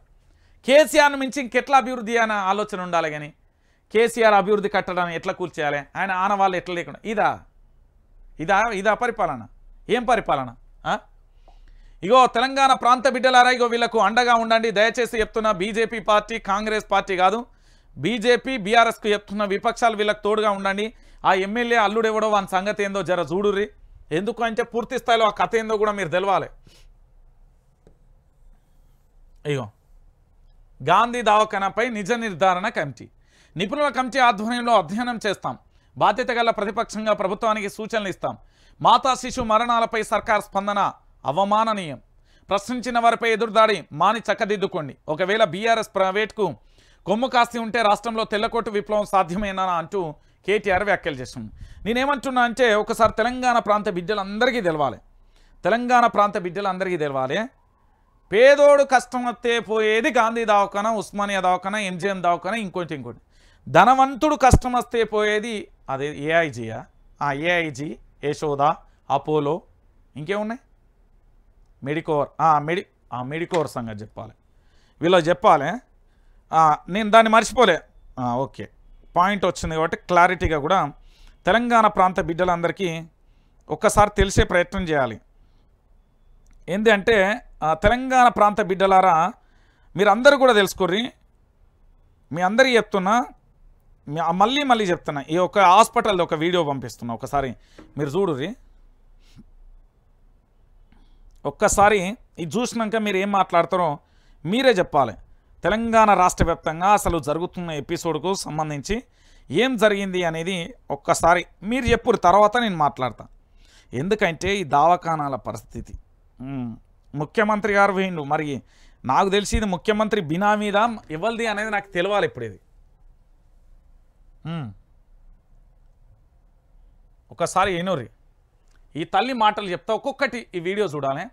కేసీఆర్ను మించి ఇంకెట్లా అభివృద్ధి అనే ఆలోచన ఉండాలి. కానీ కేసీఆర్ అభివృద్ధి కట్టడాన్ని ఎట్లా కూల్చేయాలి, ఆయన ఆనవాళ్ళు ఎట్లా లేకుండా ఇదా పరిపాలన? ఏం పరిపాలన? ఇగో తెలంగాణ ప్రాంత బిడ్డలారా, ఇగో వీళ్ళకు అండగా ఉండండి. దయచేసి చెప్తున్నా, బీజేపీ పార్టీ కాంగ్రెస్ పార్టీ కాదు, బీజేపీ బీఆర్ఎస్కు చెప్తున్న విపక్షాలు వీళ్ళకి తోడుగా ఉండండి. ఆ ఎమ్మెల్యే అల్లుడెవడో వాని సంగతి ఏందో జర చూడుర్రి. ఎందుకు అంటే పూర్తి స్థాయిలో ఆ కథ ఏందో కూడా మీరు తెలవాలి. ఇగో గాంధీ దవాఖానాపై నిజ నిర్ధారణ కమిటీ, నిపుణుల కమిటీ ఆధ్వర్యంలో అధ్యయనం చేస్తాం. బాధ్యత గల ప్రతిపక్షంగా ప్రభుత్వానికి సూచనలు ఇస్తాం. మాతా శిశు మరణాలపై సర్కార్ స్పందన అవమాననీయం. ప్రశ్నించిన వారిపై ఎదురుదాడి మాని చక్కదిద్దుకోండి. ఒకవేళ బీఆర్ఎస్ ప్రైవేట్కు కొమ్ము కాస్తి ఉంటే రాష్ట్రంలో తెల్లకోటు విప్లవం సాధ్యమేనా అంటూ కేటీఆర్ వ్యాఖ్యలు చేస్తుంది. నేనేమంటున్నా అంటే ఒకసారి తెలంగాణ ప్రాంత బిడ్డలందరికీ తెలవాలి, పేదోడు కష్టం వస్తే పోయేది గాంధీ దవాఖానా, ఉస్మానియా దవాఖానా, ఎంజిఎం దవాఖానా, ఇంకోటి. ధనవంతుడు కష్టం వస్తే పోయేది అదే ఏఐజీయా, ఏఐజీ, యశోద, అపోలో, ఇంకేమున్నాయి, మెడికోర్ సంగతి చెప్పాలి, వీళ్ళకి చెప్పాలి. నేను దాన్ని మర్చిపోలే. ఓకే, పాయింట్ వచ్చింది కాబట్టి క్లారిటీగా కూడా తెలంగాణ ప్రాంత బిడ్డలందరికీ ఒక్కసారి తెలిసే ప్రయత్నం చేయాలి. ఏంటి అంటే తెలంగాణ ప్రాంత బిడ్డలారా, మీరందరూ కూడా తెలుసుకోర్రి. మీ అందరికీ చెప్తున్నా, మళ్ళీ చెప్తున్నా. ఈ ఒక హాస్పిటల్ది ఒక వీడియో పంపిస్తున్నా, ఒకసారి మీరు చూడుర్రి. ఒక్కసారి ఇది చూసినాక మీరు ఏం మాట్లాడతారో మీరే చెప్పాలి. తెలంగాణ రాష్ట్ర వ్యాప్తంగా అసలు జరుగుతున్న ఎపిసోడ్కు సంబంధించి ఏం జరిగింది అనేది ఒక్కసారి మీరు చెప్పురు, తర్వాత నేను మాట్లాడతా. ఎందుకంటే ఈ దవాఖానాల పరిస్థితి, ముఖ్యమంత్రి గారు పోయిండు, మరి నాకు తెలిసి ఇది ముఖ్యమంత్రి బినా మీద ఎవరిది అనేది నాకు తెలియాలి. ఇప్పుడు ఇది ఒకసారి ఏనోరి ఈ తల్లి మాటలు చెప్తా, ఒక్కొక్కటి ఈ వీడియో చూడాలి.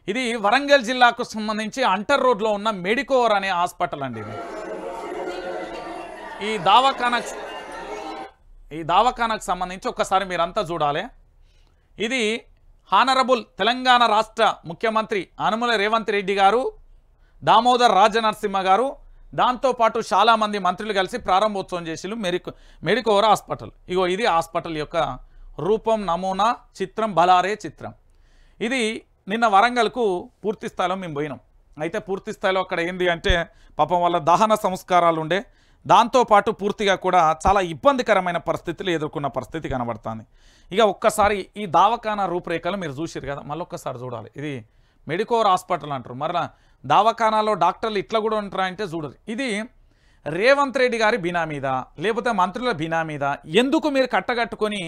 ఇది వరంగల్ జిల్లాకు సంబంధించి అంటర్ రోడ్లో ఉన్న మెడికోర్ అనే హాస్పిటల్ అండి. ఇది ఈ దవాఖానా ఈ దవాఖానాకు సంబంధించి ఒక్కసారి మీరంతా చూడాలి. ఇది హానరబుల్ తెలంగాణ రాష్ట్ర ముఖ్యమంత్రి యనమల రేవంత్ రెడ్డి గారు, దామోదర్ రాజనరసింహ గారు, దాంతోపాటు చాలామంది మంత్రులు కలిసి ప్రారంభోత్సవం చేసిరు మెడికోవర్ హాస్పిటల్. ఇగో ఇది హాస్పిటల్ యొక్క రూపం, నమూనా చిత్రం, బలారే చిత్రం. ఇది నిన్న వరంగల్కు పూర్తి స్థాయిలో మేము పోయినాం. అయితే పూర్తి స్థాయిలో అక్కడ ఏంది అంటే పాపం వాళ్ళ దహన సంస్కారాలు ఉండే, దాంతోపాటు పూర్తిగా కూడా చాలా ఇబ్బందికరమైన పరిస్థితులు ఎదుర్కొన్న పరిస్థితి కనబడుతుంది. ఇక ఒక్కసారి ఈ దవాఖానా రూపురేఖలు మీరు చూసిరు కదా, మళ్ళీ ఒక్కసారి చూడాలి. ఇది మెడికోవర్ హాస్పిటల్ అంటారు, మరలా దవాఖానాలో డాక్టర్లు ఇట్లా కూడా ఉంటారంటే చూడరు. ఇది రేవంత్ రెడ్డి గారి బినామీదా లేకపోతే మంత్రుల బినామీదా ఎందుకు మీరు కట్టగట్టుకొని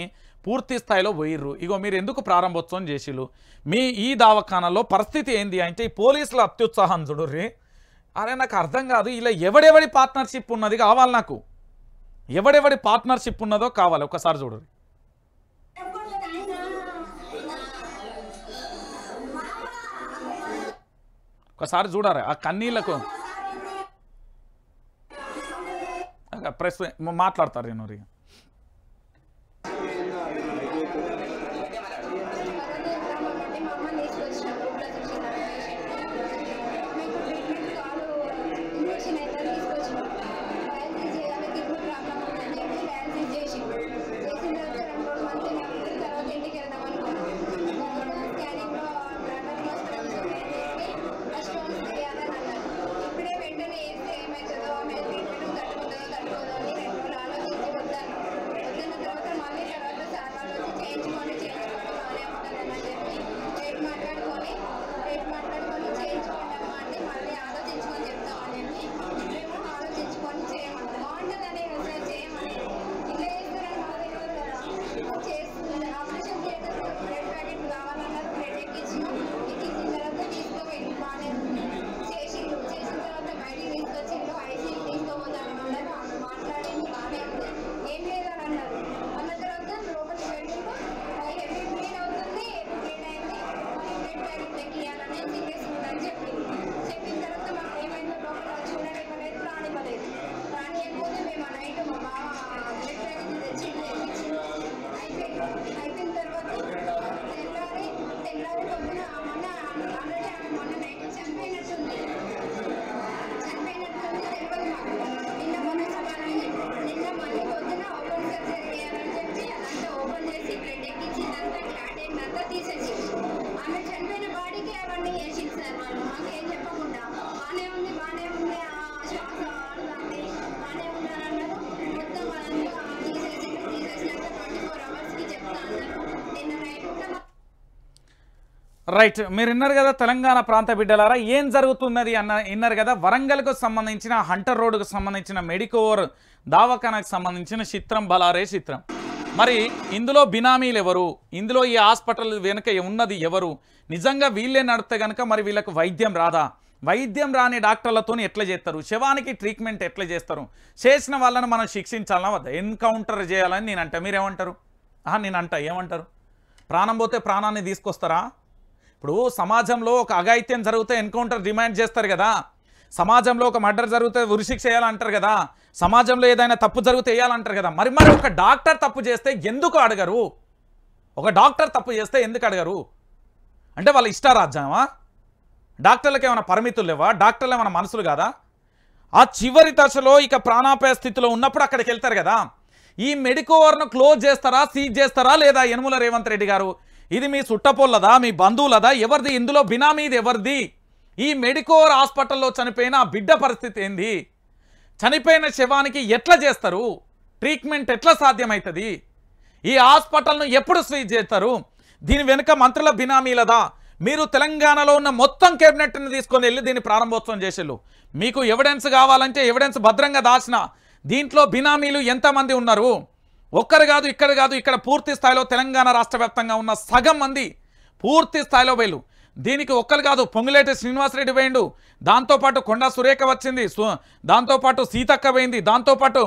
పూర్తి స్థాయిలో పోయిర్రు? ఇగో మీరు ఎందుకు ప్రారంభోత్సవం చేసిరు? మీ ఈ దవాఖానాలో పరిస్థితి ఏంది అంటే ఈ పోలీసుల అత్యుత్సాహం చూడుర్రి. అరే నాకు అర్థం కాదు, ఇలా ఎవడెవడి పార్ట్నర్షిప్ ఉన్నది కావాలి, నాకు ఎవడెవడి పార్ట్నర్షిప్ ఉన్నదో కావాలి. ఒకసారి చూడరు, ఒకసారి చూడాలి ఆ కన్నీళ్లకు. ప్రెస్ మాట్లాడతారు నేను రైట్. మీరు విన్నారు కదా తెలంగాణ ప్రాంత బిడ్డలారా ఏం జరుగుతున్నది విన్నారు కదా. వరంగల్కు సంబంధించిన హంటర్ రోడ్డుకు సంబంధించిన మెడికోవర్ దవాఖానాకు సంబంధించిన చిత్రం, బలారే చిత్రం. మరి ఇందులో బినామీలు ఎవరు, ఇందులో ఈ హాస్పిటల్ వెనుక ఉన్నది ఎవరు, నిజంగా వీళ్ళే నడితే కనుక మరి వీళ్ళకు వైద్యం రాదా? వైద్యం రాని డాక్టర్లతో ఎట్లా చేస్తారు? శవానికి ట్రీట్మెంట్ ఎట్లా చేస్తారు? చేసిన వాళ్ళని మనం శిక్షించాలన్నా వద్దా? ఎన్కౌంటర్ చేయాలని నేనంట. మీరేమంటారు? నేనంట ఏమంటారు? ప్రాణం పోతే ప్రాణాన్ని తీసుకొస్తారా? ఇప్పుడు సమాజంలో ఒక అఘాయిత్యం జరిగితే ఎన్కౌంటర్ డిమాండ్ చేస్తారు కదా, సమాజంలో ఒక మర్డర్ జరిగితే ఉరిశిక్ష వేయాలంటారు కదా, సమాజంలో ఏదైనా తప్పు జరిగితే వేయాలంటారు కదా. మరి ఒక డాక్టర్ తప్పు చేస్తే ఎందుకు అడగరు? ఒక డాక్టర్ తప్పు చేస్తే ఎందుకు అడగరు? అంటే వాళ్ళ ఇష్టారాజ్యమా? డాక్టర్లకు ఏమైనా పరిమితులు లేవా? డాక్టర్లు ఏమైనా మనసులు కాదా? ఆ చివరి దశలో ఇక ప్రాణాపాయ స్థితిలో ఉన్నప్పుడు అక్కడికి వెళ్తారు కదా. ఈ మెడికోవర్ను క్లోజ్ చేస్తారా, సీజ్ చేస్తారా లేదా యనమల రేవంత్ రెడ్డి గారు? ఇది మీ సుట్టపోళ్ళదా, మీ బంధువులదా, ఎవరిది? ఇందులో బినామీది ఎవరిది? ఈ మెడికోవర్ హాస్పిటల్లో చనిపోయిన ఆ బిడ్డ పరిస్థితి ఏంది? చనిపోయిన శవానికి ఎట్లా చేస్తారు? ట్రీట్మెంట్ ఎట్లా సాధ్యమవుతుంది? ఈ హాస్పిటల్ను ఎప్పుడు స్వీజ్ చేస్తారు? దీని వెనుక మంత్రుల బినామీలదా? మీరు తెలంగాణలో ఉన్న మొత్తం కేబినెట్ని తీసుకొని వెళ్ళి దీన్ని ప్రారంభోత్సవం చేసేళ్ళు. మీకు ఎవిడెన్స్ కావాలంటే ఎవిడెన్స్ భద్రంగా దాచిన. దీంట్లో బినామీలు ఎంతమంది ఉన్నారు? ఒక్కరు కాదు, ఇక్కడ కాదు, ఇక్కడ పూర్తి స్థాయిలో తెలంగాణ రాష్ట్ర వ్యాప్తంగా ఉన్న సగం మంది పూర్తి స్థాయిలో వేళ్ళు. దీనికి ఒక్కరు కాదు, పొంగులేటి శ్రీనివాసరెడ్డి పోయిండు, దాంతోపాటు కొండా సురేఖ వచ్చింది, దాంతోపాటు సీతక్క పోయింది, దాంతోపాటు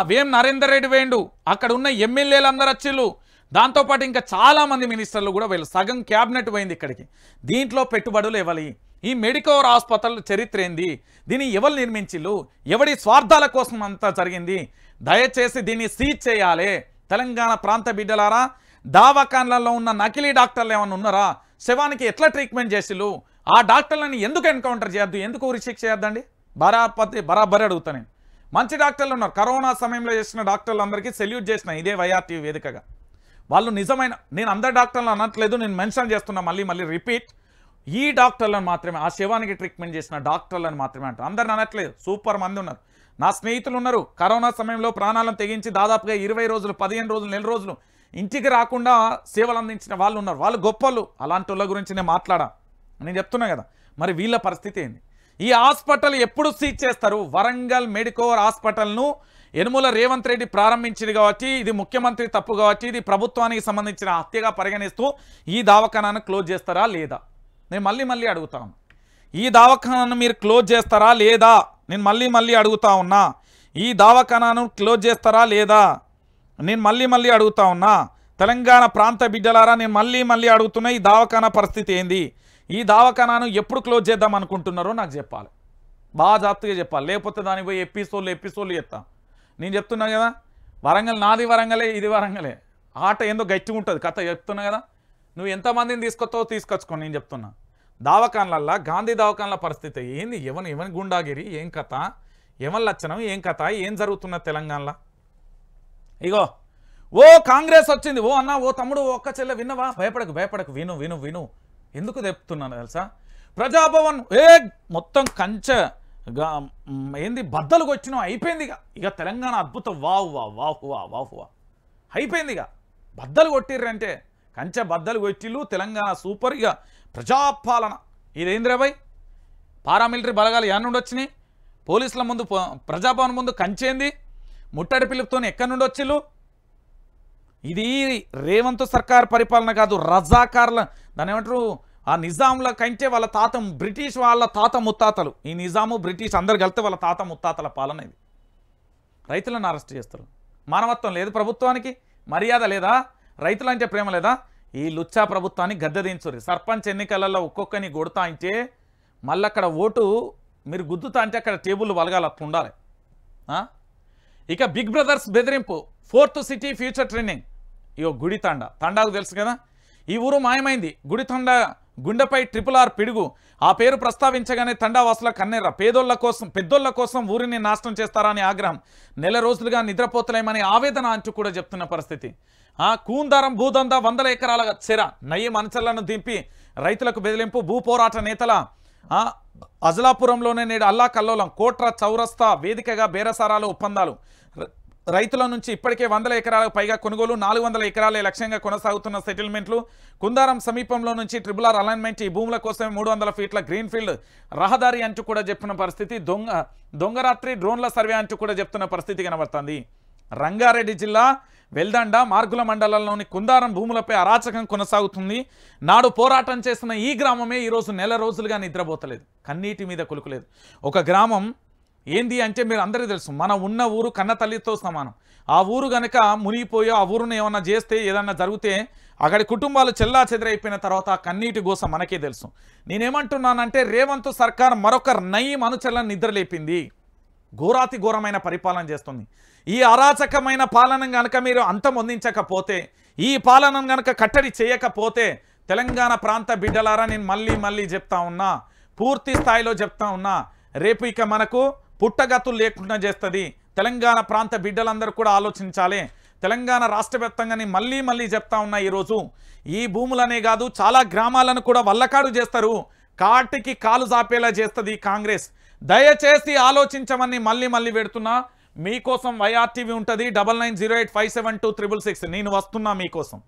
వేం నరేందర్ రెడ్డి పోయిండు, అక్కడ ఉన్న ఎమ్మెల్యేలు అందరు వచ్చిళ్ళు, దాంతోపాటు ఇంకా చాలామంది మినిస్టర్లు కూడా వీళ్ళు. సగం క్యాబినెట్ పోయింది ఇక్కడికి. దీంట్లో పెట్టుబడులు ఇవ్వాలి. ఈ మెడికోవర్ హాస్పిటల్ చరిత్ర ఏంది? దీన్ని ఎవరు నిర్మించిళ్ళు? ఎవడి స్వార్థాల కోసం అంతా జరిగింది? దయచేసి దీన్ని సీజ్ చేయాలి. తెలంగాణ ప్రాంత బిడ్డలారా, దావాఖాన్లలో ఉన్న నకిలీ డాక్టర్లు ఏమన్నా ఉన్నారా? శవానికి ఎట్లా ట్రీట్మెంట్ చేసిళ్ళు? ఆ డాక్టర్లని ఎందుకు ఎన్కౌంటర్ చేయొద్దు? ఎందుకు ఉరిశిక్ష చేయొద్దండి? బరాబరి అడుగుతా నేను. మంచి డాక్టర్లు ఉన్నారు. కరోనా సమయంలో చేసిన డాక్టర్లందరికీ సెల్యూట్ చేసిన ఇదే వైఆర్టీవీ వేదికగా. వాళ్ళు నిజమైన, నేను అందరు డాక్టర్లు అనట్లేదు, నేను మెన్షన్ చేస్తున్నా మళ్ళీ రిపీట్, ఈ డాక్టర్లను మాత్రమే, ఆ శవానికి ట్రీట్మెంట్ చేసిన డాక్టర్లను మాత్రమే అంటారు. అందరిని అనట్లేదు, సూపర్ మంది ఉన్నారు. నా స్నేహితులు ఉన్నారు, కరోనా సమయంలో ప్రాణాలను తెగించి దాదాపుగా 20 రోజులు, 15 రోజులు, నెల రోజులు ఇంటికి రాకుండా సేవలు అందించిన వాళ్ళు ఉన్నారు. వాళ్ళు గొప్పలు. అలాంటి వాళ్ళ గురించి నేను నేను చెప్తున్నా కదా. మరి వీళ్ళ పరిస్థితి ఏంది? ఈ హాస్పిటల్ ఎప్పుడు సీజ్ చేస్తారు? వరంగల్ మెడికోర్ హాస్పిటల్ను యనుమల రేవంత్ రెడ్డి ప్రారంభించింది కాబట్టి, ఇది ముఖ్యమంత్రి తప్పు కాబట్టి, ఇది ప్రభుత్వానికి సంబంధించిన హత్యగా పరిగణిస్తూ ఈ దవాఖానాను క్లోజ్ చేస్తారా లేదా? నేను మళ్ళీ అడుగుతాను. ఈ దవాఖానాను మీరు క్లోజ్ చేస్తారా లేదా? నేను మళ్ళీ అడుగుతా ఉన్నా. ఈ దవాఖానాను క్లోజ్ చేస్తారా లేదా? నేను మళ్ళీ అడుగుతా ఉన్నా. తెలంగాణ ప్రాంత బిడ్డలారా, నేను మళ్ళీ అడుగుతున్నా, ఈ దవాఖానా పరిస్థితి ఏంది? ఈ దవాఖానాను ఎప్పుడు క్లోజ్ చేద్దాం అనుకుంటున్నారో నాకు చెప్పాలి. బాగా జాగ్రత్తగా చెప్పాలి. లేకపోతే దానికి పోయి ఎపిసోడ్లు చెప్తా. నేను చెప్తున్నా కదా, వరంగల్ నాది వరంగలే, ఇది వరంగలే. ఆట ఏందో గట్టిగా ఉంటుంది కథ చెప్తున్నా కదా. నువ్వు ఎంతమందిని తీసుకొచ్చుకో. నేను చెప్తున్నా, దవాఖాన్లల్లా గాంధీ దవాఖాన్ల పరిస్థితి ఏంది? ఎవని గుండాగిరి, ఏం కథ, ఎవరి లక్షణం, ఏం కథ, ఏం జరుగుతున్న తెలంగాణలో? ఇగో ఓ కాంగ్రెస్ వచ్చింది, ఓ అన్న, ఓ తమ్ముడు, ఒక్క చెల్లె విన్నవా? భయపడకు, విను. ఎందుకు చెప్తున్నాను తెలుసా? ప్రజాభవన్ మొత్తం కంచె ఏంది బద్దలు కొచ్చినావు, అయిపోయింది ఇక తెలంగాణ అద్భుతం. వాహు అయిపోయింది. ఇక బద్దలు కొట్టిర్రంటే కంచె బద్దలు కొట్టిళ్ళు, తెలంగాణ సూపర్. ఇక ప్రజాపాలన ఇదేంద్రబాయ్, పారామిలిటరీ బలగాలు ఎక్కడి నుండి వచ్చినాయి? పోలీసుల ముందు, ప్రజాభవన్ ముందు కంచేంది? ముట్టడి పిలుపుతో ఎక్కడి నుండి వచ్చిళ్ళు? ఇది రేవంత్ సర్కార్ పరిపాలన కాదు, రజాకార్ల, దాని ఏమంటారు, ఆ నిజాంల కంటే వాళ్ళ తాత, బ్రిటిష్ వాళ్ళ తాత ముత్తాతలు, ఈ నిజాము బ్రిటిష్ అందరు కలిస్తే వాళ్ళ తాత ముత్తాతల పాలన ఇది. రైతులను అరెస్ట్ చేస్తారు. మానవత్వం లేదు ప్రభుత్వానికి, మర్యాద లేదా, రైతులంటే ప్రేమ లేదా? ఈ లుచ్చా ప్రభుత్వాన్ని గద్దెదించుర్రి. సర్పంచ్ ఎన్నికలలో ఒక్కొక్కరిని కొడతా అంటే మళ్ళీ అక్కడ ఓటు మీరు గుద్దుతా అంటే అక్కడ టేబుల్ వలగాలి, అట్లా ఉండాలి. ఇక బిగ్ బ్రదర్స్ బెదిరింపు, 4th సిటీ ఫ్యూచర్ ట్రైనింగ్. ఇగో గుడితండ, తండాకు తెలుసు కదా, ఈ ఊరు మాయమైంది. గుడితండ గుండెపై RRR పిడుగు. ఆ పేరు ప్రస్తావించగానే తండావాసుల కన్నెర్ర. పెద్దోళ్ళ కోసం ఊరిని నాశనం చేస్తారా అని ఆగ్రహం. నెల రోజులుగా నిద్రపోతలేమని ఆవేదన అంటూ కూడా చెప్తున్న పరిస్థితి. కూందారం భూదందా 100 ఎకరాల చెర. నయ్యి మనచలను దింపి రైతులకు బెదిలింపు. భూపోరాట నేతల అజలాపురంలోనే నేడు అల్లాకల్లోలం. కోట్ర చౌరస్తా వేదికగా బేరసారాలు, ఒప్పందాలు. రైతుల నుంచి ఇప్పటికే 100 ఎకరాలకు పైగా కొనుగోలు, 400 ఎకరాలే లక్ష్యంగా కొనసాగుతున్న సెటిల్మెంట్లు. కుందారం సమీపంలో నుంచి RRR అలైన్మెంట్. ఈ భూముల కోసమే 300 ఫీట్ల గ్రీన్ఫీల్డ్ రహదారి అంటూ కూడా చెప్తున్న పరిస్థితి. దొంగరాత్రి డ్రోన్ల సర్వే అంటూ కూడా చెప్తున్న పరిస్థితి కనబడుతుంది. రంగారెడ్డి జిల్లా వెల్దండ మార్గుల మండలంలోని కుందారం భూములపై అరాచకం కొనసాగుతుంది. నాడు పోరాటం చేస్తున్న ఈ గ్రామమే ఈరోజు నెల రోజులుగా నిద్రపోతలేదు, కన్నీటి మీద కులుకులేదు. ఒక గ్రామం ఏంది అంటే మీరు అందరికీ తెలుసు, మన ఉన్న ఊరు కన్న తల్లితో సమానం. ఆ ఊరు గనక మునిగిపోయో, ఆ ఊరును ఏమన్నా చేస్తే, ఏదన్నా జరిగితే అక్కడి కుటుంబాలు చెల్లా చెదరైపోయిన తర్వాత ఆ కన్నీటి గోస మనకే తెలుసు. నేనేమంటున్నానంటే రేవంత్ సర్కార్ మరొక నయీం అనుచరులను నిద్రలేపింది. ఘోరాతి ఘోరమైన పరిపాలన చేస్తుంది. ఈ అరాచకమైన పాలన గనక మీరు అంతమొందించకపోతే, ఈ పాలనను గనక కట్టడి చేయకపోతే, తెలంగాణ ప్రాంత బిడ్డలారా, నేను మళ్ళీ చెప్తా ఉన్నా, పూర్తి స్థాయిలో చెప్తా ఉన్నా, రేపు ఇక మనకు పుట్టగతులు లేకుండా చేస్తుంది. తెలంగాణ ప్రాంత బిడ్డలందరూ కూడా ఆలోచించాలి. తెలంగాణ రాష్ట్ర వ్యాప్తంగా నేను మళ్ళీ చెప్తా ఉన్నా, ఈరోజు ఈ భూములనే కాదు చాలా గ్రామాలను కూడా వల్లకాడు చేస్తారు, కాటికి కాలు జాపేలా చేస్తుంది కాంగ్రెస్. దయచేసి ఆలోచించమని మళ్ళీ పెడుతున్నా. మీకోసం వైఆర్టీవీ ఉంటుంది, 9908572666. నేను వస్తున్నా మీకోసం.